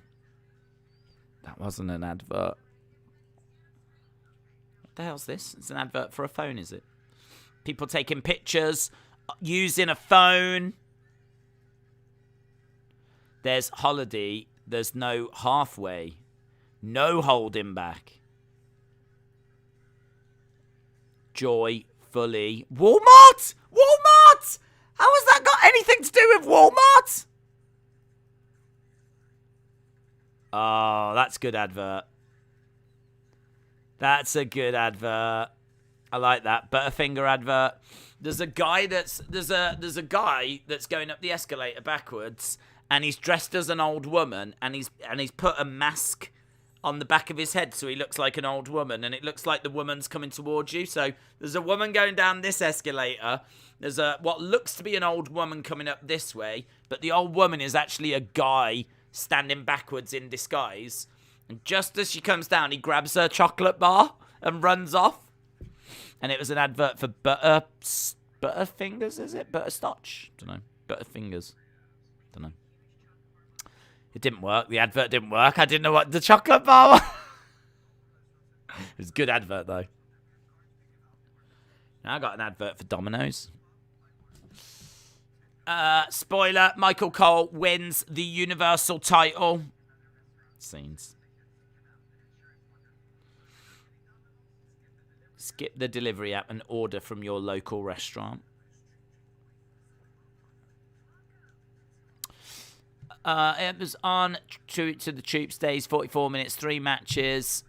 [SPEAKER 1] That wasn't an advert. What the hell's this? It's an advert for a phone, is it? People taking pictures, using a phone. There's holiday. There's no halfway. No holding back. Joy, fully. Walmart! Walmart! How has that got anything to do with Walmart? Oh, that's good advert. That's a good advert. I like that. Butterfinger advert. There's a guy that's going up the escalator backwards, and he's dressed as an old woman, and he's put a mask on the back of his head so he looks like an old woman, and it looks like the woman's coming towards you. So there's a woman going down this escalator. There's what looks to be an old woman coming up this way, but the old woman is actually a guy standing backwards in disguise. And just as she comes down, he grabs her chocolate bar and runs off. And it was an advert for Butterfingers, is it? Butterscotch? Don't know. Butterfingers. Don't know. It didn't work. The advert didn't work. I didn't know what the chocolate bar was. It was a good advert, though. Now I got an advert for Domino's. Spoiler, Michael Cole wins the Universal title. Scenes. Skip the delivery app and order from your local restaurant. It was on to the Troops Days, 44 minutes, 3 matches.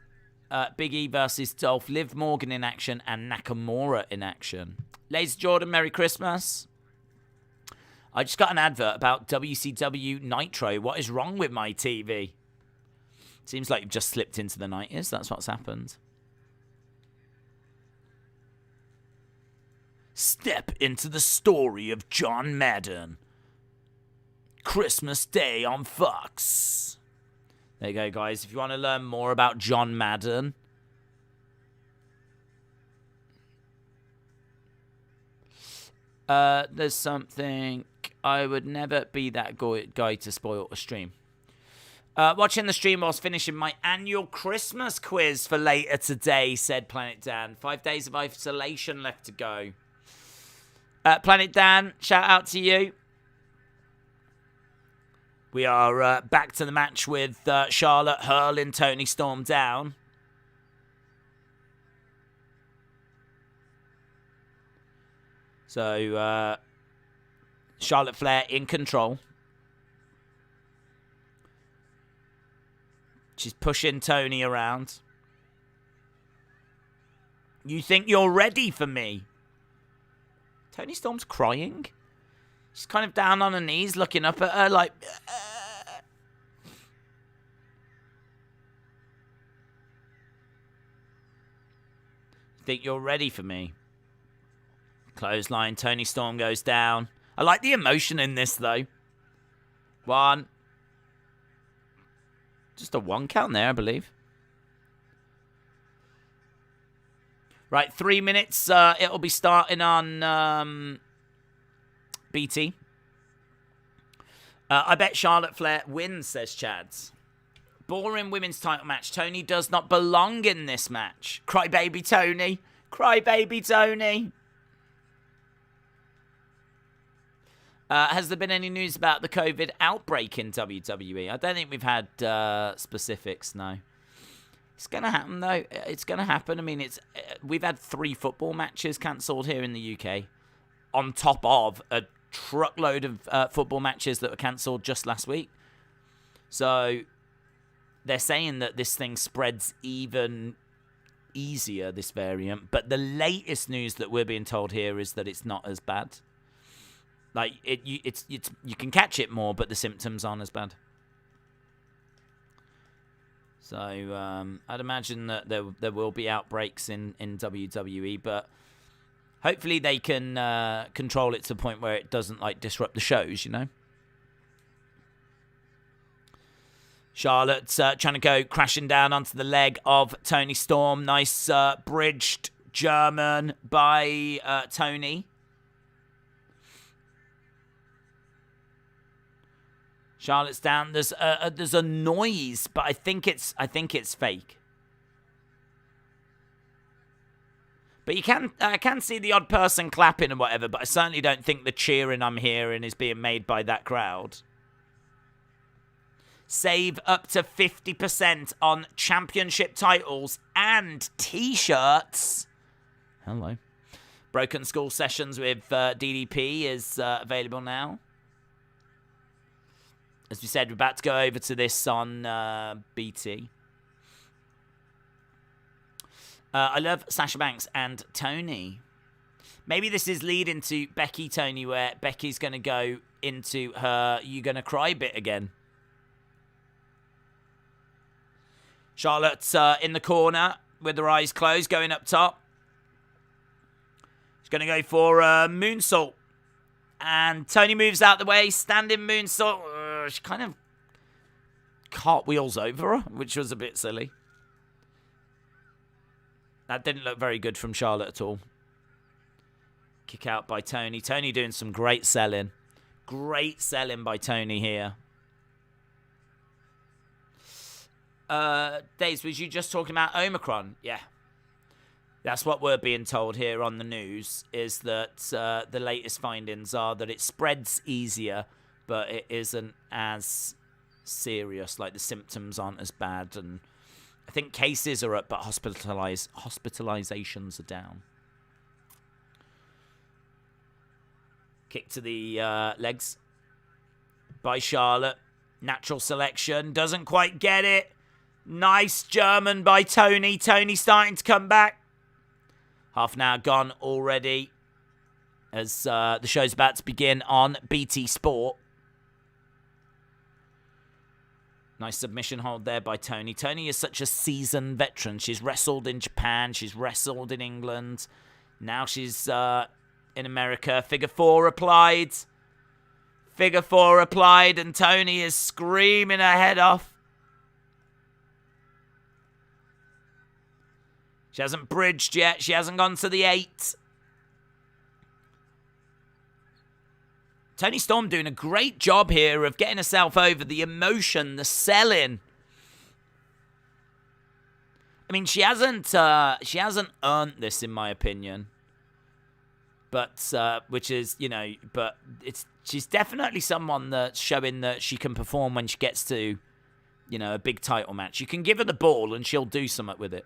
[SPEAKER 1] Big E versus Dolph, Liv Morgan in action, and Nakamura in action. Ladies and Jordan, Merry Christmas. I just got an advert about WCW Nitro. What is wrong with my TV? Seems like you've just slipped into the 90s. That's what's happened. Step into the story of John Madden. Christmas Day on Fox. There you go, guys. If you want to learn more about John Madden, there's something. I would never be that guy to spoil a stream. Watching the stream whilst finishing my annual Christmas quiz for later today, said Planet Dan. 5 days of isolation left to go. Planet Dan, shout out to you. We are back to the match with Charlotte hurling Toni Storm down. So, Charlotte Flair in control. She's pushing Toni around. You think you're ready for me? Toni Storm's crying. She's kind of down on her knees, looking up at her like... Think you're ready for me? Clothesline, Toni Storm goes down. I like the emotion in this, though. 1. Just a 1 count there, I believe. Right, 3 minutes. It'll be starting on BT. I bet Charlotte Flair wins, says Chads. Boring women's title match. Toni does not belong in this match. Crybaby Toni. Crybaby Toni. Has there been any news about the COVID outbreak in WWE? I don't think we've had specifics, no. It's going to happen, though. It's going to happen. I mean, we've had 3 football matches cancelled here in the UK, on top of a truckload of football matches that were cancelled just last week. So they're saying that this thing spreads even easier, this variant. But the latest news that we're being told here is that it's not as bad. Like, you can catch it more, but the symptoms aren't as bad. So I'd imagine that there will be outbreaks in WWE, but hopefully they can control it to the point where it doesn't like disrupt the shows, you know. Charlotte's trying to go crashing down onto the leg of Toni Storm. Nice bridged German by Toni. Charlotte's down. There's a noise, but I think it's fake. But I can see the odd person clapping and whatever. But I certainly don't think the cheering I'm hearing is being made by that crowd. Save up to 50% on championship titles and T-shirts. Hello. Broken Skull Sessions with DDP is available now. As we said, we're about to go over to this on BT. I love Sasha Banks and Toni. Maybe this is leading to Becky Toni, where Becky's going to go into her "you gonna cry" bit again. Charlotte's in the corner with her eyes closed, going up top. She's going to go for a moonsault. And Toni moves out the way, standing moonsault. She kind of cartwheels over her, which was a bit silly. That didn't look very good from Charlotte at all. Kick out by Toni. Toni doing some great selling. Great selling by Toni here. Days, was you just talking about Omicron? Yeah. That's what we're being told here on the news, is that the latest findings are that it spreads easier, but it isn't as serious. Like, the symptoms aren't as bad, and I think cases are up, but hospitalizations are down. Kick to the legs by Charlotte. Natural selection. Doesn't quite get it. Nice German by Tony. Tony starting to come back. Half an hour gone already as the show's about to begin on BT Sport. Nice submission hold there by Tony. Tony is such a seasoned veteran. She's wrestled in Japan. She's wrestled in England. Now she's in America. Figure 4 applied. Figure 4 applied, and Tony is screaming her head off. She hasn't bridged yet. She hasn't gone to the 8. Toni Storm doing a great job here of getting herself over. The emotion, the selling. I mean, she hasn't earned this, in my opinion. But which is, but she's definitely someone that's showing that she can perform when she gets to, a big title match. You can give her the ball and she'll do something with it.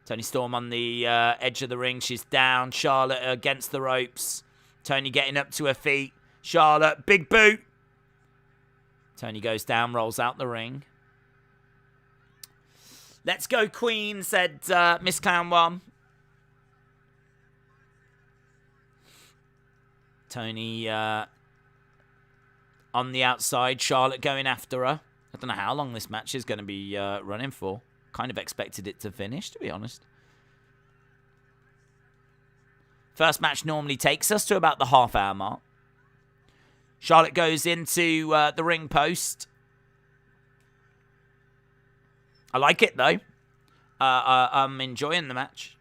[SPEAKER 1] Toni Storm on the edge of the ring. She's down. Charlotte against the ropes. Toni getting up to her feet. Charlotte, big boot. Toni goes down, rolls out the ring. Let's go, Queen, said Miss Clown One. Toni on the outside. Charlotte going after her. I don't know how long this match is going to be running for. Kind of expected it to finish, to be honest. First match normally takes us to about the half-hour mark. Charlotte goes into the ring post. I like it, though. I'm enjoying the match.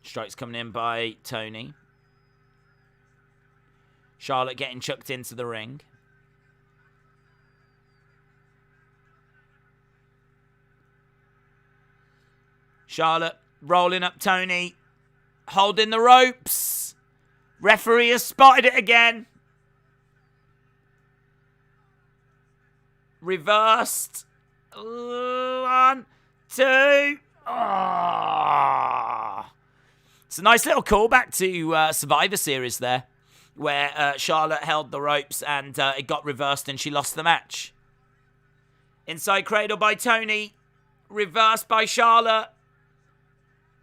[SPEAKER 1] Strikes coming in by Toni. Charlotte getting chucked into the ring. Charlotte rolling up Toni. Holding the ropes. Referee has spotted it again. Reversed. 1, 2. Oh. It's a nice little callback to Survivor Series there, where Charlotte held the ropes and it got reversed and she lost the match. Inside cradle by Toni. Reversed by Charlotte.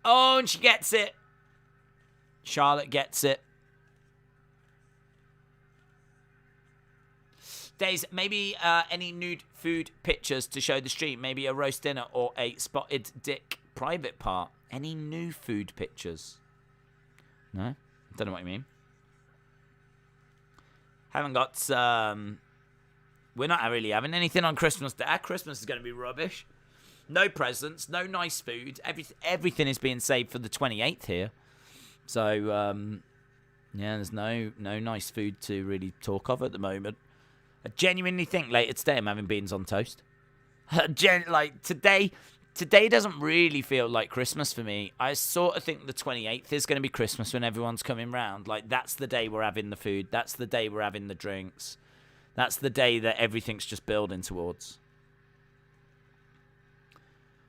[SPEAKER 1] Oh, and she gets it. Charlotte gets it. Days, maybe any nude food pictures to show the stream. Maybe a roast dinner or a spotted dick private part. Any new food pictures? No? Don't know what you mean. Haven't got... we're not really having anything on Christmas Day. Our Christmas is going to be rubbish. No presents, no nice food. Everything is being saved for the 28th here. So, yeah, there's no nice food to really talk of at the moment. I genuinely think later today I'm having beans on toast. Today doesn't really feel like Christmas for me. I sort of think the 28th is going to be Christmas when everyone's coming round. Like, that's the day we're having the food. That's the day we're having the drinks. That's the day that everything's just building towards.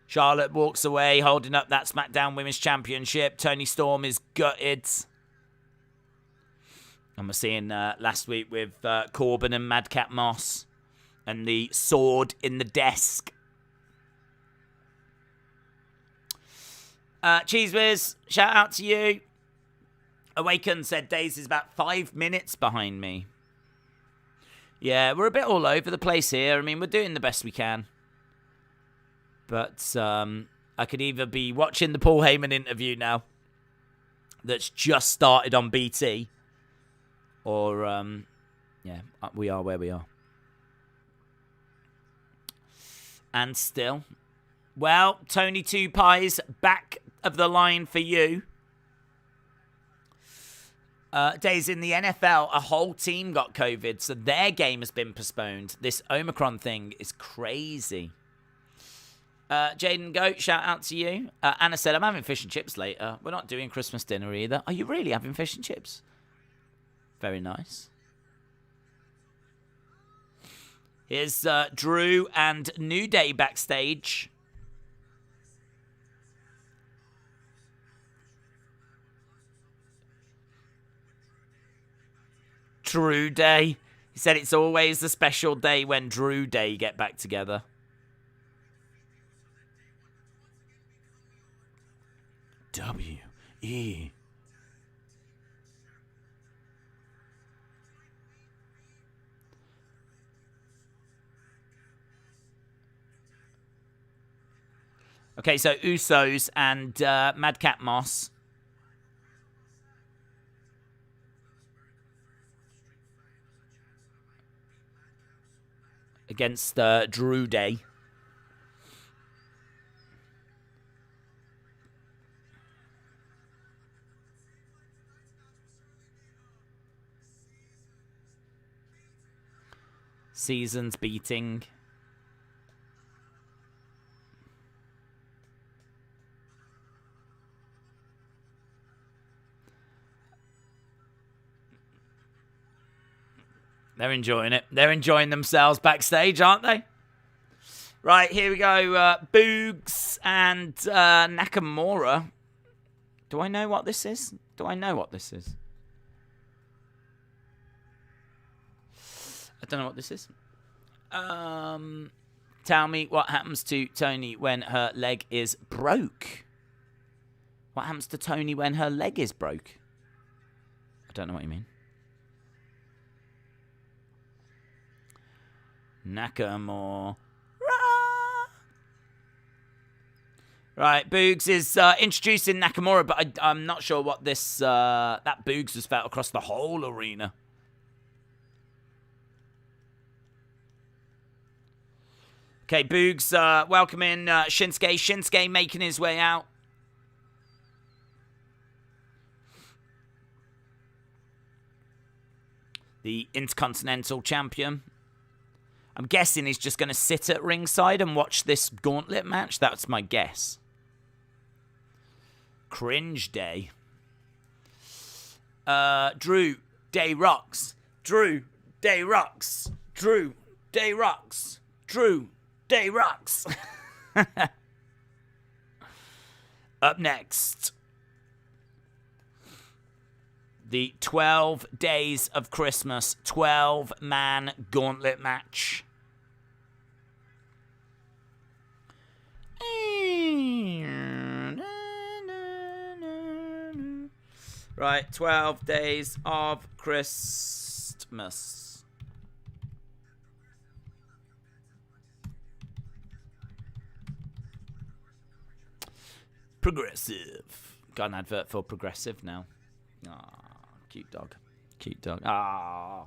[SPEAKER 1] Charlotte walks away, holding up that SmackDown Women's Championship. Toni Storm is gutted. And we're seeing last week with Corbin and Madcap Moss and the sword in the desk. Cheese Whiz, shout out to you. Awaken said Days is about 5 minutes behind me. Yeah, we're a bit all over the place here. I mean, we're doing the best we can. But I could either be watching the Paul Heyman interview now that's just started on BT, or, yeah, we are where we are. And still, well, Tony Two Pies, back of the line for you. Days in the NFL, a whole team got COVID, so their game has been postponed. This Omicron thing is crazy. Jaden Goat, shout out to you. Anna said, I'm having fish and chips later. We're not doing Christmas dinner either. Are you really having fish and chips? Very nice. Here's Drew and New Day backstage. Drew Day. He said it's always a special day when Drew Day get back together. W.E. Okay, so Usos and Madcap Moss. Against Drew Day. Seasons beating. They're enjoying it. They're enjoying themselves backstage, aren't they? Right, here we go. Boogs and Nakamura. Do I know what this is? I don't know what this is. Tell me what happens to Tony when her leg is broke. What happens to Tony when her leg is broke? I don't know what you mean. Nakamura. Right, Boogs is introducing Nakamura, but I'm not sure what this that Boogs has felt across the whole arena. Okay, Boogs welcoming Shinsuke. Shinsuke making his way out. The Intercontinental Champion. I'm guessing he's just going to sit at ringside and watch this gauntlet match. That's my guess. Cringe Day. Drew Day rocks. Drew Day rocks. Drew Day rocks. Drew Day rocks. Up next. The 12 Days of Christmas 12-man gauntlet match. Right, 12 Days of Christmas. Progressive. Got an advert for Progressive now. Aww. Cute dog. Cute dog. Ah.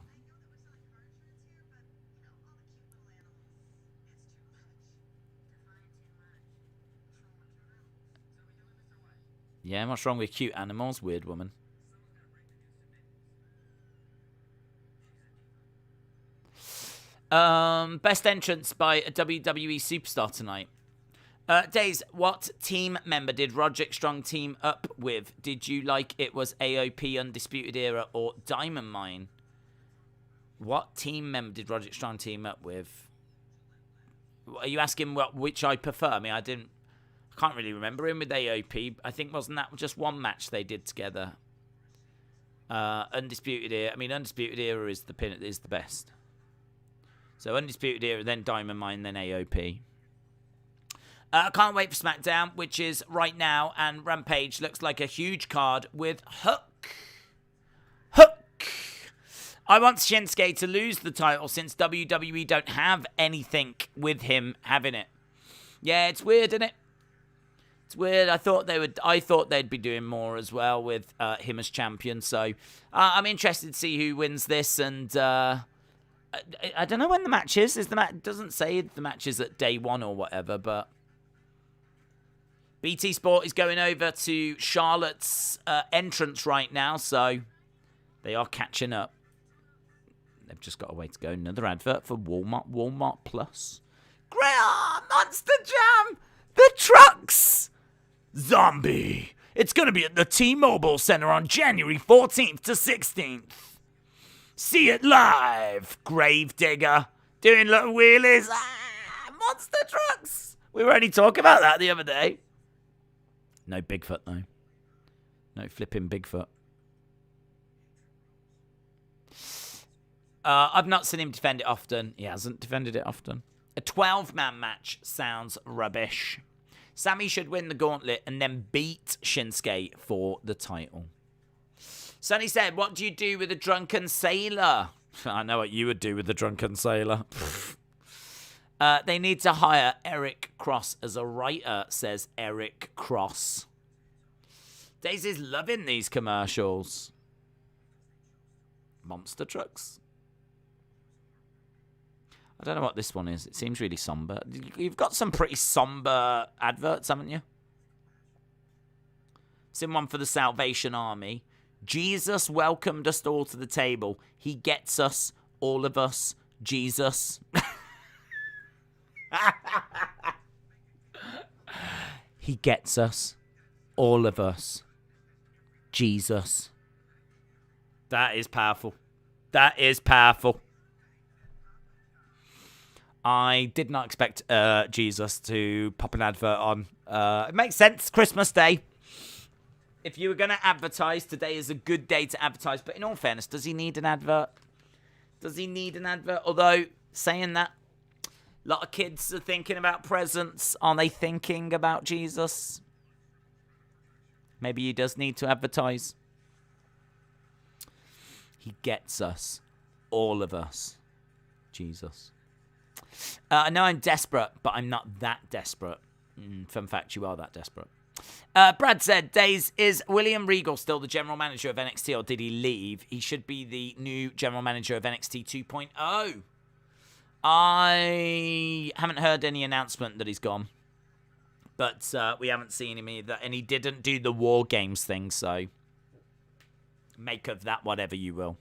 [SPEAKER 1] Yeah, what's wrong with cute animals, weird woman? Best entrance by a WWE superstar tonight. Days, what team member did Roderick Strong team up with? Did you like it was AOP, Undisputed Era, or Diamond Mine? What team member did Roderick Strong team up with? Are you asking which I prefer? I mean, I can't really remember him with AOP. I think wasn't that just one match they did together? Undisputed Era. I mean, Undisputed Era is the best. So Undisputed Era, then Diamond Mine, then AOP. I can't wait for SmackDown, which is right now, and Rampage looks like a huge card with Hook. I want Shinsuke to lose the title since WWE don't have anything with him having it. Yeah, it's weird, isn't it? It's weird. I thought they'd be doing more as well with him as champion. So I'm interested to see who wins this, and I don't know when the match is. Doesn't say the match is at day 1 or whatever, but. BT Sport is going over to Charlotte's entrance right now, so they are catching up. They've just got a way to go. Another advert for Walmart Plus. Monster Jam! The trucks! Zombie! It's going to be at the T-Mobile Center on January 14th to 16th. See it live, Gravedigger. doing little wheelies. Monster trucks. We were only talking about that the other day. No Bigfoot, though. No flipping Bigfoot. I've not seen him defend it often. He hasn't defended it often. A 12-man match sounds rubbish. Sammy should win the gauntlet and then beat Shinsuke for the title. Sonny said, what do you do with a drunken sailor? I know what you would do with a drunken sailor. They need to hire Eric Cross as a writer, says Eric Cross. Daisy's loving these commercials. Monster trucks. I don't know what this one is. It seems really somber. You've got some pretty somber adverts, haven't you? Seen one for the Salvation Army. Jesus welcomed us all to the table. He gets us, all of us, Jesus. He gets us, all of us, Jesus. That is powerful. That is powerful. I did not expect Jesus to pop an advert on. It makes sense, Christmas Day. If you were going to advertise, today is a good day to advertise. But in all fairness, does he need an advert? Does he need an advert? Although, saying that, a lot of kids are thinking about presents. Are they thinking about Jesus? Maybe he does need to advertise. He gets us. All of us. Jesus. I know I'm desperate, but I'm not that desperate. Fun fact, you are that desperate. Brad said, Days, is William Regal still the general manager of NXT, or did he leave? He should be the new general manager of NXT 2.0. I haven't heard any announcement that he's gone. But we haven't seen him either. And he didn't do the War Games thing, so make of that whatever you will.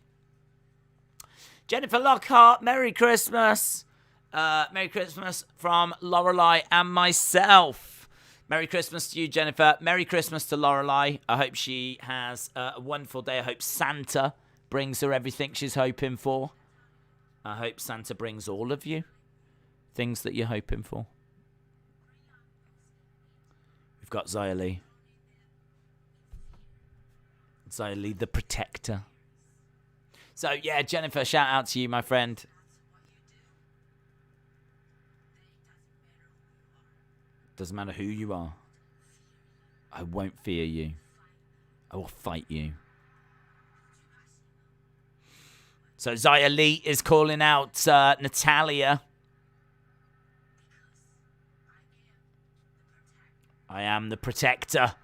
[SPEAKER 1] Jennifer Lockhart, Merry Christmas. Merry Christmas from Lorelei and myself. Merry Christmas to you, Jennifer. Merry Christmas to Lorelei. I hope she has a wonderful day. I hope Santa brings her everything she's hoping for. I hope Santa brings all of you things that you're hoping for. We've got Xia Li. Xia Li, the protector. So, yeah, Jennifer, shout out to you, my friend. Doesn't matter who you are. I won't fear you. I will fight you. So Xia Li is calling out Natalia. I am the protector.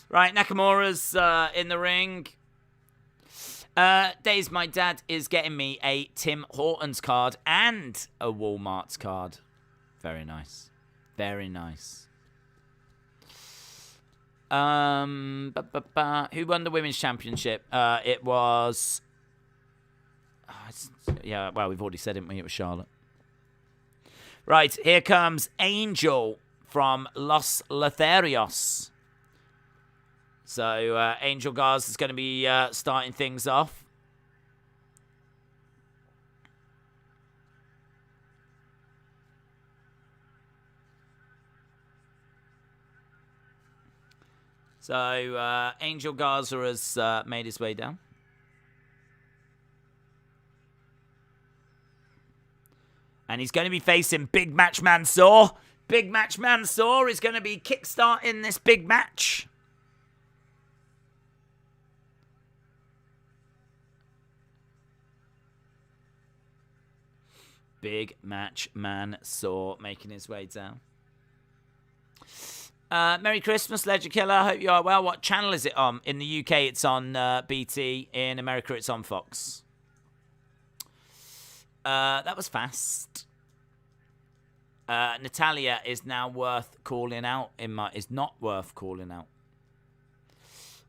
[SPEAKER 1] Right, Nakamura's in the ring. Days, my dad is getting me a Tim Hortons card and a Walmart's card. Very nice. Very nice. Who won the women's championship? It was... yeah, well, we've already said, didn't we? It was Charlotte. Right, here comes Angel from Los Lotharios. So, Angel Garza is going to be starting things off. So, Angel Garza has made his way down. And he's going to be facing Big Match Mansoor. Big Match Mansoor is going to be kickstarting this big match. Big Match Mansoor making his way down. Merry Christmas, Ledger Killer. I hope you are well. What channel is it on? In the UK, it's on BT. In America, it's on Fox. That was fast. Natalia is now worth calling out. Is not worth calling out.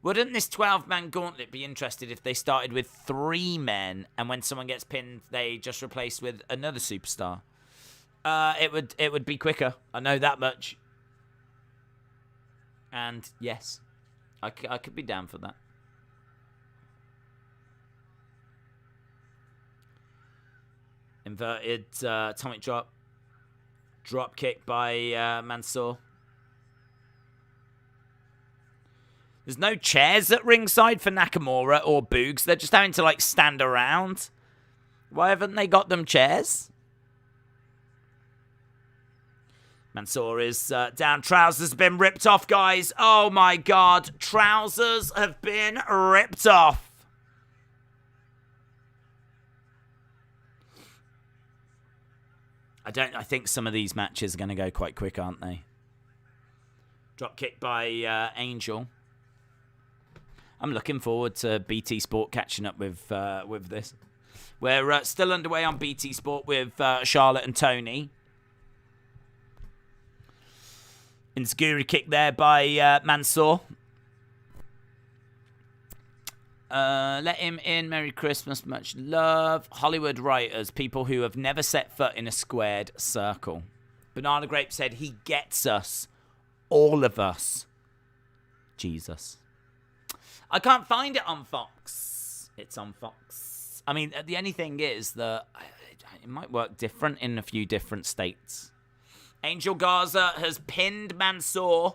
[SPEAKER 1] Wouldn't this 12-man gauntlet be interested if they started with 3 men and when someone gets pinned, they just replace with another superstar? It would be quicker. I know that much. And yes, I could be down for that. Inverted atomic drop. Drop kick by Mansoor. There's no chairs at ringside for Nakamura or Boogs. They're just having to, like, stand around. Why haven't they got them chairs? Mansoor is down. Trousers have been ripped off, guys. Oh, my God. Trousers have been ripped off. I think some of these matches are going to go quite quick, aren't they? Drop kick by Angel. I'm looking forward to BT Sport catching up with this. We're still underway on BT Sport with Charlotte and Tony. Enziguri kick there by Mansoor. Let him in. Merry Christmas. Much love. Hollywood writers. People who have never set foot in a squared circle. Banana Grape said he gets us. All of us. Jesus. I can't find it on Fox. It's on Fox. I mean, the only thing is that it might work different in a few different states. Angel Garza has pinned Mansoor.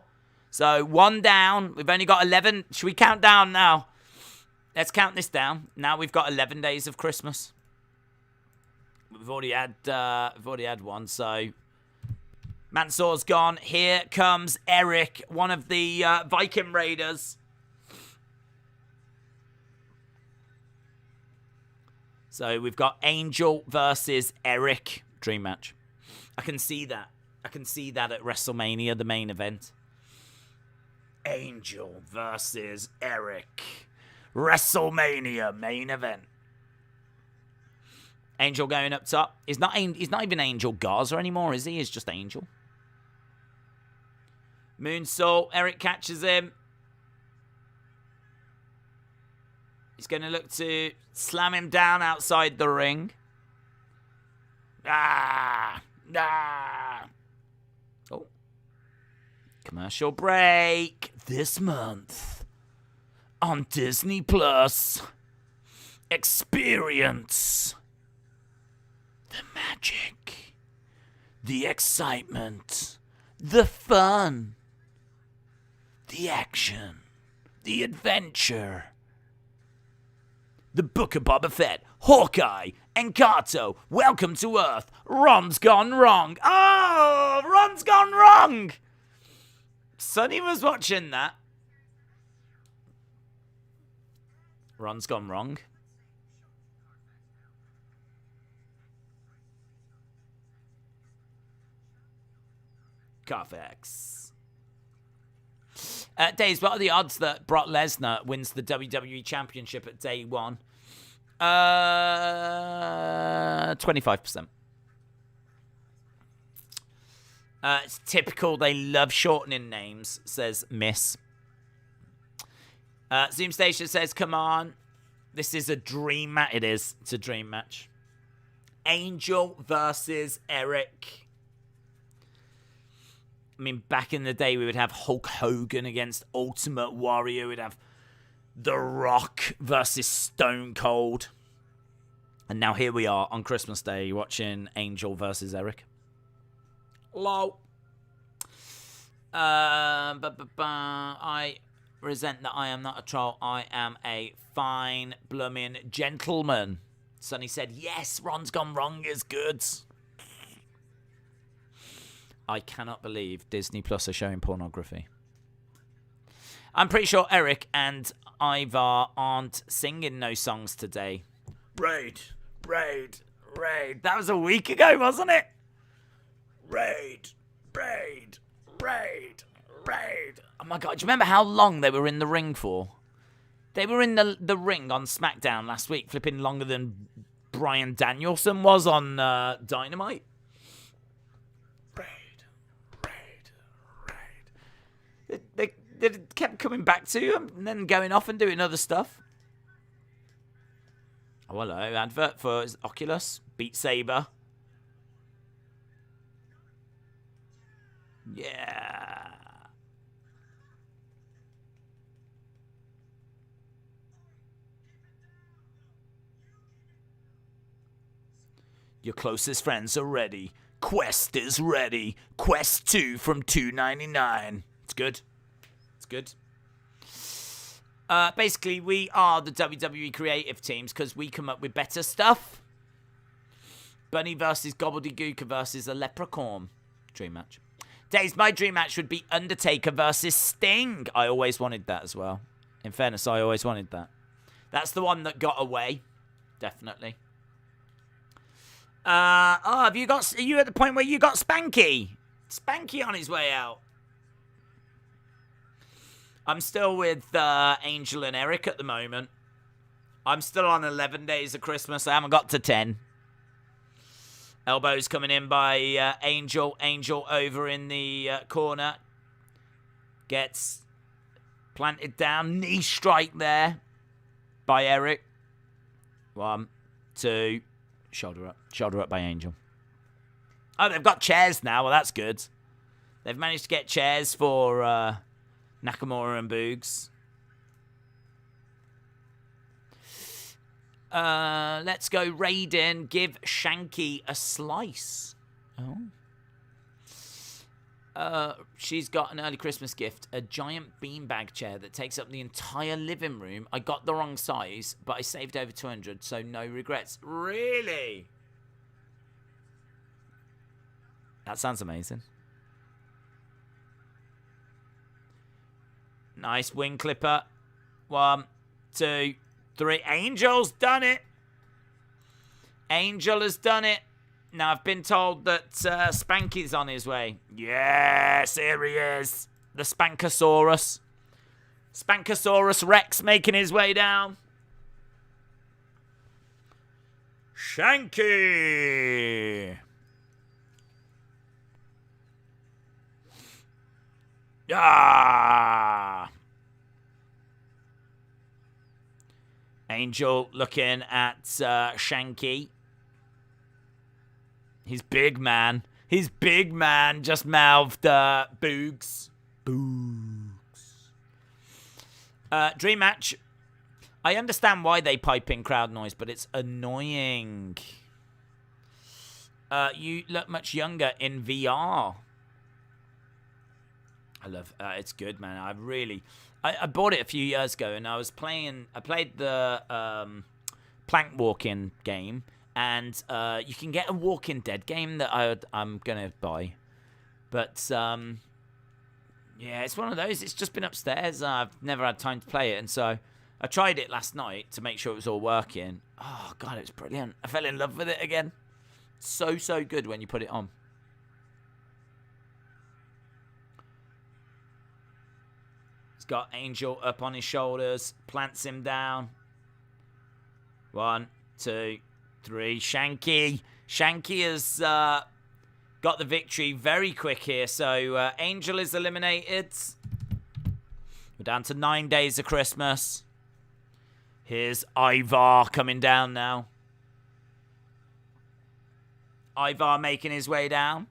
[SPEAKER 1] So 1 down. We've only got 11. Should we count down now? Let's count this down. Now we've got 11 days of Christmas. We've already had one. So Mansoor's gone. Here comes Eric, one of the Viking Raiders. So we've got Angel versus Eric. Dream match. I can see that. I can see that at WrestleMania, the main event. Angel versus Eric. WrestleMania main event. Angel going up top. He's not even Angel Garza anymore, is he? He's just Angel. Moonsault. Eric catches him. He's going to look to slam him down outside the ring. Ah! Oh. Commercial break this month on Disney Plus. Experience the magic, the excitement, the fun, the action, the adventure. The Book of Boba Fett, Hawkeye, Encanto, Welcome to Earth, Ron's Gone Wrong. Oh, Ron's Gone Wrong. Sonny was watching that. Ron's Gone Wrong. Carfax. Days, what are the odds that Brock Lesnar wins the WWE Championship at day one? 25%. It's typical. They love shortening names, says Miss. Zoom Station says, come on. This is a dream match. It is. It's a dream match. Angel versus Eric. I mean, back in the day, we would have Hulk Hogan against Ultimate Warrior. We'd have The Rock versus Stone Cold. And now here we are on Christmas Day watching Angel versus Eric. Lol. I resent that I am not a troll. I am a fine, blooming gentleman. Sonny said, yes, Ron's Gone Wrong is good. I cannot believe Disney Plus are showing pornography. I'm pretty sure Eric and Ivar aren't singing no songs today. Raid. That was a week ago, wasn't it? Raid. Oh my God, do you remember how long they were in the ring for? They were in the ring on SmackDown last week, flipping longer than Bryan Danielson was on Dynamite. They kept coming back to him and then going off and doing other stuff. Oh, hello. Advert for Oculus. Beat Saber. Yeah. Your closest friends are ready. Quest is ready. Quest 2 from $2.99. It's good. It's good. Basically, we are the WWE creative teams because we come up with better stuff. Bunny versus Gobbledygooker versus a leprechaun. Dream match. Days, my dream match would be Undertaker versus Sting. I always wanted that as well. In fairness, I always wanted that. That's the one that got away. Definitely. Are you at the point where you got Spanky? Spanky on his way out. I'm still with Angel and Eric at the moment. I'm still on 11 days of Christmas. I haven't got to 10. Elbows coming in by Angel. Angel over in the corner. Gets planted down. Knee strike there by Eric. 1, 2. Shoulder up. Shoulder up by Angel. Oh, they've got chairs now. Well, that's good. They've managed to get chairs for Nakamura and Boogs. Let's go Raiden. Give Shanky a slice. Oh. She's got an early Christmas gift. A giant beanbag chair that takes up the entire living room. I got the wrong size, but I saved over 200, so no regrets. Really? That sounds amazing. Nice wing clipper. 1, 2, 3. Angel's done it. Angel has done it. Now, I've been told that Spanky's on his way. Yes, here he is. The Spankosaurus. Spankosaurus Rex making his way down. Shanky. Ah. Angel looking at Shanky. He's big, man. He's big, man. Just mouthed Boogs. Boogs. Dream match. I understand why they pipe in crowd noise, but it's annoying. You look much younger in VR. I love it's good, man. I bought it a few years ago, and I played the plank walking game, and you can get a Walking Dead game that I'm gonna buy, but yeah, it's one of those. It's just been upstairs. I've never had time to play it, and so I tried it last night to make sure it was all working. Oh god, it was brilliant. I fell in love with it again. So good when you put it on. Got Angel up on his shoulders, plants him down. 1, 2, 3. Shanky has got the victory very quick here. So Angel is eliminated. We're down to 9 days of Christmas. Here's Ivar coming down now. Ivar making his way down.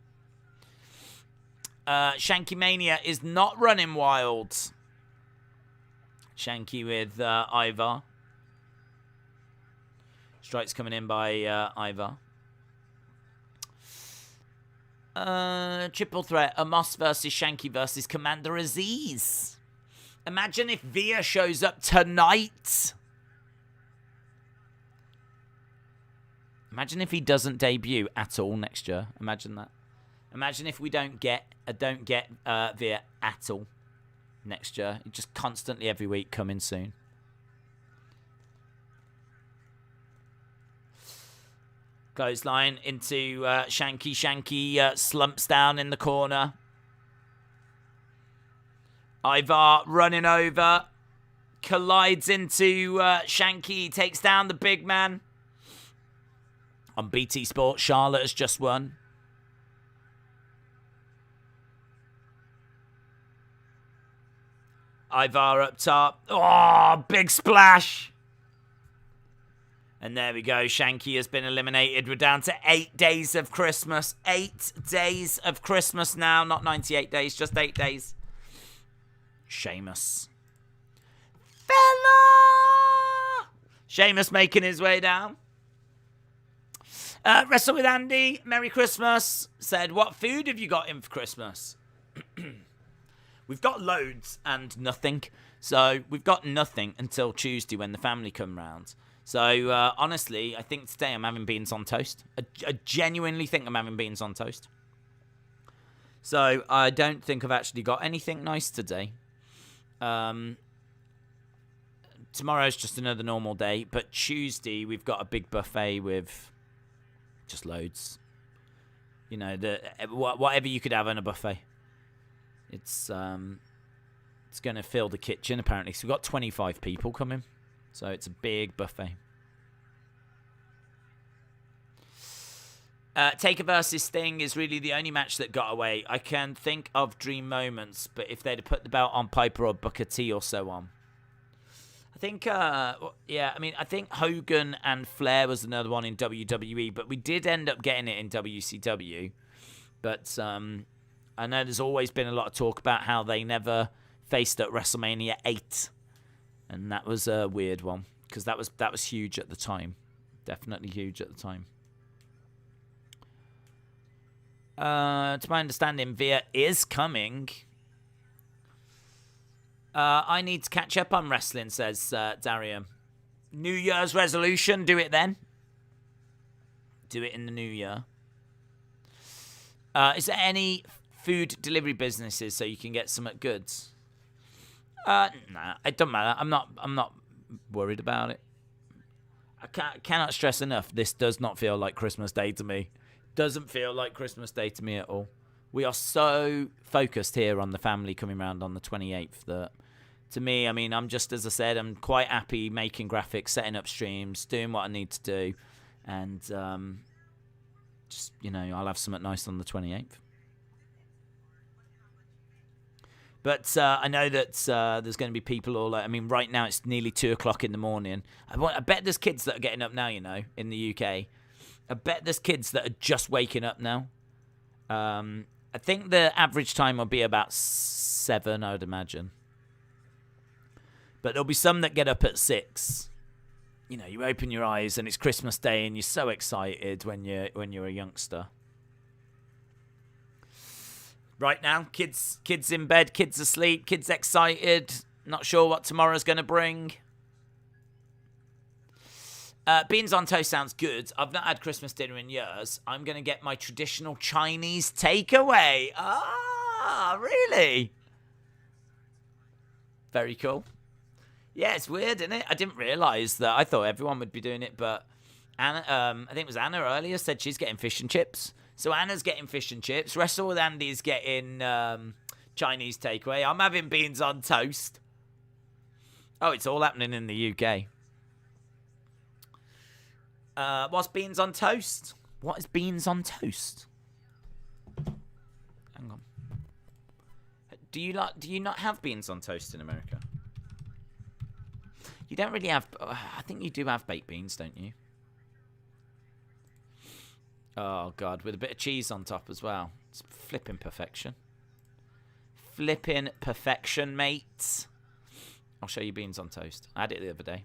[SPEAKER 1] Shanky Mania is not running wild. Shanky with Ivar. Strikes coming in by Ivar. Triple threat. Amos versus Shanky versus Commander Aziz. Imagine if Via shows up tonight. Imagine if he doesn't debut at all next year. Imagine that. Imagine if we don't get Via at all next year. Just constantly every week coming soon. Clothesline into Shanky. Shanky slumps down in the corner. Ivar running over. Collides into Shanky. Takes down the big man. On BT Sport, Charlotte has just won. Ivar up top. Oh, big splash. And there we go. Shanky has been eliminated. We're down to 8 days of Christmas. 8 days of Christmas now. Not 98 days, just 8 days. Sheamus. Fella! Sheamus making his way down. Wrestle with Andy, Merry Christmas, said, what food have you got in for Christmas? We've got loads and nothing. So we've got nothing until Tuesday when the family come round. So honestly, I think today I'm having beans on toast. I genuinely think I'm having beans on toast. So I don't think I've actually got anything nice today. Tomorrow's just another normal day. But Tuesday, we've got a big buffet with just loads. You know, whatever you could have in a buffet. It's going to fill the kitchen, apparently. So we've got 25 people coming. So it's a big buffet. Taker versus Sting is really the only match that got away. I can think of dream moments, but if they'd have put the belt on Piper or Booker T or so on. I think, I think Hogan and Flair was another one in WWE, but we did end up getting it in WCW. But I know there's always been a lot of talk about how they never faced at WrestleMania 8. And that was a weird one, because that was huge at the time. Definitely huge at the time. To my understanding, Via is coming. I need to catch up on wrestling, says Daria. New Year's resolution, do it then. Do it in the new year. Is there any food delivery businesses so you can get some at goods? Nah, it doesn't matter. I'm not worried about it. I cannot stress enough, this does not feel like Christmas Day to me. Doesn't feel like Christmas Day to me at all. We are so focused here on the family coming round on the 28th that, to me, I mean, I'm just, as I said, I'm quite happy making graphics, setting up streams, doing what I need to do, and just, you know, I'll have something nice on the 28th. But I know that there's going to be people all, I mean, right now it's nearly 2 o'clock in the morning. I bet there's kids that are getting up now, you know, in the UK. I bet there's kids that are just waking up now. I think the average time will be about 7, I would imagine. But there'll be some that get up at 6. You know, you open your eyes and it's Christmas Day and you're so excited when you're a youngster. Right now, kids in bed, kids asleep, kids excited, not sure what tomorrow's going to bring. Beans on toast sounds good. I've not had Christmas dinner in years. I'm going to get my traditional Chinese takeaway. Ah, really? Very cool. Yeah, it's weird, isn't it? I didn't realise that. I thought everyone would be doing it, but Anna, I think it was Anna earlier, said she's getting fish and chips. So Anna's getting fish and chips. Wrestle with Andy's getting Chinese takeaway. I'm having beans on toast. Oh, it's all happening in the UK. What's beans on toast? What is beans on toast? Hang on. Do you not have beans on toast in America? You don't really have... I think you do have baked beans, don't you? Oh, God. With a bit of cheese on top as well. It's flipping perfection. Flipping perfection, mate. I'll show you beans on toast. I had it the other day.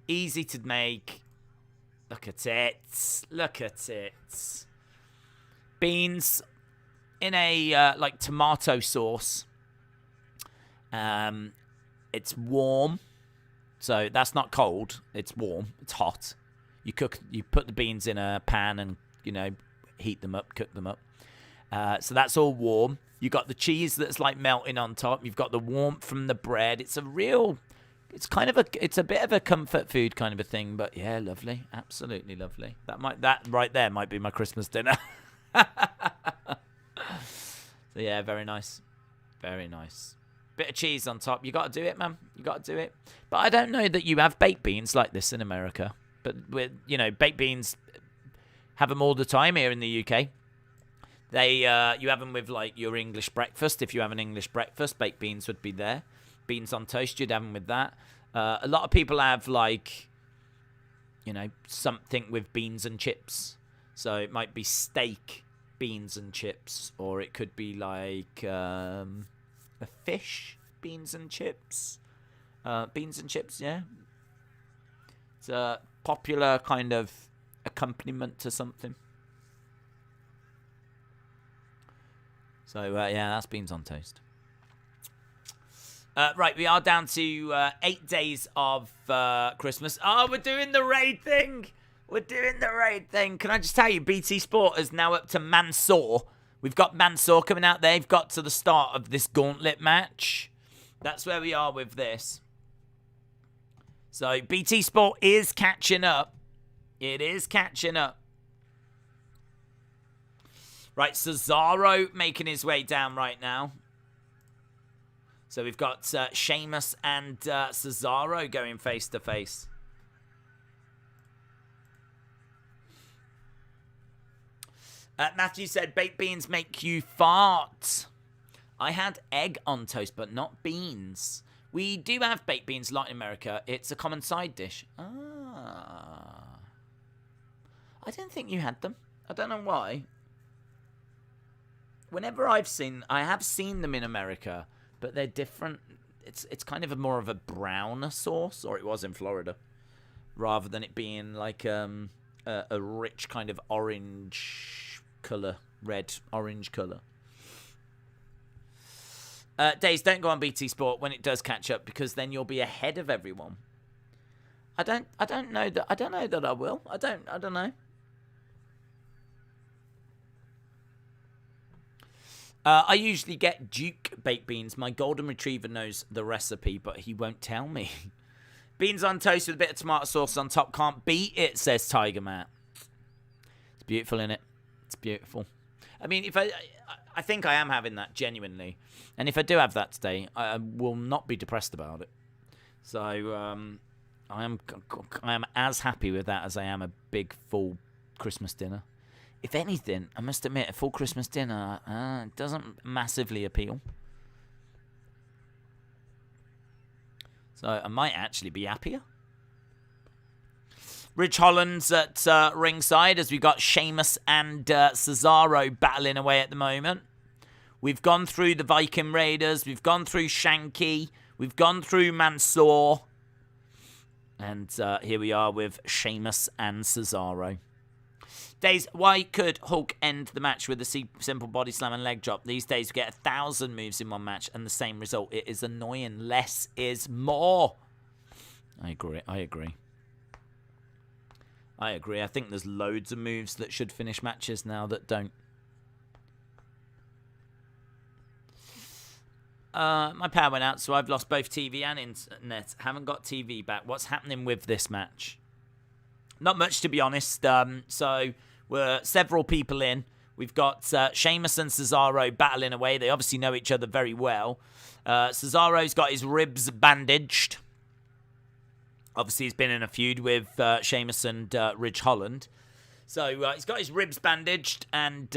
[SPEAKER 1] Easy to make. Look at it. Look at it. Beans in a, like, tomato sauce. It's warm. So that's not cold. It's warm. It's hot. You put the beans in a pan and, you know, heat them up, cook them up. So that's all warm. You got the cheese that's like melting on top. You've got the warmth from the bread. It's a bit of a comfort food kind of a thing, but yeah, lovely. Absolutely lovely. That right there might be my Christmas dinner. So yeah, very nice. Very nice. Bit of cheese on top. You got to do it, man. You got to do it. But I don't know that you have baked beans like this in America. But with, you know, baked beans, have them all the time here in the UK. You have them with like your English breakfast. If you have an English breakfast, baked beans would be there. Beans on toast, you'd have them with that. A lot of people have like, you know, something with beans and chips. So it might be steak, beans and chips, or it could be like a fish, beans and chips. Beans and chips, yeah. It's a popular kind of accompaniment to something. So, yeah, that's beans on toast. Right, we are down to 8 days of Christmas. Oh, we're doing the raid thing. We're doing the raid thing. Can I just tell you, BT Sport is now up to Mansoor. We've got Mansoor coming out. They've got to the start of this gauntlet match. That's where we are with this. So, BT Sport is catching up. It is catching up. Right, Cesaro making his way down right now. So we've got Sheamus and Cesaro going face to face. Matthew said, baked beans make you fart. I had egg on toast, but not beans. We do have baked beans a lot in America. It's a common side dish. Ah. I didn't think you had them. I don't know why. Whenever I have seen them in America, but they're different. It's kind of more of a brown sauce, or it was in Florida, rather than it being like a rich kind of orange color, red orange color. Days, don't go on BT Sport when it does catch up, because then you'll be ahead of everyone. I don't know that I will. I don't know. I usually get Duke baked beans. My golden retriever knows the recipe, but he won't tell me. Beans on toast with a bit of tomato sauce on top. Can't beat it, says Tiger Matt. It's beautiful, innit? It's beautiful. I mean, if I think I am having that genuinely, and if I do have that today, I will not be depressed about it. So I am as happy with that as I am a big full Christmas dinner. If anything, I must admit, a full Christmas dinner doesn't massively appeal. So I might actually be happier. Rich Holland's at ringside as we've got Sheamus and Cesaro battling away at the moment. We've gone through the Viking Raiders. We've gone through Shanky. We've gone through Mansoor. And here we are with Sheamus and Cesaro. Days, why could Hulk end the match with a simple body slam and leg drop? These days we get 1,000 moves in one match and the same result. It is annoying. Less is more. I agree. I think there's loads of moves that should finish matches now that don't. My power went out, so I've lost both TV and internet. Haven't got TV back. What's happening with this match? Not much, to be honest. So we're several people in. We've got Sheamus and Cesaro battling away. They obviously know each other very well. Cesaro's got his ribs bandaged. Obviously, he's been in a feud with Sheamus and Ridge Holland. So he's got his ribs bandaged, and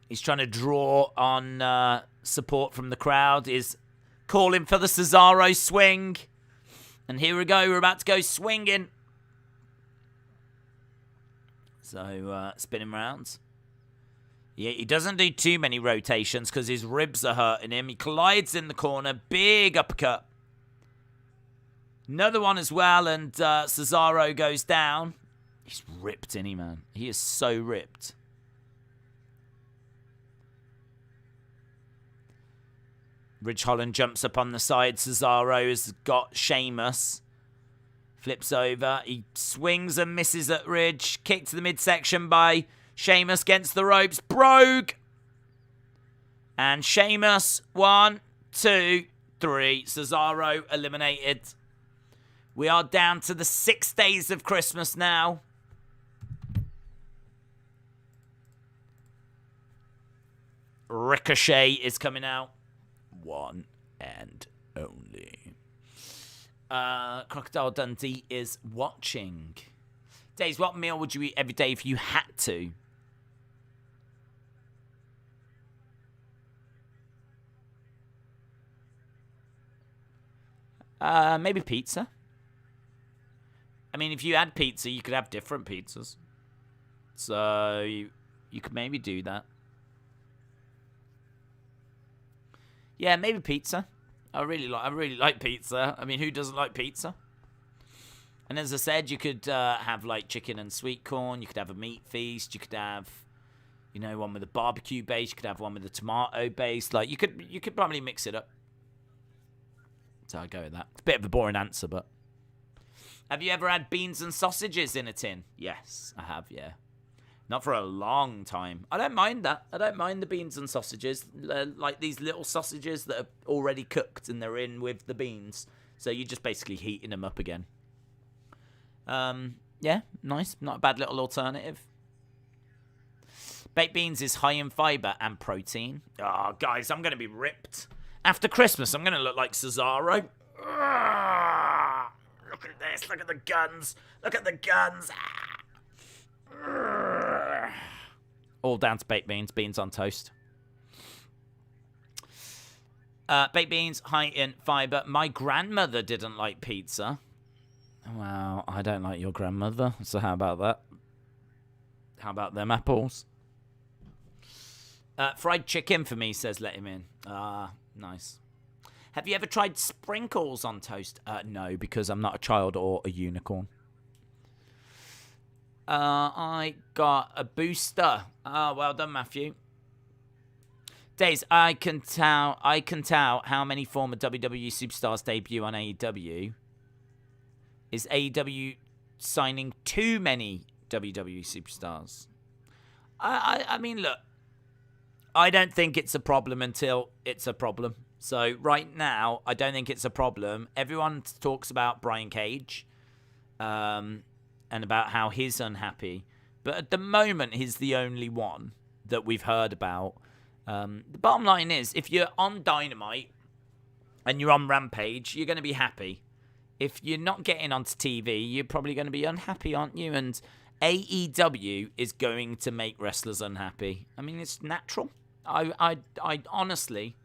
[SPEAKER 1] he's trying to draw on support from the crowd. He's calling for the Cesaro swing. And here we go. We're about to go swinging. So, spinning rounds. Yeah, he doesn't do too many rotations because his ribs are hurting him. He collides in the corner. Big uppercut. Another one as well, and Cesaro goes down. He's ripped, isn't he, man? He is so ripped. Ridge Holland jumps up on the side. Cesaro has got Sheamus. Flips over. He swings and misses at Ridge. Kick to the midsection by Sheamus against the ropes. Brogue. And Sheamus. 1, 2, 3. Cesaro eliminated. We are down to the 6 days of Christmas now. Ricochet is coming out. One and only. Crocodile Dundee is watching. Days, what meal would you eat every day if you had to? Maybe pizza. I mean, if you had pizza, you could have different pizzas. So you could maybe do that. Yeah, maybe pizza. I really like pizza. I mean, who doesn't like pizza? And as I said, you could have like chicken and sweet corn. You could have a meat feast. You could have, you know, one with a barbecue base. You could have one with a tomato base. Like you could probably mix it up. So I'd go with that. It's a bit of a boring answer, but have you ever had beans and sausages in a tin? Yes, I have. Yeah, not for a long time. I don't mind that. I don't mind the beans and sausages, like these little sausages that are already cooked and they're in with the beans. So you're just basically heating them up again. Yeah, nice. Not a bad little alternative. Baked beans is high in fiber and protein. Oh, guys, I'm going to be ripped. After Christmas, I'm going to look like Cesaro. Look at this. Look at the guns. Look at the guns. All down to baked beans. Beans on toast. Baked beans, high in fiber. My grandmother didn't like pizza. Well, I don't like your grandmother, so how about that? How about them apples? Fried chicken for me, says let him in. Ah, nice. Have you ever tried sprinkles on toast? No, because I'm not a child or a unicorn. I got a booster. Oh, well done, Matthew. Days, I can tell how many former WWE superstars debut on AEW. Is AEW signing too many WWE superstars? I mean, look, I don't think it's a problem until it's a problem. So right now, I don't think it's a problem. Everyone talks about Brian Cage and about how he's unhappy. But at the moment, he's the only one that we've heard about. The bottom line is, if you're on Dynamite and you're on Rampage, you're going to be happy. If you're not getting onto TV, you're probably going to be unhappy, aren't you? And AEW is going to make wrestlers unhappy. I mean, it's natural. I honestly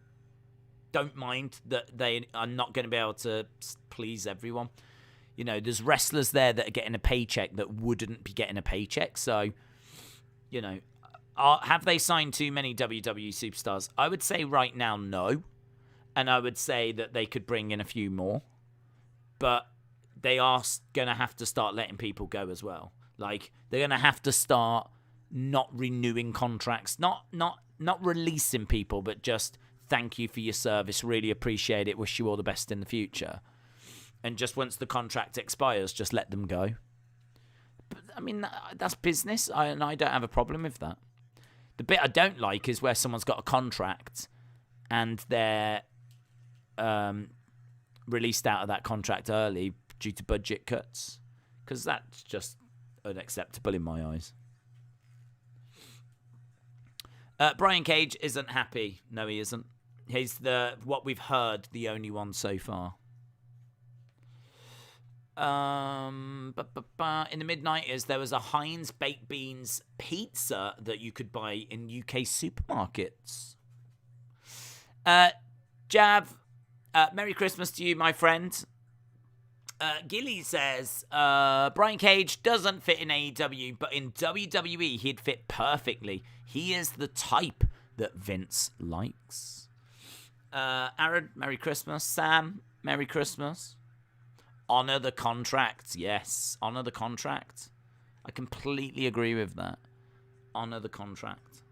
[SPEAKER 1] don't mind that they are not going to be able to please everyone. You know, there's wrestlers there that are getting a paycheck that wouldn't be getting a paycheck. So, you know, have they signed too many WWE superstars? I would say right now, no. And I would say that they could bring in a few more. But they are going to have to start letting people go as well. Like, they're going to have to start not renewing contracts. Not releasing people, but just thank you for your service. Really appreciate it. Wish you all the best in the future. And just once the contract expires, just let them go. But, I mean, that's business. And I don't have a problem with that. The bit I don't like is where someone's got a contract and they're released out of that contract early due to budget cuts, because that's just unacceptable in my eyes. Brian Cage isn't happy. No, he isn't. He's what we've heard, the only one so far. In the mid-90s, there was a Heinz baked beans pizza that you could buy in UK supermarkets. Jav, Merry Christmas to you, my friend. Gilly says, Brian Cage doesn't fit in AEW, but in WWE, he'd fit perfectly. He is the type that Vince likes. Aaron, Merry Christmas. Sam, Merry Christmas. Honor the contract. Yes, honor the contract. I completely agree with that. Honor the contract.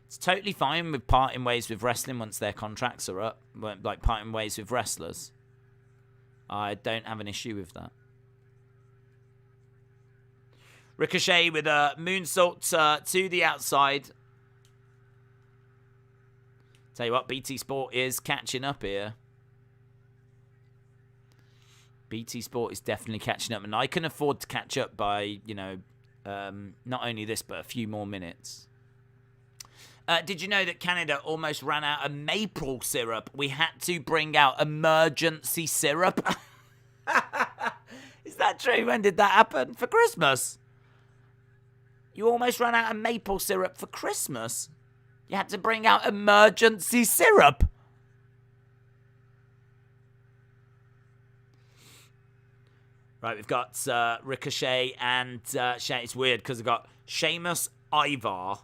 [SPEAKER 1] It's totally fine with parting ways with wrestling once their contracts are up. Like parting ways with wrestlers. I don't have an issue with that. Ricochet with a moonsault to the outside. Tell you what, BT Sport is catching up here. BT Sport is definitely catching up. And I can afford to catch up by, you know, not only this, but a few more minutes. Did you know that Canada almost ran out of maple syrup? We had to bring out emergency syrup. Is that true? When did that happen? For Christmas? You almost ran out of maple syrup for Christmas? You had to bring out emergency syrup? Right, we've got Ricochet and it's weird because I've got Sheamus, Ivar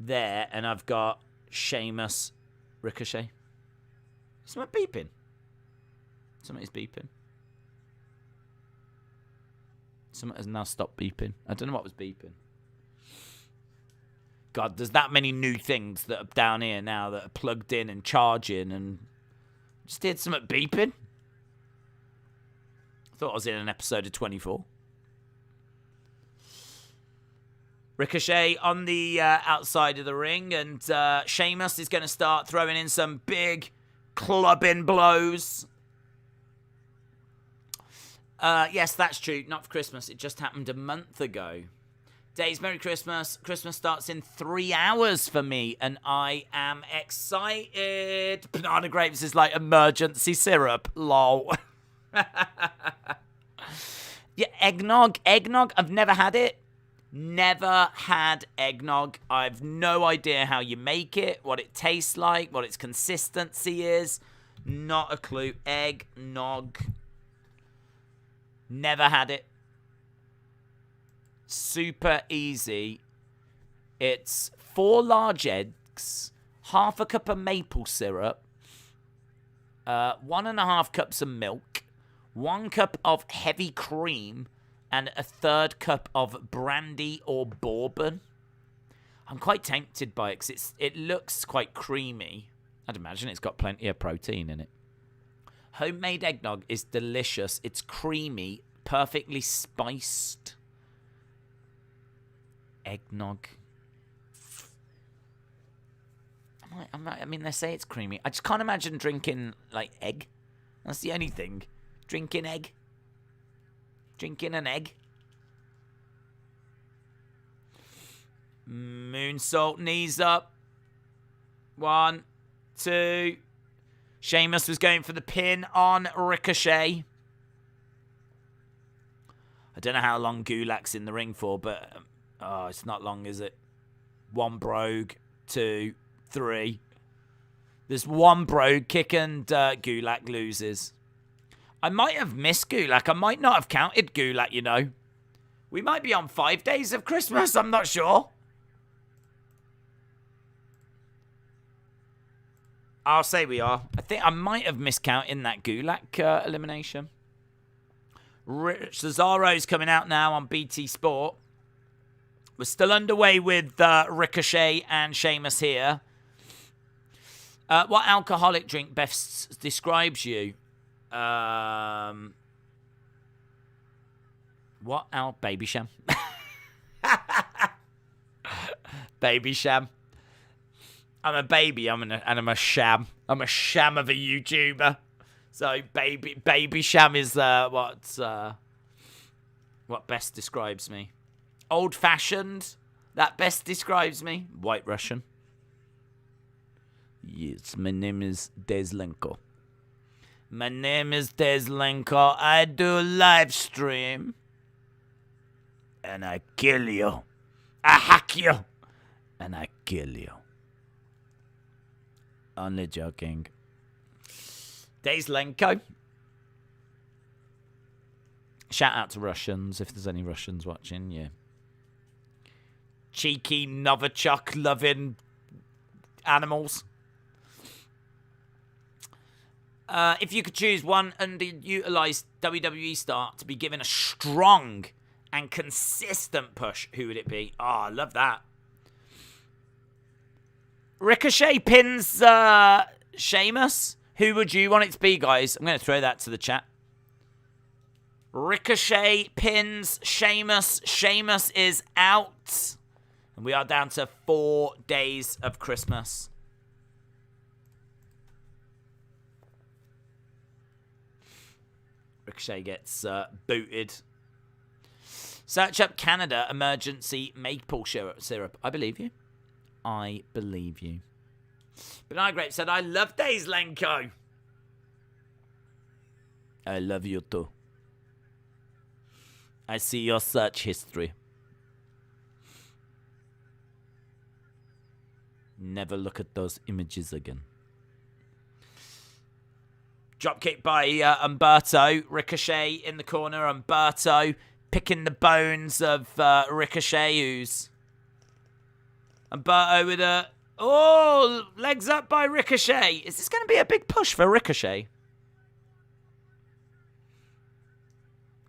[SPEAKER 1] there, and I've got Sheamus, Ricochet. Something beeping. Something is beeping. Someone has now stopped beeping. I don't know what was beeping. God, there's that many new things that are down here now that are plugged in and charging, and just heard something beeping. Thought I was in an episode of 24. Ricochet on the outside of the ring, and Sheamus is going to start throwing in some big clubbing blows. Yes, that's true. Not for Christmas. It just happened a month ago. Days, Merry Christmas. Christmas starts in 3 hours for me, and I am excited. Banana grapes is like emergency syrup. Lol. Yeah, eggnog. Eggnog, I've never had it. Never had eggnog. I've no idea how you make it, what it tastes like, what its consistency is. Not a clue. Eggnog. Never had it. Super easy. It's 4 large eggs, half a cup of maple syrup, 1.5 cups of milk, 1 cup of heavy cream, and a 1/3 cup of brandy or bourbon. I'm quite tempted by it because it looks quite creamy. I'd imagine it's got plenty of protein in it. Homemade eggnog is delicious. It's creamy, perfectly spiced. Eggnog. I mean, they say it's creamy. I just can't imagine drinking, like, egg. That's the only thing. Drinking egg. Drinking an egg. Moonsault, knees up. 1, 2. Sheamus was going for the pin on Ricochet. I don't know how long Gulak's in the ring for, but it's not long, is it? 1 brogue, 2, 3. There's 1 brogue kick and Gulak loses. I might have missed Gulak. I might not have counted Gulak, you know. We might be on 5 days of Christmas. I'm not sure. I'll say we are. I think I might have miscounted that Gulak elimination. Cesaro's coming out now on BT Sport. We're still underway with Ricochet and Sheamus here. What alcoholic drink best describes you? Baby Sham. Baby Sham. I'm a baby. I'm a sham. I'm a sham of a YouTuber. So baby Sham is what best describes me. Old fashioned. That best describes me. White Russian. Yes, my name is Deslenko. My name is Deslenko. I do live stream. And I kill you. I hack you. And I kill you. Only joking. Deslenko. Shout out to Russians, if there's any Russians watching, yeah. Cheeky Novichok loving animals. If you could choose one underutilized WWE star to be given a strong and consistent push, who would it be? Oh, I love that. Ricochet pins Sheamus. Who would you want it to be, guys? I'm going to throw that to the chat. Ricochet pins Sheamus. Sheamus is out. And we are down to 4 days of Christmas. Ricochet gets booted. Search up Canada emergency maple syrup. I believe you. I believe you. Banana Grape said, I love Deslenko. I love you too. I see your search history. Never look at those images again. Dropkick by Umberto. Ricochet in the corner. Umberto picking the bones of Ricochet, who's... Umberto with a... Oh, legs up by Ricochet. Is this going to be a big push for Ricochet?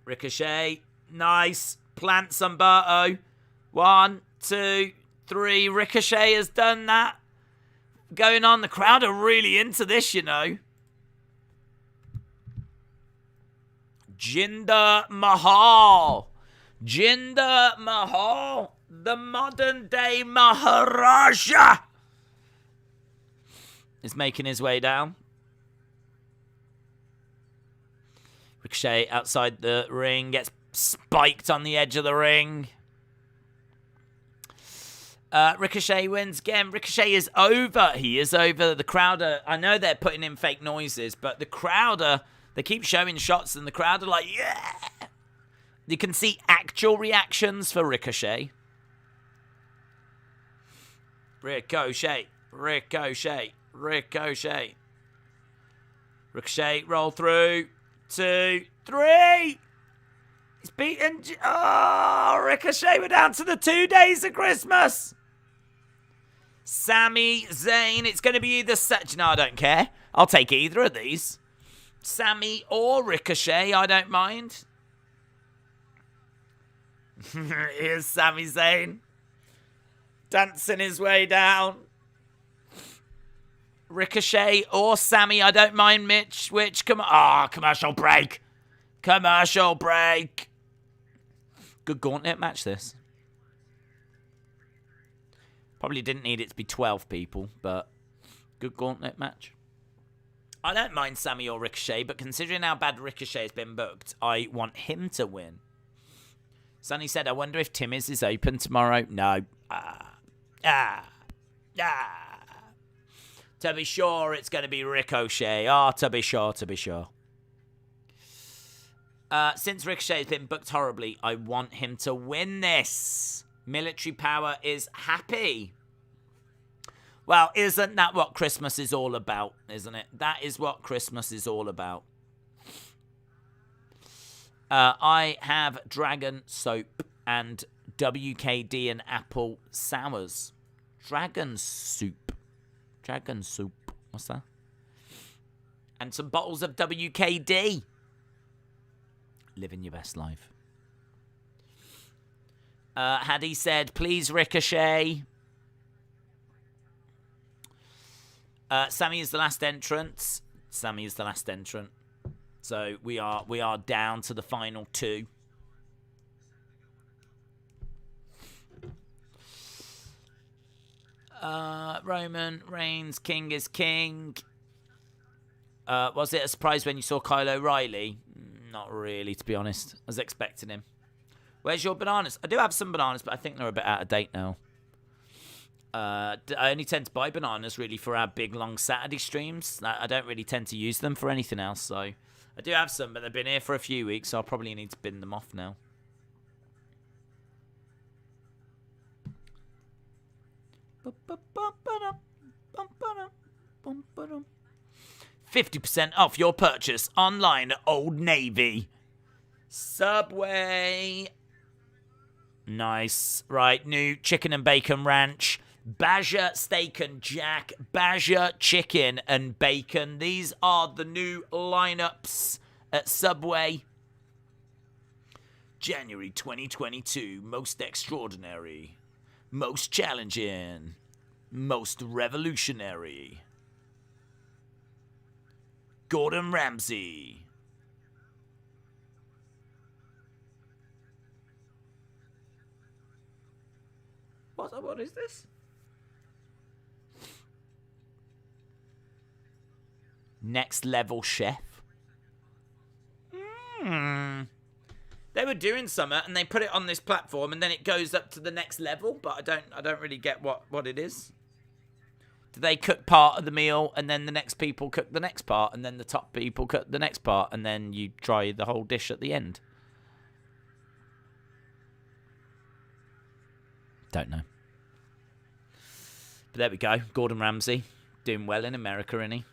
[SPEAKER 1] Ricochet. Nice. Plants Umberto. 1, 2, 3. Ricochet has done that. Going on. The crowd are really into this, you know. Jinder Mahal. Jinder Mahal. The modern day Maharaja is making his way down. Ricochet outside the ring gets spiked on the edge of the ring. Ricochet wins again. Ricochet is over. He is over. The crowd are, I know they're putting in fake noises, but the crowd are, they keep showing shots and the crowd are like, yeah. You can see actual reactions for Ricochet. Ricochet. Ricochet. Ricochet. Ricochet, roll through. 2, 3. He's beaten. Oh, Ricochet, we're down to the 2 days of Christmas. Sami Zayn, it's going to be either such. No, I don't care. I'll take either of these. Sami or Ricochet, I don't mind. Here's Sami Zayn. Dancing his way down. Ricochet or Sami, I don't mind which. Come on. Ah, commercial break. Commercial break. Good gauntlet match, this. Probably didn't need it to be 12 people, but good gauntlet match. I don't mind Sami or Ricochet, but considering how bad Ricochet has been booked, I want him to win. Sonny said, I wonder if Timmy's is open tomorrow. No. To be sure, it's going to be Ricochet. To be sure, to be sure. Since Ricochet has been booked horribly, I want him to win this. Military Power is happy. Well, isn't that what Christmas is all about, isn't it? That is what Christmas is all about. I have dragon soap and WKD and apple sours. Dragon soup. Dragon soup. What's that? And some bottles of WKD. Living your best life. Haddy said, please, Ricochet. Sami is the last entrant. Sami is the last entrant. So we are down to the final 2. Roman Reigns, King is King. Was it a surprise when you saw Kyle O'Reilly? Not really, to be honest. I was expecting him. Where's your bananas? I do have some bananas, but I think they're a bit out of date now. I only tend to buy bananas, really, for our big, long Saturday streams. I don't really tend to use them for anything else, so... I do have some, but they've been here for a few weeks, so I'll probably need to bin them off now. $50% off your purchase online at Old Navy. Subway. Nice. Right, new chicken and bacon ranch. Badger steak and jack. Badger chicken and bacon. These are the new lineups at Subway. January 2022. Most extraordinary. Most challenging. Most revolutionary. Gordon Ramsay. What is this? Next level chef. They were doing something and they put it on this platform and then it goes up to the next level, but I don't really get what it is. Do they cook part of the meal and then the next people cook the next part and then the top people cook the next part and then you try the whole dish at the end? Don't know. But there we go. Gordon Ramsay doing well in America, isn't he?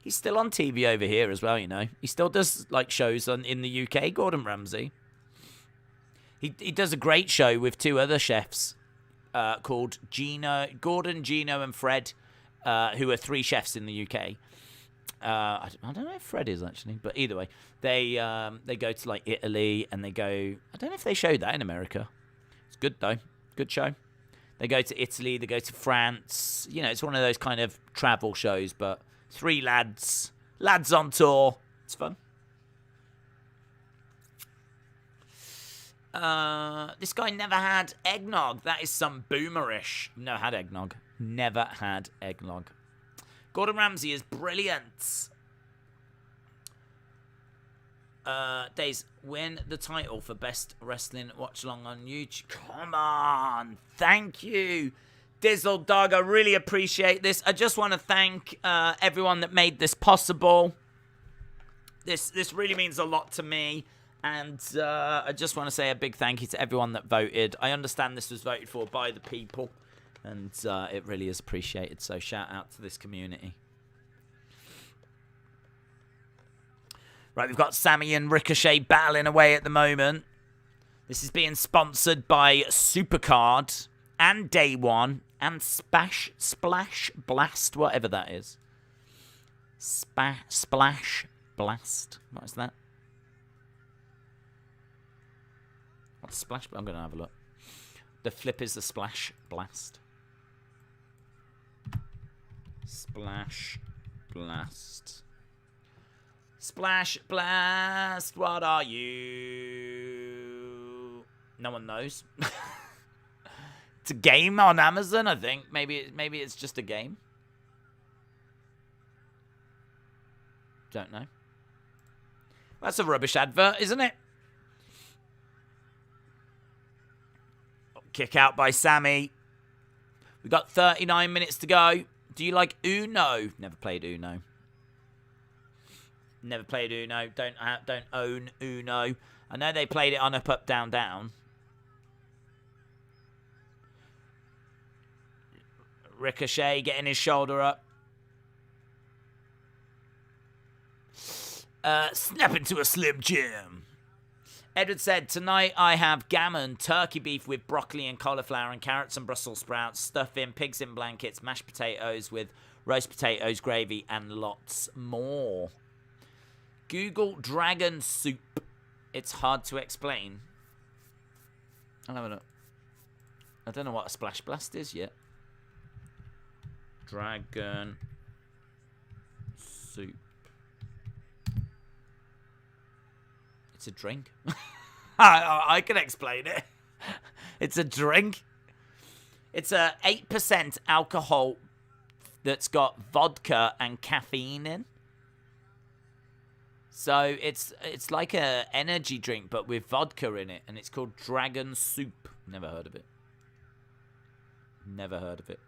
[SPEAKER 1] He's still on TV over here as well, you know. He still does like shows in the UK, Gordon Ramsay. He does a great show with 2 other chefs called Gordon, Gino, and Fred, who are 3 chefs in the UK. I don't know if Fred is actually, but either way, they go to like Italy and they go. I don't know if they showed that in America. It's good though, good show. They go to Italy, they go to France. You know, it's one of those kind of travel shows, but 3 lads on tour. It's fun. This guy never had eggnog. That is some boomerish. Never had eggnog. Never had eggnog. Gordon Ramsay is brilliant. Days, win the title for best wrestling watch along on YouTube. Come on. Thank you, Dizzle Dog. I really appreciate this. I just want to thank everyone that made this possible. This really means a lot to me. And I just want to say a big thank you to everyone that voted. I understand this was voted for by the people. And it really is appreciated. So shout out to this community. Right, we've got Sammy and Ricochet battling away at the moment. This is being sponsored by Supercard and Day One and Splash Blast, whatever that is. Splash Blast. What is that? What's Splash? I'm going to have a look. The flip is the Splash Blast. Splash Blast. Splash Blast, what are you? No one knows. It's a game on Amazon, I think. Maybe it's just a game. Don't know. That's a rubbish advert, isn't it? Kick out by Sammy. We've got 39 minutes to go. Do you like Uno? Never played Uno. Never played Uno. Don't own Uno. I know they played it on Up, Up, Down, Down. Ricochet getting his shoulder up. Snap into a Slim Jim. Edward said, tonight I have gammon, turkey beef with broccoli and cauliflower and carrots and Brussels sprouts, stuffing, pigs in blankets, mashed potatoes with roast potatoes, gravy, and lots more. Google dragon soup. It's hard to explain. I'll have a look. I don't know what a splash blast is yet. Dragon soup. It's a drink. I can explain it. It's a drink. It's a 8% alcohol that's got vodka and caffeine in. So it's like a energy drink, but with vodka in it, and it's called Dragon Soup. Never heard of it. Never heard of it.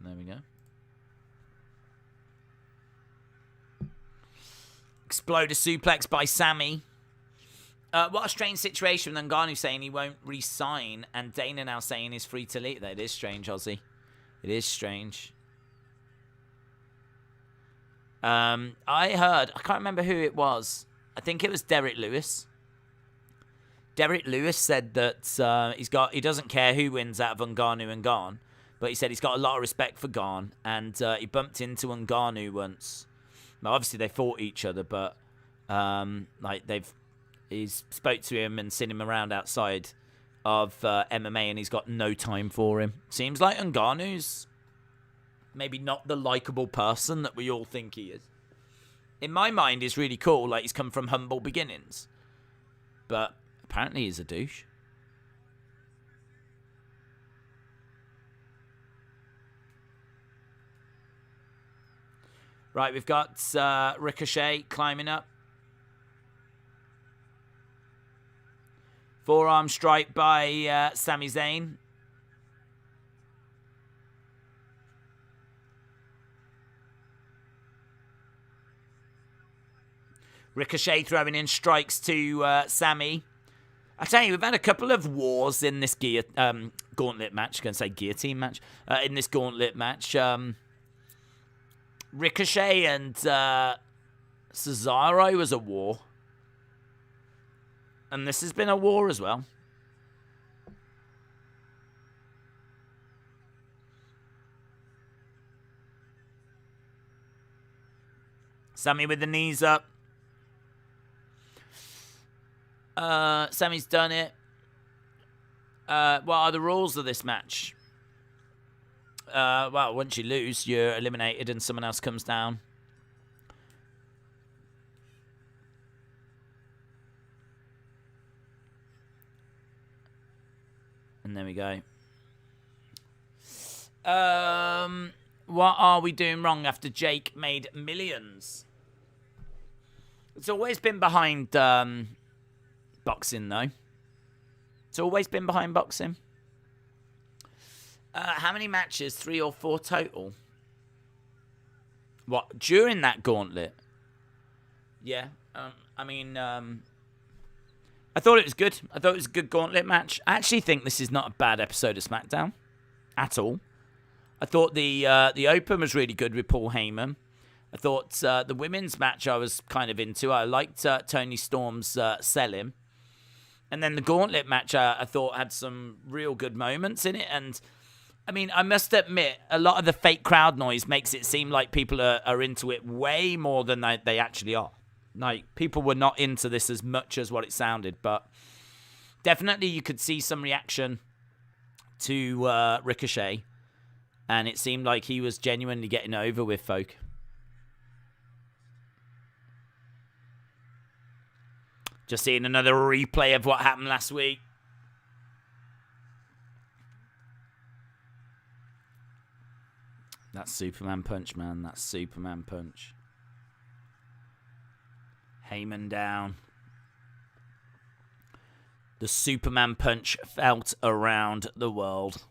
[SPEAKER 1] There we go. Exploder suplex by Sammy. What a strange situation with Ngannou saying he won't re-sign, and Dana now saying he's free to leave. That is strange, Ozzy. It is strange. I heard, I can't remember who it was. I think it was Derek Lewis. Derek Lewis said that he doesn't care who wins out of Ngannou and Garn, but he said he's got a lot of respect for Garn, and he bumped into Ngannou once. Well, obviously they fought each other, but he's spoke to him and seen him around outside of MMA, and he's got no time for him. Seems like Ngannou's maybe not the likable person that we all think he is. In my mind, he's really cool. Like, he's come from humble beginnings. But apparently he's a douche. Right, we've got Ricochet climbing up. Forearm strike by Sami Zayn. Ricochet throwing in strikes to Sammy. I tell you, we've had a couple of wars in this gauntlet match. I'm going to say guillotine match. In this gauntlet match. Ricochet and Cesaro was a war. And this has been a war as well. Sammy with the knees up. Sammy's done it. What are the rules of this match? Well, once you lose, you're eliminated and someone else comes down. And there we go. What are we doing wrong after Jake made millions? It's always been behind boxing, though. It's always been behind boxing. How many matches? 3 or 4 total? What, during that gauntlet? Yeah. I mean, I thought it was good. I thought it was a good gauntlet match. I actually think this is not a bad episode of SmackDown at all. I thought the open was really good with Paul Heyman. I thought the women's match I was kind of into. I liked Toni Storm's selling. And then the gauntlet match I thought had some real good moments in it. And, I mean, I must admit, a lot of the fake crowd noise makes it seem like people are into it way more than they actually are. Like, people were not into this as much as what it sounded, but definitely you could see some reaction to Ricochet, and it seemed like he was genuinely getting over with folk. Just seeing another replay of what happened last week. That's Superman punch, man. That's Superman punch. Heyman down. The Superman punch felt around the world.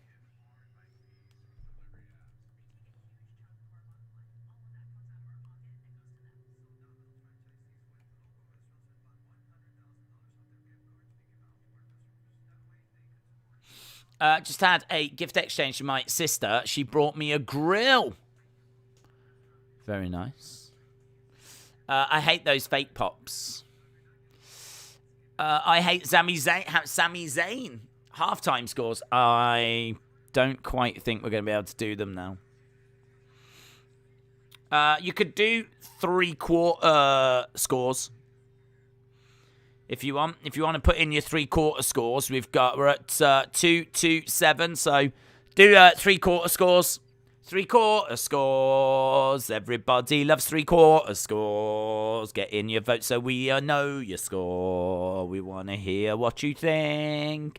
[SPEAKER 1] Just had a gift exchange from my sister. She brought me a grill. Very nice. I hate those fake pops. I hate Sami Zayn. Halftime scores. I don't quite think we're going to be able to do them now. You could do 3/4 scores. If you want to put in your 3/4 scores, we're at 2-2-7. So do 3/4 scores. 3/4 scores. Everybody loves 3/4 scores. Get in your vote so we know your score. We want to hear what you think.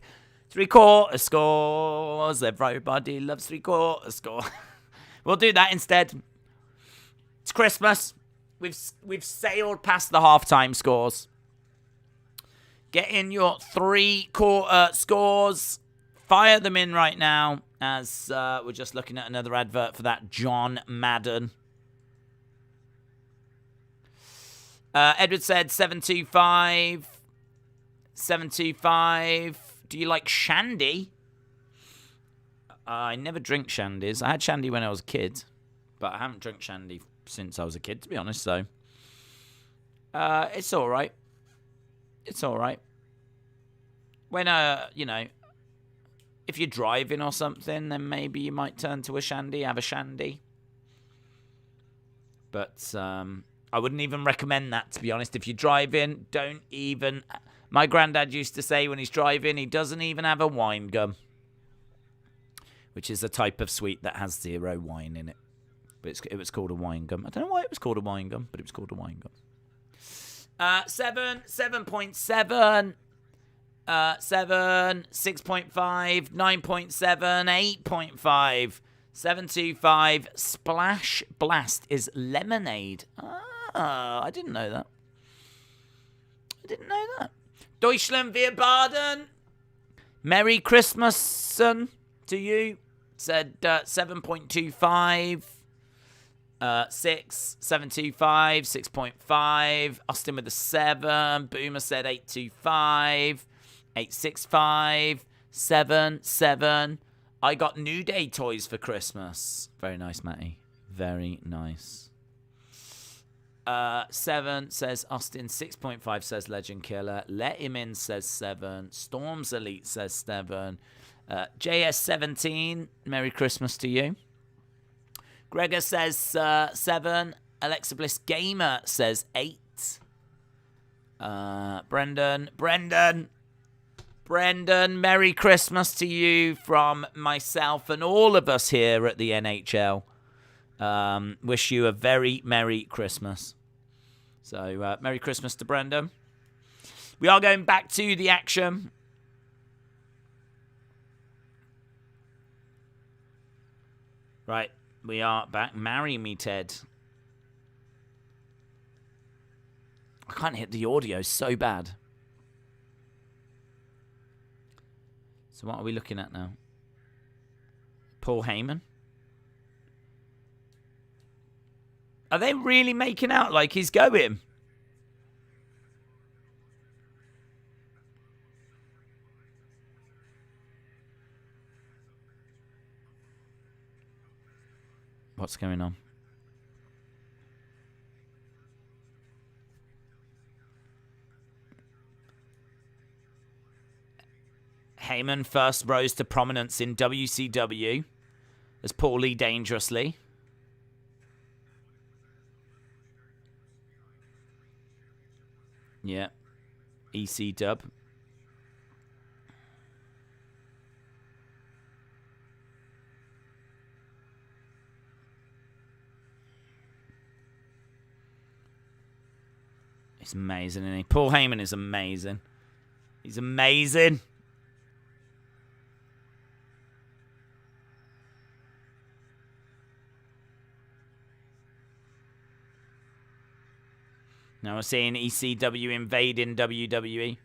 [SPEAKER 1] 3/4 scores. Everybody loves 3/4 scores. We'll do that instead. It's Christmas. We've sailed past the halftime scores. Get in your 3/4 scores. Fire them in right now as we're just looking at another advert for that John Madden. Edward said 725. 725. Do you like shandy? I never drink shandies. I had shandy when I was a kid, but I haven't drunk shandy since I was a kid, to be honest, so it's all right. It's all right. When, if you're driving or something, then maybe you might turn to a shandy, have a shandy. But I wouldn't even recommend that, to be honest. If you're driving, don't even... My granddad used to say when he's driving, he doesn't even have a wine gum, which is a type of sweet that has 0 wine in it. But it was called a wine gum. I don't know why it was called a wine gum, but it was called a wine gum. 7.7, 7, 6.5, 9.7, 8.5, 725. Splash Blast is lemonade. Ah, I didn't know that. Deutschland, wir baden. Merry Christmas to you. Said 7.25. 6, 725, 6.5. Austin with a 7. Boomer said 825. 865, 7. I got New Day toys for Christmas. Very nice, Matty. Very nice. 7 says Austin. 6.5 says Legend Killer. Let Him In says 7. Storms Elite says 7. JS17, Merry Christmas to you. Gregor says 7. Alexa Bliss Gamer says 8. Brendan, Merry Christmas to you from myself and all of us here at the NHL. Wish you a very Merry Christmas. So, Merry Christmas to Brendan. We are going back to the action. Right, we are back. Marry me, Ted. I can't hit the audio, so bad. So what are we looking at now? Paul Heyman? Are they really making out like he's going? What's going on? Heyman first rose to prominence in WCW as Paulie Dangerously. Yeah. EC dub. He's amazing, isn't he? Paul Heyman is amazing. He's amazing. Now we're seeing ECW invading WWE.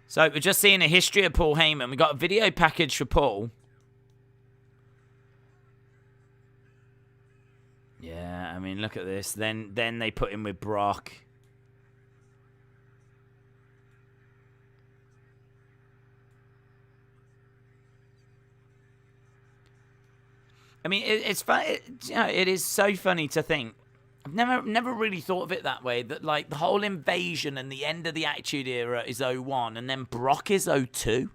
[SPEAKER 1] So we're just seeing a history of Paul Heyman. We got a video package for Paul. Yeah, I mean, look at this. Then they put him with Brock. I mean, it's fun. It is so funny to think. I've never really thought of it that way. That like the whole invasion and the end of the Attitude Era is 01, and then Brock is 02.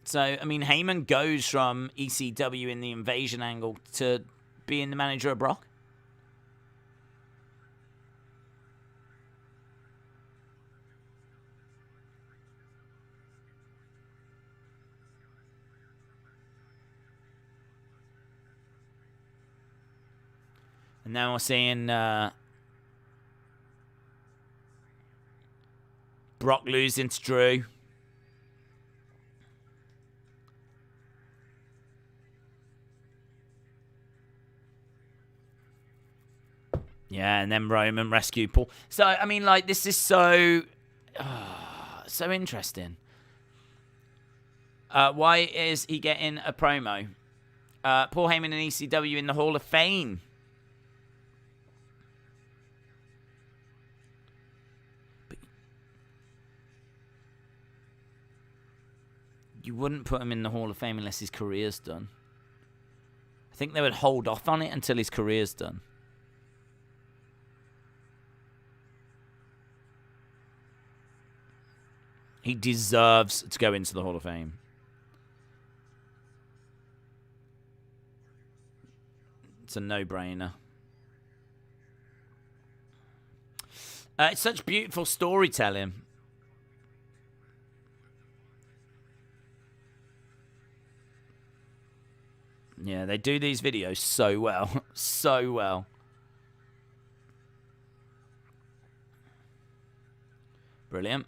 [SPEAKER 1] So, I mean, Heyman goes from ECW in the invasion angle to being the manager of Brock. And now we're seeing Brock losing to Drew. Yeah, and then Roman rescue Paul. So, I mean, like, this is so interesting. Why is he getting a promo? Paul Heyman and ECW in the Hall of Fame. But you wouldn't put him in the Hall of Fame unless his career's done. I think they would hold off on it until his career's done. He deserves to go into the Hall of Fame. It's a no-brainer. It's such beautiful storytelling. Yeah, they do these videos so well. So well. Brilliant.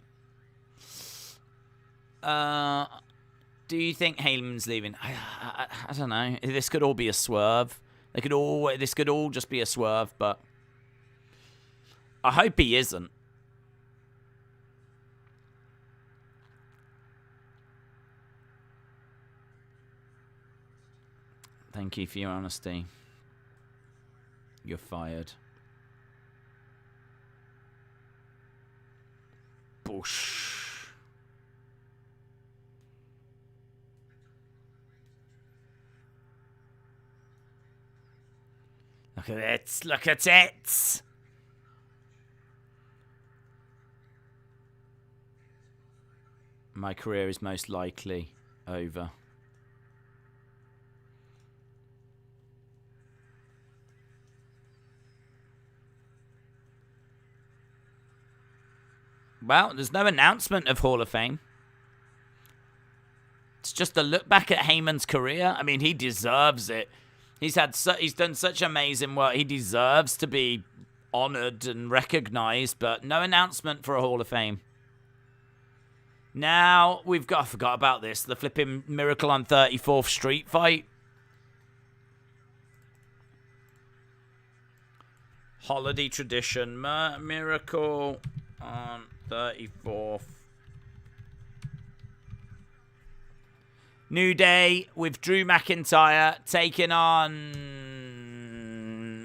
[SPEAKER 1] Do you think Heyman's leaving? I don't know. This could all be a swerve. This could all just be a swerve, but I hope he isn't. Thank you for your honesty. You're fired. Bush. Look at it. Look at it. My career is most likely over. Well, there's no announcement of Hall of Fame. It's just a look back at Heyman's career. I mean, he deserves it. He's done such amazing work. He deserves to be honored and recognized, but no announcement for a Hall of Fame. Now, I forgot about this. The flipping Miracle on 34th Street fight. Holiday tradition. Miracle on 34th. New Day with Drew McIntyre taking on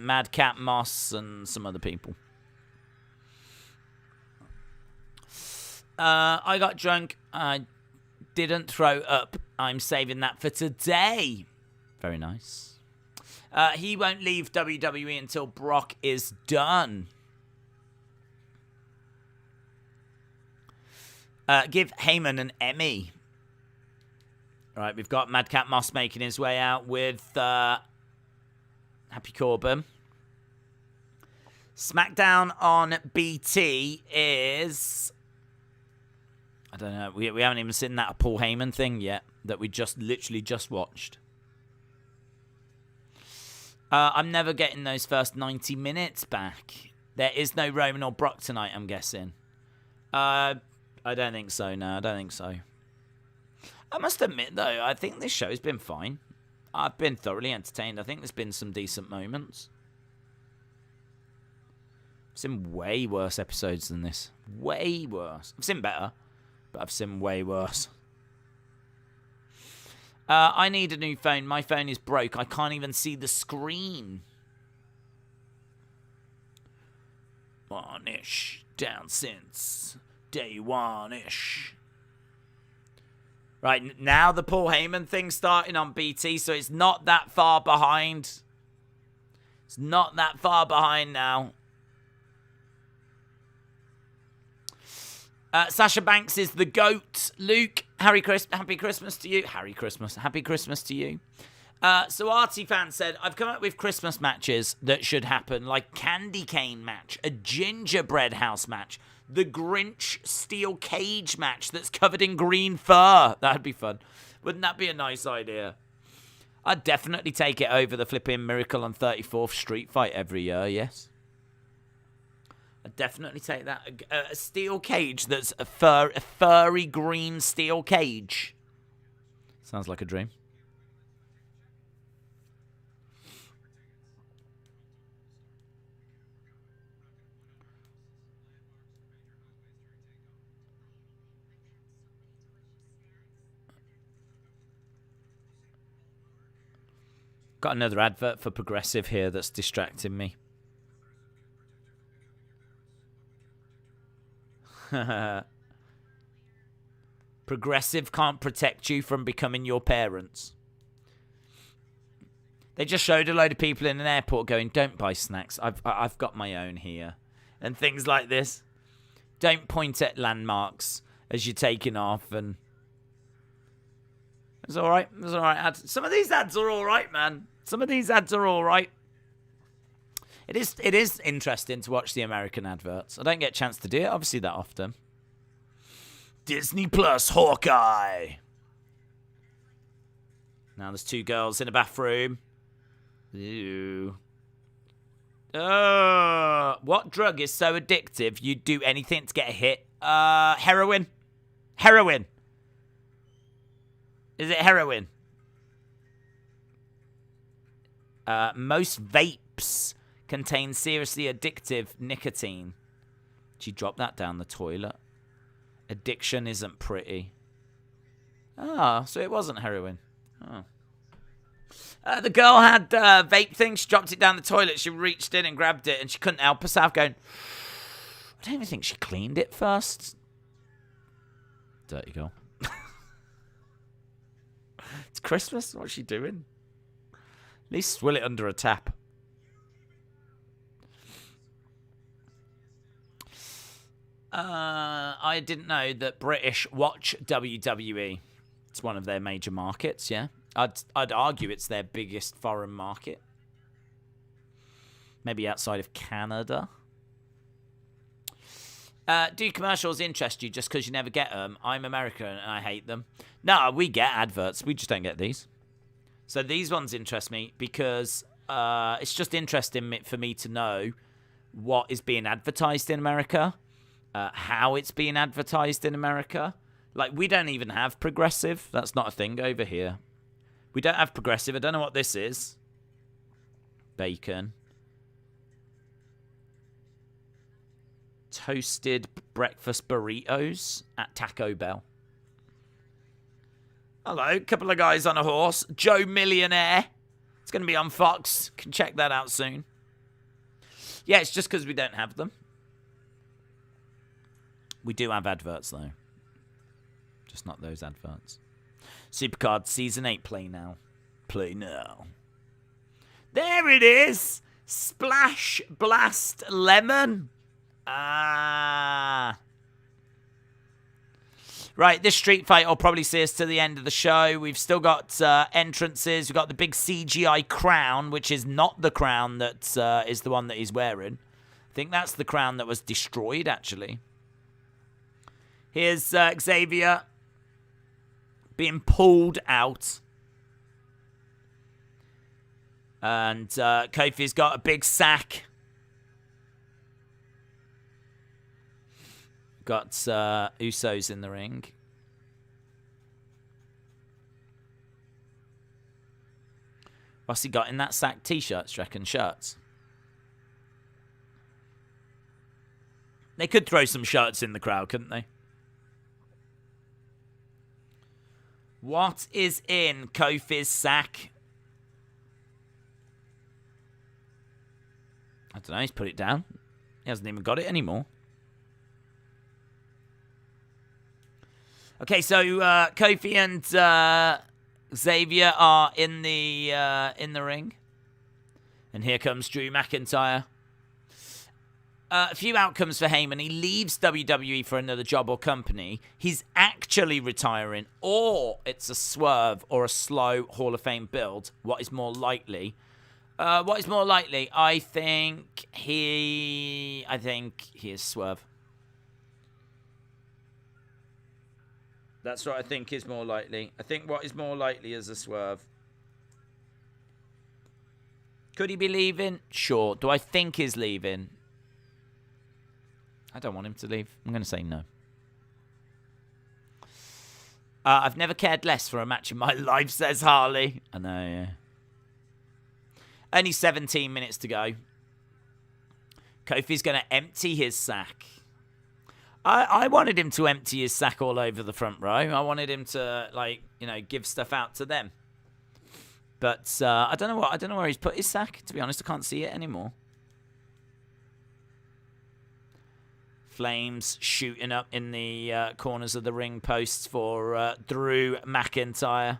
[SPEAKER 1] Madcap Moss and some other people. I got drunk. I didn't throw up. I'm saving that for today. Very nice. He won't leave WWE until Brock is done. Give Heyman an Emmy. Right, we've got Madcap Moss making his way out with Happy Corbin. SmackDown on BT is... I don't know. We haven't even seen that Paul Heyman thing yet that we literally just watched. I'm never getting those first 90 minutes back. There is no Roman or Brock tonight, I'm guessing. I don't think so, no. I don't think so. I must admit, though, I think this show's been fine. I've been thoroughly entertained. I think there's been some decent moments. I've seen way worse episodes than this. Way worse. I've seen better, but I've seen way worse. I need a new phone. My phone is broke. I can't even see the screen. One-ish. Down since day one-ish. Right, now the Paul Heyman thing's starting on BT, so it's not that far behind. It's not that far behind now. Sasha Banks is the GOAT. Luke, happy Christmas to you. Happy Christmas to you. So Artie fan said, I've come up with Christmas matches that should happen, like Candy Cane match, a Gingerbread House match, the Grinch Steel Cage match that's covered in green fur. That'd be fun. Wouldn't that be a nice idea? I'd definitely take it over the flipping Miracle on 34th Street fight every year, yes. I'd definitely take that. A steel cage that's a furry green steel cage. Sounds like a dream. Got another advert for Progressive here that's distracting me. Progressive can't protect you from becoming your parents. They just showed a load of people in an airport going, don't buy snacks. I've got my own here. And things like this. Don't point at landmarks as you're taking off. And it's all right. It's all right. Some of these ads are all right, man. Some of these ads are all right. It is interesting to watch the American adverts. I don't get a chance to do it, obviously, that often. Disney Plus Hawkeye. Now there's two girls in a bathroom. Ew. What drug is so addictive you'd do anything to get a hit? Heroin. Heroin. Is it heroin? Most vapes contain seriously addictive nicotine. She dropped that down the toilet. Addiction isn't pretty. Ah, so it wasn't heroin. Oh. The girl had vape thing. She dropped it down the toilet. She reached in and grabbed it, and she couldn't help herself going, I don't even think she cleaned it first. Dirty girl. It's Christmas. What's she doing? At least swill it under a tap. I didn't know that British watch WWE. It's one of their major markets, yeah. I'd argue it's their biggest foreign market. Maybe outside of Canada. Do commercials interest you just because you never get them? I'm American and I hate them. No, we get adverts. We just don't get these. So these ones interest me because it's just interesting for me to know what is being advertised in America, how it's being advertised in America. Like, we don't even have progressive. That's not a thing over here. We don't have progressive. I don't know what this is. Bacon. Toasted breakfast burritos at Taco Bell. Hello, couple of guys on a horse. Joe Millionaire. It's going to be on Fox. Can check that out soon. Yeah, it's just because we don't have them. We do have adverts, though. Just not those adverts. Supercard Season 8, play now. Play now. There it is! Splash Blast Lemon. Ah. Right, this street fight will probably see us to the end of the show. We've still got entrances. We've got the big CGI crown, which is not the crown that is the one that he's wearing. I think that's the crown that was destroyed, actually. Here's Xavier being pulled out. And Kofi's got a big sack. Got Usos in the ring. What's he got in that sack? T-shirts, reckon? Shirts. They could throw some shirts in the crowd, couldn't they? What is in Kofi's sack? I don't know. He's put it down. He hasn't even got it anymore. Okay, so Kofi and Xavier are in the ring, and here comes Drew McIntyre. A few outcomes for Heyman. He leaves WWE for another job or company. He's actually retiring, or it's a swerve or a slow Hall of Fame build. What is more likely? I think he is swerve. That's what I think is more likely. I think what is more likely is a swerve. Could he be leaving? Sure. Do I think he's leaving? I don't want him to leave. I'm going to say no. I've never cared less for a match in my life, says Harley. I know, yeah. Only 17 minutes to go. Kofi's going to empty his sack. I wanted him to empty his sack all over the front row. I wanted him to, give stuff out to them. But I don't know where he's put his sack. To be honest, I can't see it anymore. Flames shooting up in the corners of the ring posts for Drew McIntyre.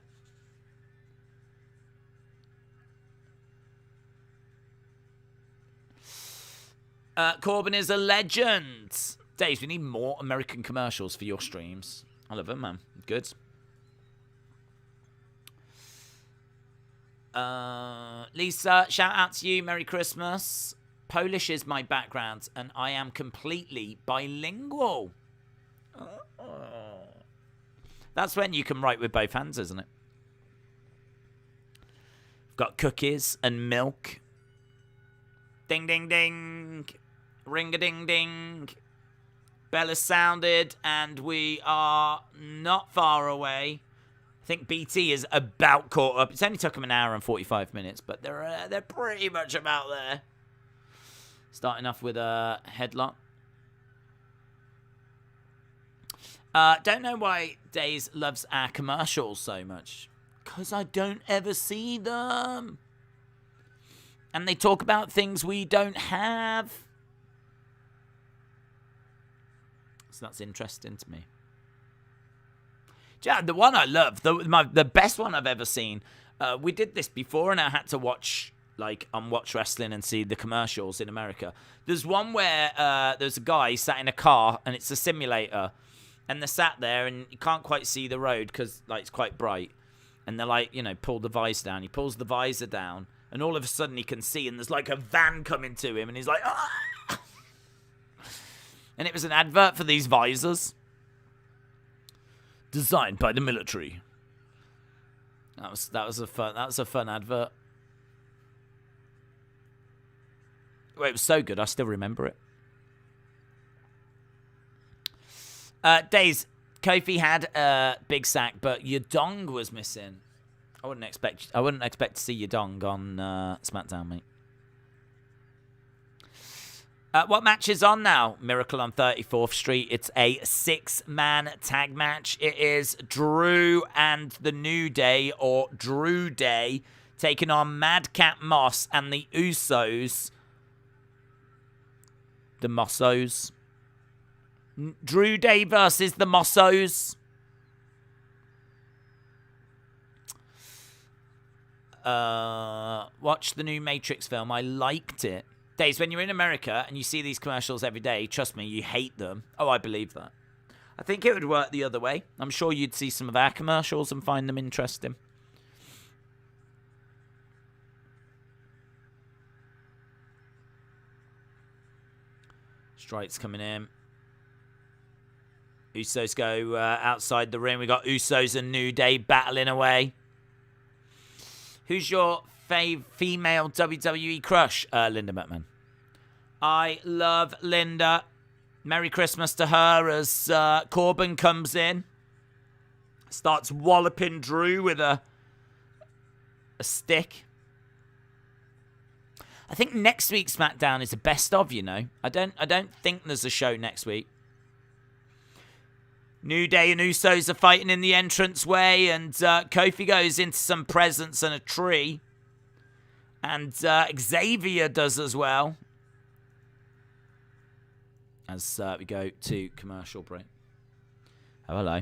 [SPEAKER 1] Corbin is a legend. Dave, we need more American commercials for your streams. I love them, man. Good. Lisa, shout out to you. Merry Christmas. Polish is my background, and I am completely bilingual. That's when you can write with both hands, isn't it? Got cookies and milk. Ding, ding, ding. Ring-a-ding-ding. Bell has sounded, and we are not far away. I think BT is about caught up. It's only took them an hour and 45 minutes, but they're pretty much about there. Starting off with a headlock. Don't know why Days loves our commercials so much. Because I don't ever see them. And they talk about things we don't have. So that's interesting to me. Yeah, the one I love, the best one I've ever seen. We did this before, and I had to watch like unwatch wrestling and see the commercials in America. There's one where there's a guy sat in a car and it's a simulator, and they're sat there and you can't quite see the road because like it's quite bright, and they're like, you know, pull the visor down. He pulls the visor down, and all of a sudden he can see, and there's like a van coming to him, and he's like, ah! And it was an advert for these visors, designed by the military. That was a fun advert. Well, it was so good, I still remember it. Days, Kofi had a big sack, but your dong was missing. I wouldn't expect to see your dong on SmackDown, mate. What match is on now? Miracle on 34th Street. It's a 6-man tag match. It is Drew and the New Day, or Drew Day, taking on Madcap Moss and the Usos. The Mossos. Drew Day versus the Mossos. Watch the new Matrix film. I liked it. Days, when you're in America and you see these commercials every day, trust me, you hate them. Oh, I believe that. I think it would work the other way. I'm sure you'd see some of our commercials and find them interesting. Strikes coming in. Usos go outside the ring. We got Usos and New Day battling away. Who's your female WWE crush? Linda McMahon. I love Linda. Merry Christmas to her as Corbin comes in. Starts walloping Drew with a stick. I think next week's SmackDown is a best of, you know. I don't think there's a show next week. New Day and Usos are fighting in the entranceway, and Kofi goes into some presents and a tree. And Xavier does as well. As we go to commercial break. Oh, hello.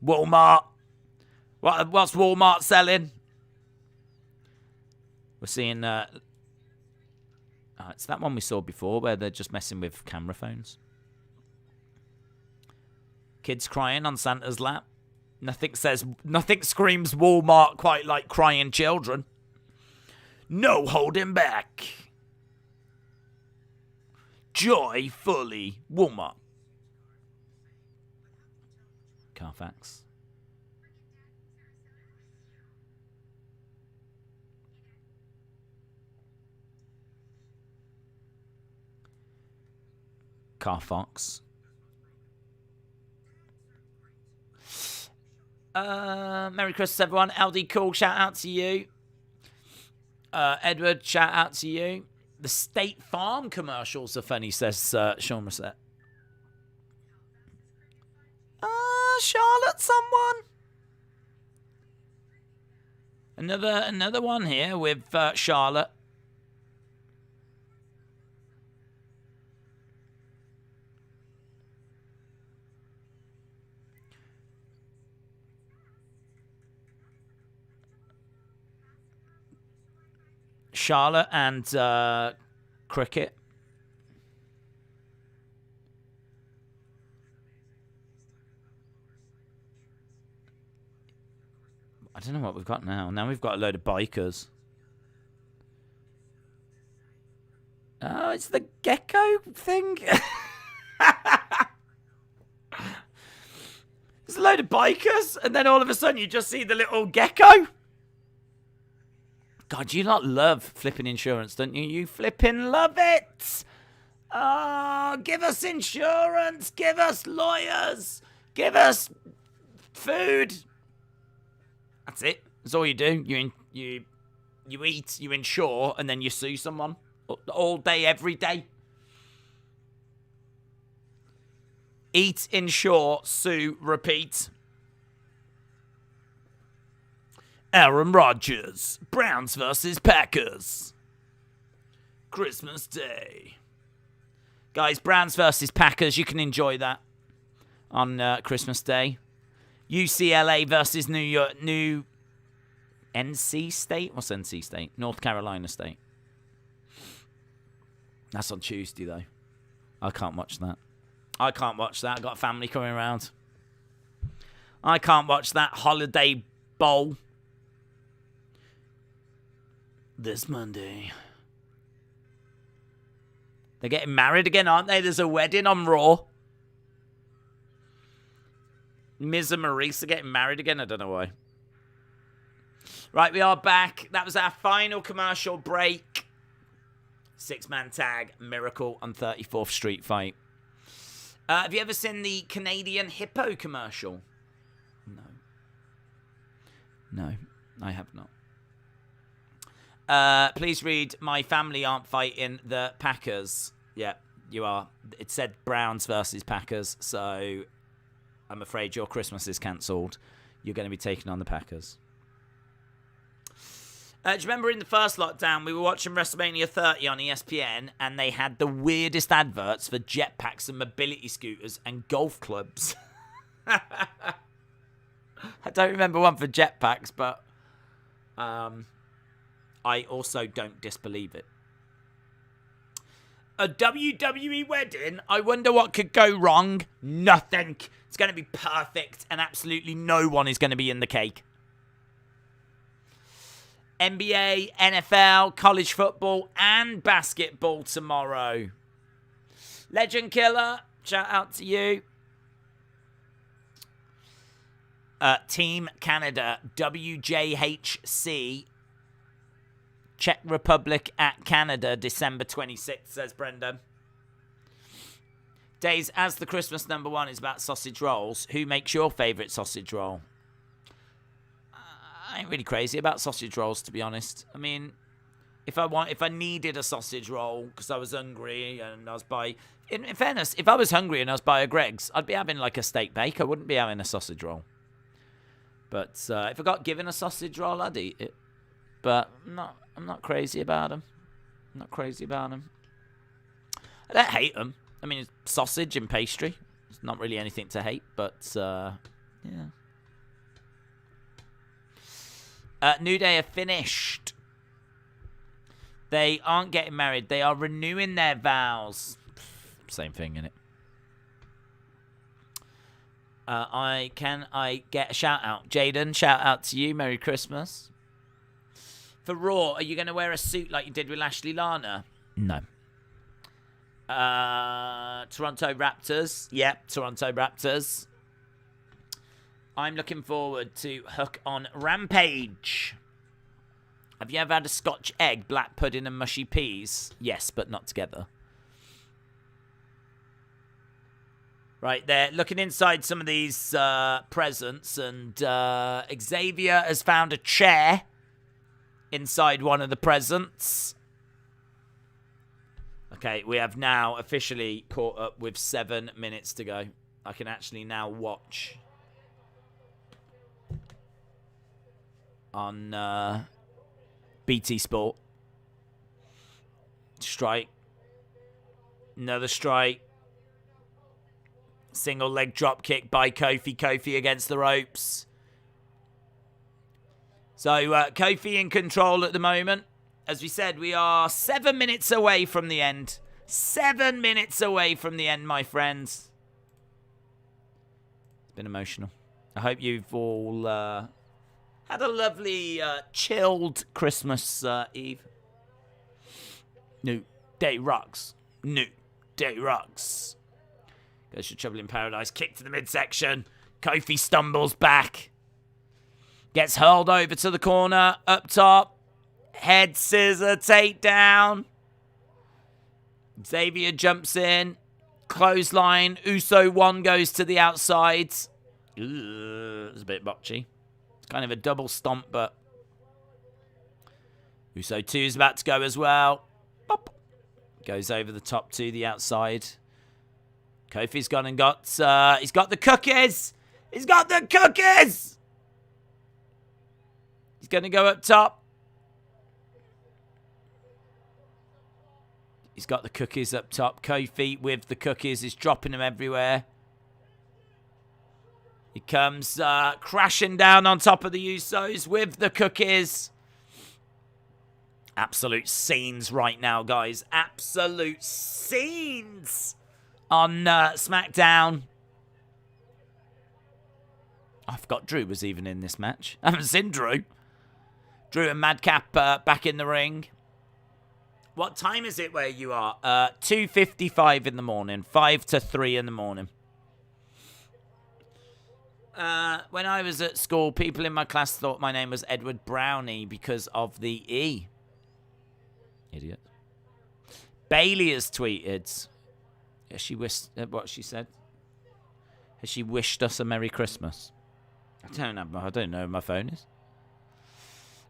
[SPEAKER 1] Walmart. What's Walmart selling? We're seeing... it's that one we saw before where they're just messing with camera phones. Kids crying on Santa's lap. Nothing screams Walmart quite like crying children. No holding back. Joy fully. Walmart. Carfax. Carfox. Merry Christmas, everyone. LD Cool, shout out to you. Edward, shout out to you. The State Farm commercials are funny, says Sean Rossett. Charlotte, someone. Another one here with Charlotte. Charlotte and Cricket. I don't know what we've got now. Now we've got a load of bikers. Oh, it's the gecko thing. There's a load of bikers, and then all of a sudden you just see the little gecko. God, you lot love flipping insurance, don't you? You flipping love it. Oh, give us insurance. Give us lawyers. Give us food. That's it. That's all you do. You eat, you insure, and then you sue someone all day, every day. Eat, insure, sue, repeat. Aaron Rodgers, Browns versus Packers. Christmas Day. Guys, Browns versus Packers, you can enjoy that on Christmas Day. UCLA versus New NC State? What's NC State? North Carolina State. That's on Tuesday, though. I can't watch that. I can't watch that. I've got a family coming around. I can't watch that holiday bowl this Monday. They're getting married again, aren't they? There's a wedding on Raw. Miz and Maurice are getting married again. I don't know why. Right, we are back. That was our final commercial break. 6-man tag, Miracle on 34th Street fight. Have you ever seen the Canadian Hippo commercial? No, I have not. Please read, my family aren't fighting the Packers. Yeah, you are. It said Browns versus Packers, so I'm afraid your Christmas is cancelled. You're going to be taking on the Packers. Do you remember in the first lockdown, we were watching WrestleMania 30 on ESPN, and they had the weirdest adverts for jetpacks and mobility scooters and golf clubs? I don't remember one for jetpacks, but I also don't disbelieve it. A WWE wedding? I wonder what could go wrong. Nothing. It's going to be perfect, and absolutely no one is going to be in the cake. NBA, NFL, college football, and basketball tomorrow. Legend Killer, shout out to you. Team Canada, WJHC, Czech Republic at Canada, December 26th, says Brendan. Days, as the Christmas number one is about sausage rolls, who makes your favourite sausage roll? I ain't really crazy about sausage rolls, to be honest. I mean, if I needed a sausage roll because I was hungry and I was by... In fairness, if I was hungry and I was by a Greg's, I'd be having like a steak bake. I wouldn't be having a sausage roll. But if I got given a sausage roll, I'd eat it. But I'm not crazy about them. I'm not crazy about them. I don't hate them. I mean, it's sausage and pastry. It's not really anything to hate, but yeah. New Day are finished. They aren't getting married. They are renewing their vows. Same thing, innit? I get a shout out? Jaden, shout out to you. Merry Christmas. For Raw, are you going to wear a suit like you did with Lashley Lana? No. Toronto Raptors. Yep, Toronto Raptors. I'm looking forward to Hook on Rampage. Have you ever had a Scotch egg, black pudding and mushy peas? Yes, but not together. Right, they're looking inside some of these presents, and Xavier has found a chair inside one of the presents. Okay, we have now officially caught up with 7 minutes to go. I can actually now watch on BT Sport. Strike. Another strike. Single leg drop kick by Kofi. Kofi against the ropes. So Kofi in control at the moment. As we said, we are 7 minutes away from the end. 7 minutes away from the end, my friends. It's been emotional. I hope you've all had a lovely chilled Christmas Eve. New Day rocks. New Day rocks. Goes to Trouble in Paradise. Kick to the midsection. Kofi stumbles back. Gets hurled over to the corner. Up top. Head scissor takedown. Xavier jumps in. Clothesline. Uso 1 goes to the outside. It's a bit botchy. It's kind of a double stomp, but Uso 2 is about to go as well. Bop. Goes over the top to the outside. Kofi's gone and got... he's got the cookies! He's got the cookies! He's going to go up top. He's got the cookies up top. Kofi with the cookies is dropping them everywhere. He comes crashing down on top of the Usos with the cookies. Absolute scenes right now, guys. Absolute scenes on SmackDown. I forgot Drew was even in this match. I haven't seen Drew. Drew and Madcap back in the ring. What time is it where you are? 2:55 in the morning. 5 to 3 in the morning. When I was at school, people in my class thought my name was Edward Brownie because of the E. Idiot. Bailey has tweeted. Has she wished what she said? Has she wished us a Merry Christmas? I don't know where my phone is.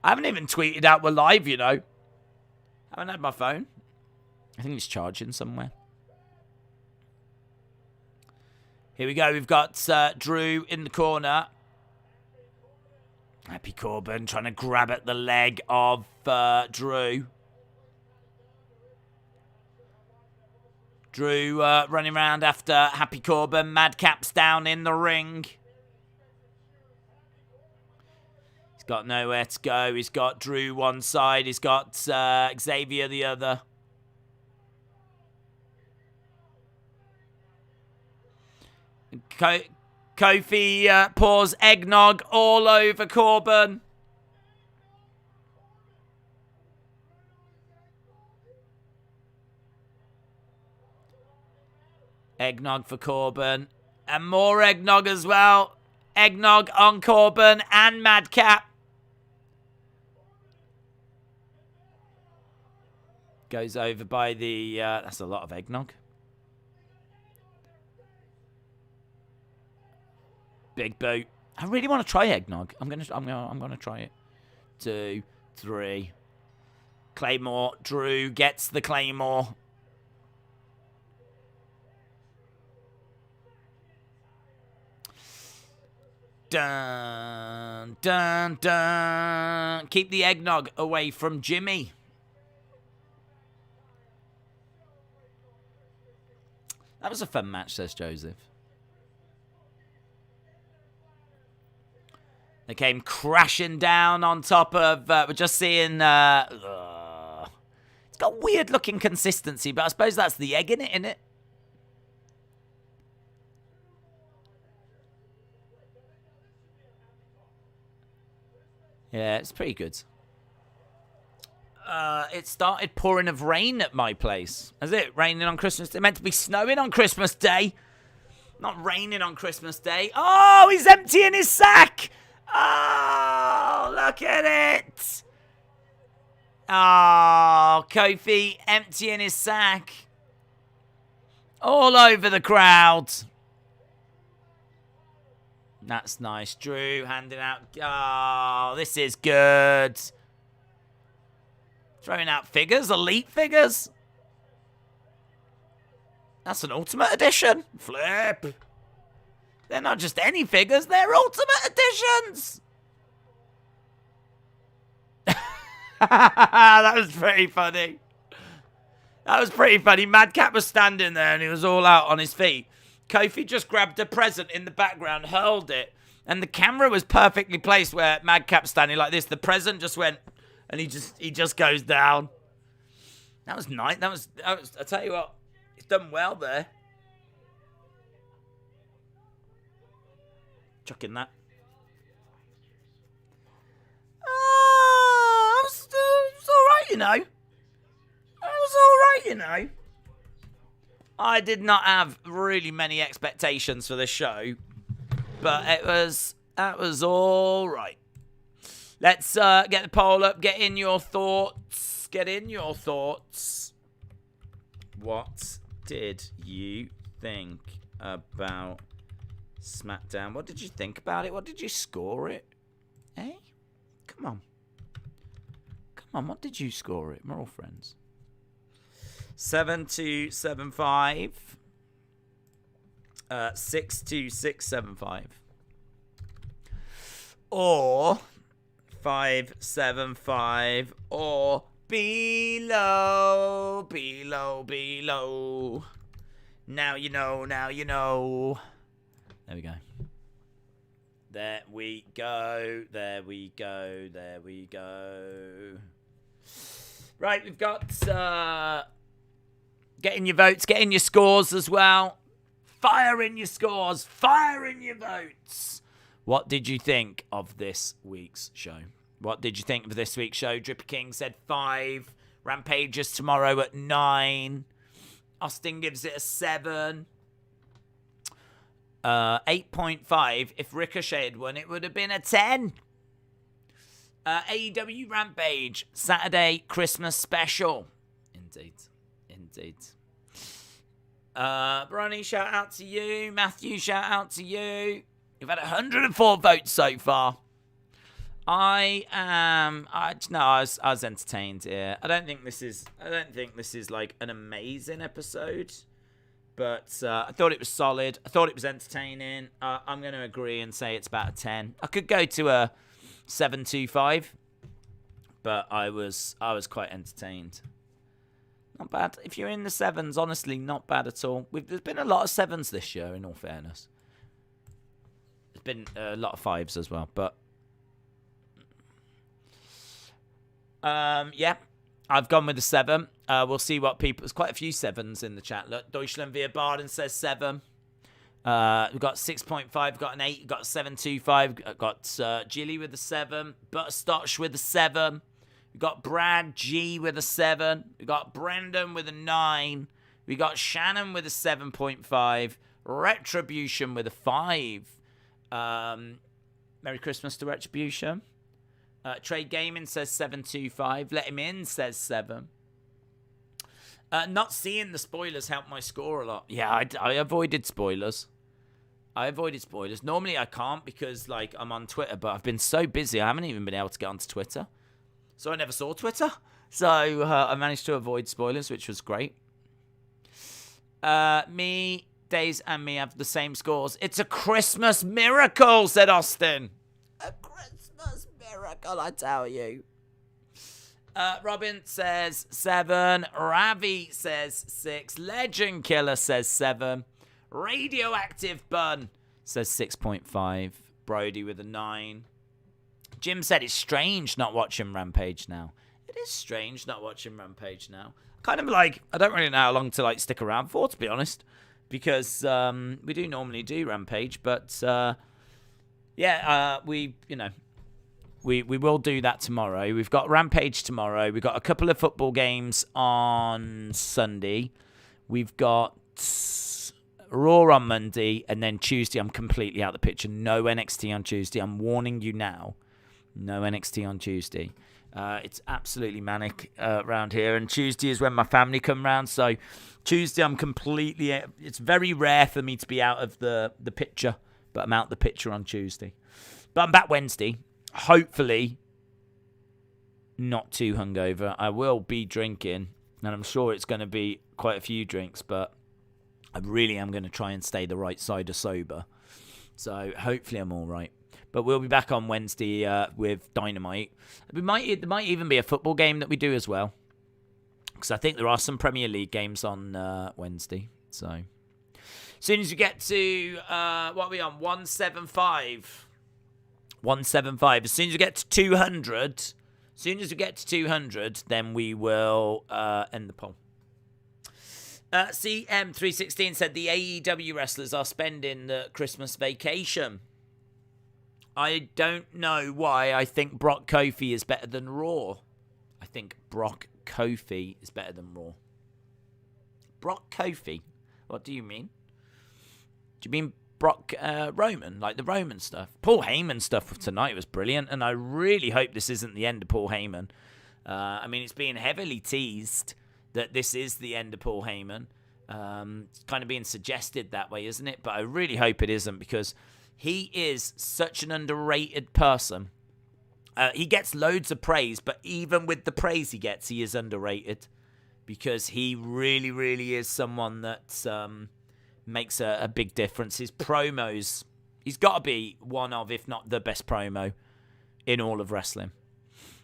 [SPEAKER 1] I haven't even tweeted out we're live, you know. I haven't had my phone. I think it's charging somewhere. Here we go. We've got Drew in the corner. Happy Corbin trying to grab at the leg of Drew. Drew running around after Happy Corbin. Madcap's down in the ring. He's got nowhere to go. He's got Drew one side. He's got Xavier the other. Kofi pours eggnog all over Corbin. Eggnog for Corbin. And more eggnog as well. Eggnog on Corbin and Madcap. Goes over by the... that's a lot of eggnog. Big boot. I really want to try eggnog. I'm gonna try it. 2, 3. Claymore. Drew gets the Claymore. Dun, dun, dun. Keep the eggnog away from Jimmy. That was a fun match, says Joseph. They came crashing down on top of... we're just seeing... it's got weird-looking consistency, but I suppose that's the egg in it, innit? Yeah, it's pretty good. It started pouring of rain at my place. Is it raining on Christmas Day? It meant to be snowing on Christmas Day. Not raining on Christmas Day. Oh, he's emptying his sack. Oh, look at it. Oh, Kofi emptying his sack. All over the crowd. That's nice. Drew handing out... Oh, this is good. Throwing out figures. Elite figures. That's an Ultimate Edition. Flip. They're not just any figures. They're Ultimate Editions. That was pretty funny. That was pretty funny. Madcap was standing there and he was all out on his feet. Kofi just grabbed a present in the background, hurled it, and the camera was perfectly placed where Madcap's standing like this. The present just went, and he just goes down. That was nice. That was. I tell you what, he's done well there. Chucking that. It was all right, you know. It was all right, you know. I did not have really many expectations for this show, but that was all right. Let's get the poll up. Get in your thoughts. Get in your thoughts. What did you think about SmackDown? What did you think about it? What did you score it? Eh? Come on. Come on, what did you score it? We're all friends. 7-2-7-5. 6-2-6-7-5. Or 5-7-5. Or below. Now you know. Now you know. There we go. There we go. There we go. There we go. Right, we've got getting your votes, getting your scores as well. Fire in your scores. Fire in your votes. What did you think of this week's show? What did you think of this week's show? Drippy King said 5. Rampage is tomorrow at 9. Austin gives it a 7. 8.5. If Ricochet had won, it would have been a 10. AEW Rampage, Saturday Christmas special. Indeed. Bronny, shout out to you. Matthew, shout out to you. You've had 104 votes so far. I was entertained here. I don't think this is like an amazing episode, but I thought it was solid. I thought it was entertaining. I'm going to agree and say it's about a 10. I could go to a 7.25, but I was quite entertained. Not bad. If you're in the 7s, honestly, not bad at all. There's been a lot of 7s this year, in all fairness. There's been a lot of 5s as well, but yeah, I've gone with a 7. We'll see what people. There's quite a few 7s in the chat. Look, Deutschland via Barden says 7. We've got 6.5, got an 8, got 7.25, got Gilly with a 7, Butterscotch with a 7, we got Brad G with a 7, we got Brendan with a 9, we got Shannon with a 7.5, Retribution with a 5. Merry Christmas to Retribution. Trade Gaming says 7.25, Let Him In says 7. Not seeing the spoilers helped my score a lot. Yeah, I avoided spoilers. Normally I can't because like I'm on Twitter, but I've been so busy I haven't even been able to get onto Twitter. So I never saw Twitter. So I managed to avoid spoilers, which was great. Me, Days, and me have the same scores. It's a Christmas miracle, said Austin. A Christmas miracle, I tell you. Robin says 7. Ravi says 6. Legend Killer says 7. Radioactive Bun says 6.5. Brody with a 9. Jim said it's strange not watching Rampage now. It is strange not watching Rampage now. Kind of like, I don't really know how long to like stick around for, to be honest. Because we do normally do Rampage. But we will do that tomorrow. We've got Rampage tomorrow. We've got a couple of football games on Sunday. We've got Raw on Monday. And then Tuesday, I'm completely out of the picture. No NXT on Tuesday. I'm warning you now. No NXT on Tuesday. It's absolutely manic around here. And Tuesday is when my family come round. So Tuesday, I'm completely... It's very rare for me to be out of the picture. But I'm out the picture on Tuesday. But I'm back Wednesday. Hopefully not too hungover. I will be drinking, and I'm sure it's going to be quite a few drinks, but I really am going to try and stay the right side of sober. So hopefully I'm all right. But we'll be back on Wednesday with Dynamite. There might even be a football game that we do as well, because I think there are some Premier League games on Wednesday. So as soon as you get to, what are we on, 175... 175. As soon as we get to 200, then we will end the poll. CM316 said the AEW wrestlers are spending the Christmas vacation. I don't know why I think Brock Kofi is better than Raw. I think Brock Kofi is better than Raw. Brock Kofi? What do you mean? Do you mean Brock Roman, like the Roman stuff? Paul Heyman stuff tonight was brilliant, and I really hope this isn't the end of Paul Heyman. I mean, it's being heavily teased that this is the end of Paul Heyman. It's kind of being suggested that way, isn't it? But I really hope it isn't, because he is such an underrated person. He gets loads of praise, but even with the praise he gets, he is underrated, because he really, really is someone that makes a big difference. His promos, he's got to be one of, if not the best promo in all of wrestling.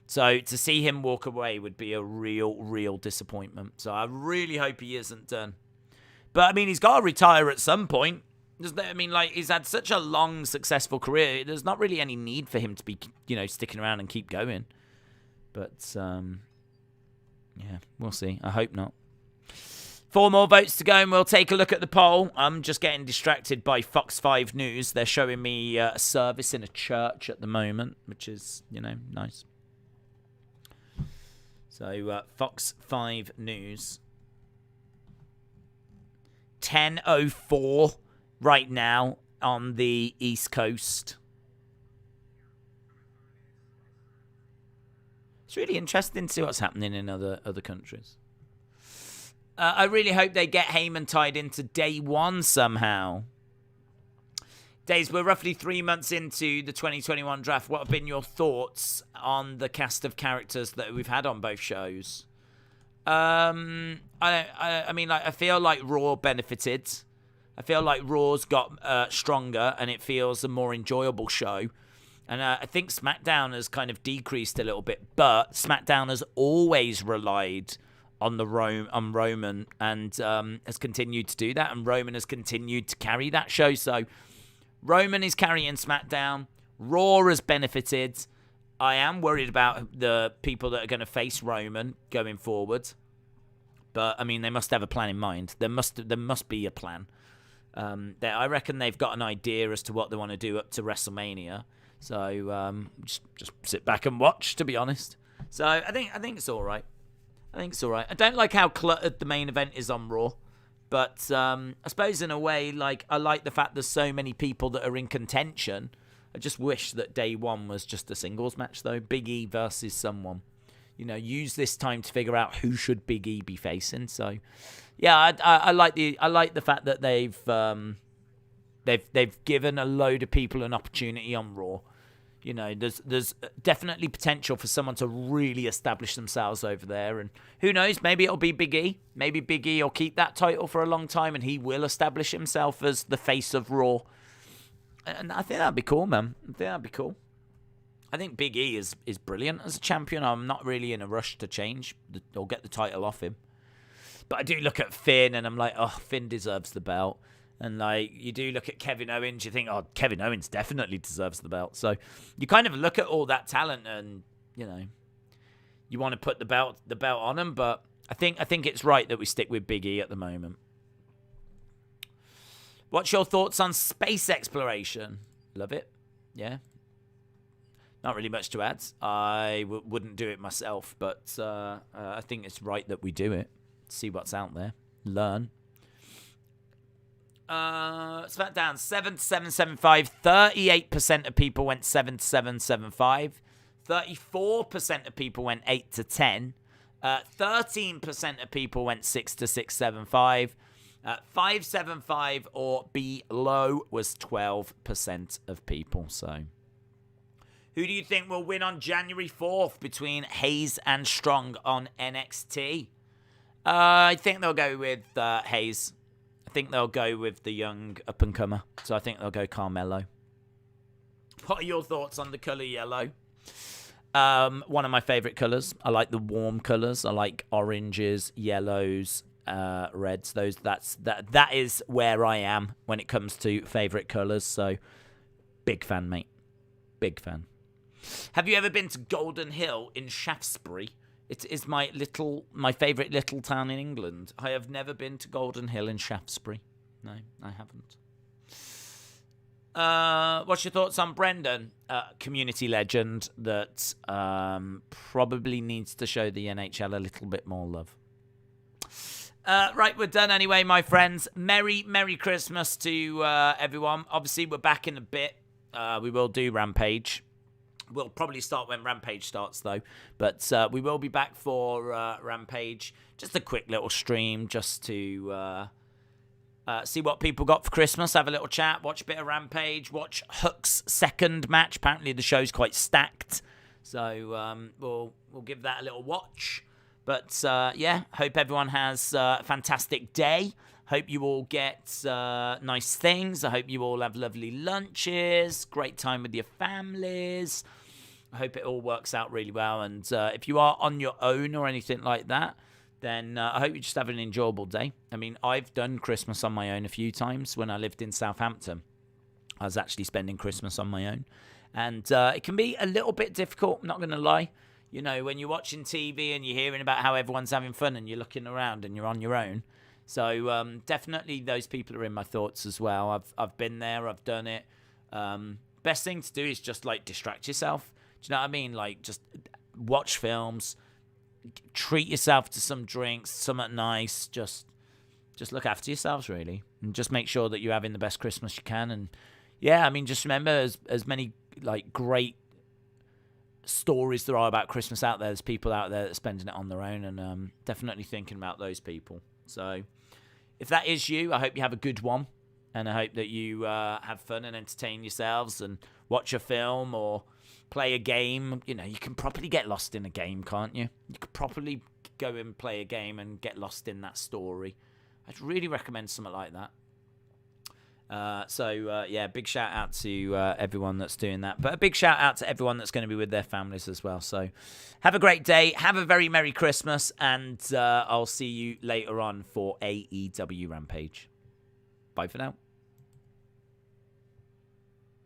[SPEAKER 1] So to see him walk away would be a real disappointment. So I really hope he isn't done. But I mean, he's got to retire at some point. I mean, like, he's had such a long, successful career. There's not really any need for him to be, sticking around and keep going. But, yeah, we'll see. I hope not. 4 more votes to go, and we'll take a look at the poll. I'm just getting distracted by Fox 5 News. They're showing me a service in a church at the moment, which is, nice. So, Fox 5 News. 10:04 right now on the East Coast. It's really interesting to see what's happening in other countries. I really hope they get Heyman tied into day 1 somehow. Days, we're roughly 3 months into the 2021 draft. What have been your thoughts on the cast of characters that we've had on both shows? I mean, like, I feel like Raw benefited. I feel like Raw's got stronger, and it feels a more enjoyable show. And I think SmackDown has kind of decreased a little bit, but SmackDown has always relied on Roman, and has continued to do that, and Roman has continued to carry that show. So Roman is carrying SmackDown. Raw has benefited. I am worried about the people that are going to face Roman going forward, but I mean, they must have a plan in mind. There must be a plan. I reckon they've got an idea as to what they want to do up to WrestleMania. So just sit back and watch, to be honest. So I think it's all right. I don't like how cluttered the main event is on Raw, but I suppose in a way, like, I like the fact there's so many people that are in contention. I just wish that day 1 was just a singles match, though. Big E versus someone. Use this time to figure out who should Big E be facing. So, yeah, I like the fact that they've given a load of people an opportunity on Raw. There's definitely potential for someone to really establish themselves over there. And who knows, maybe it'll be Big E. Maybe Big E will keep that title for a long time, and he will establish himself as the face of Raw. And I think that'd be cool, man. I think Big E is brilliant as a champion. I'm not really in a rush to change or get the title off him. But I do look at Finn, and I'm like, oh, Finn deserves the belt. And, like, you do look at Kevin Owens, you think, oh, Kevin Owens definitely deserves the belt. So you kind of look at all that talent, and, you want to put the belt on him. But I think it's right that we stick with Big E at the moment. What's your thoughts on space exploration? Love it. Yeah. Not really much to add. I wouldn't do it myself, but I think it's right that we do it. See what's out there. Learn. SmackDown 7-7-7-5. 38% of people went 7-7-7-5. 34% of people went 8-10. 13% of people went 6-6-7-5. 5-7-5 or below was 12% of people. So, who do you think will win on January 4th between Hayes and Strong on NXT? I think they'll go with Hayes. I think they'll go with the young up-and-comer. So I think they'll go Carmelo. What are your thoughts on the colour yellow? One of my favourite colours. I like the warm colours. I like oranges, yellows, reds. That is where I am when it comes to favourite colours. So, big fan, mate. Big fan. Have you ever been to Golden Hill in Shaftesbury? It is my favourite little town in England. I have never been to Golden Hill in Shaftesbury. No, I haven't. What's your thoughts on Brendan? Community legend that probably needs to show the NHL a little bit more love. Right, we're done anyway, my friends. Merry Christmas to everyone. Obviously, we're back in a bit. We will do Rampage. We'll probably start when Rampage starts, though. But we will be back for Rampage. Just a quick little stream just to see what people got for Christmas. Have a little chat. Watch a bit of Rampage. Watch Hook's second match. Apparently, the show's quite stacked. So we'll give that a little watch. But, yeah, hope everyone has a fantastic day. Hope you all get nice things. I hope you all have lovely lunches, great time with your families. I hope it all works out really well. And if you are on your own or anything like that, then I hope you just have an enjoyable day. I mean, I've done Christmas on my own a few times. When I lived in Southampton, I was actually spending Christmas on my own. And it can be a little bit difficult, I'm not going to lie. You know, when you're watching TV and you're hearing about how everyone's having fun and you're looking around and you're on your own. So definitely those people are in my thoughts as well. I've been there, I've done it. Best thing to do is just like distract yourself. Do you know what I mean? Like just watch films, treat yourself to some drinks, something nice. Just look after yourselves really, and just make sure that you're having the best Christmas you can. And yeah, I mean, just remember as many like great stories there are about Christmas out there. There's people out there that are spending it on their own, and definitely thinking about those people. So if that is you, I hope you have a good one, and I hope that you have fun and entertain yourselves and watch a film or play a game. You know, you can properly get lost in a game, can't you? You could properly go and play a game and get lost in that story. I'd really recommend something like that. Yeah, big shout out to everyone that's doing that. But a big shout out to everyone that's going to be with their families as well. So have a great day. Have a very Merry Christmas. And I'll see you later on for AEW Rampage. Bye for now.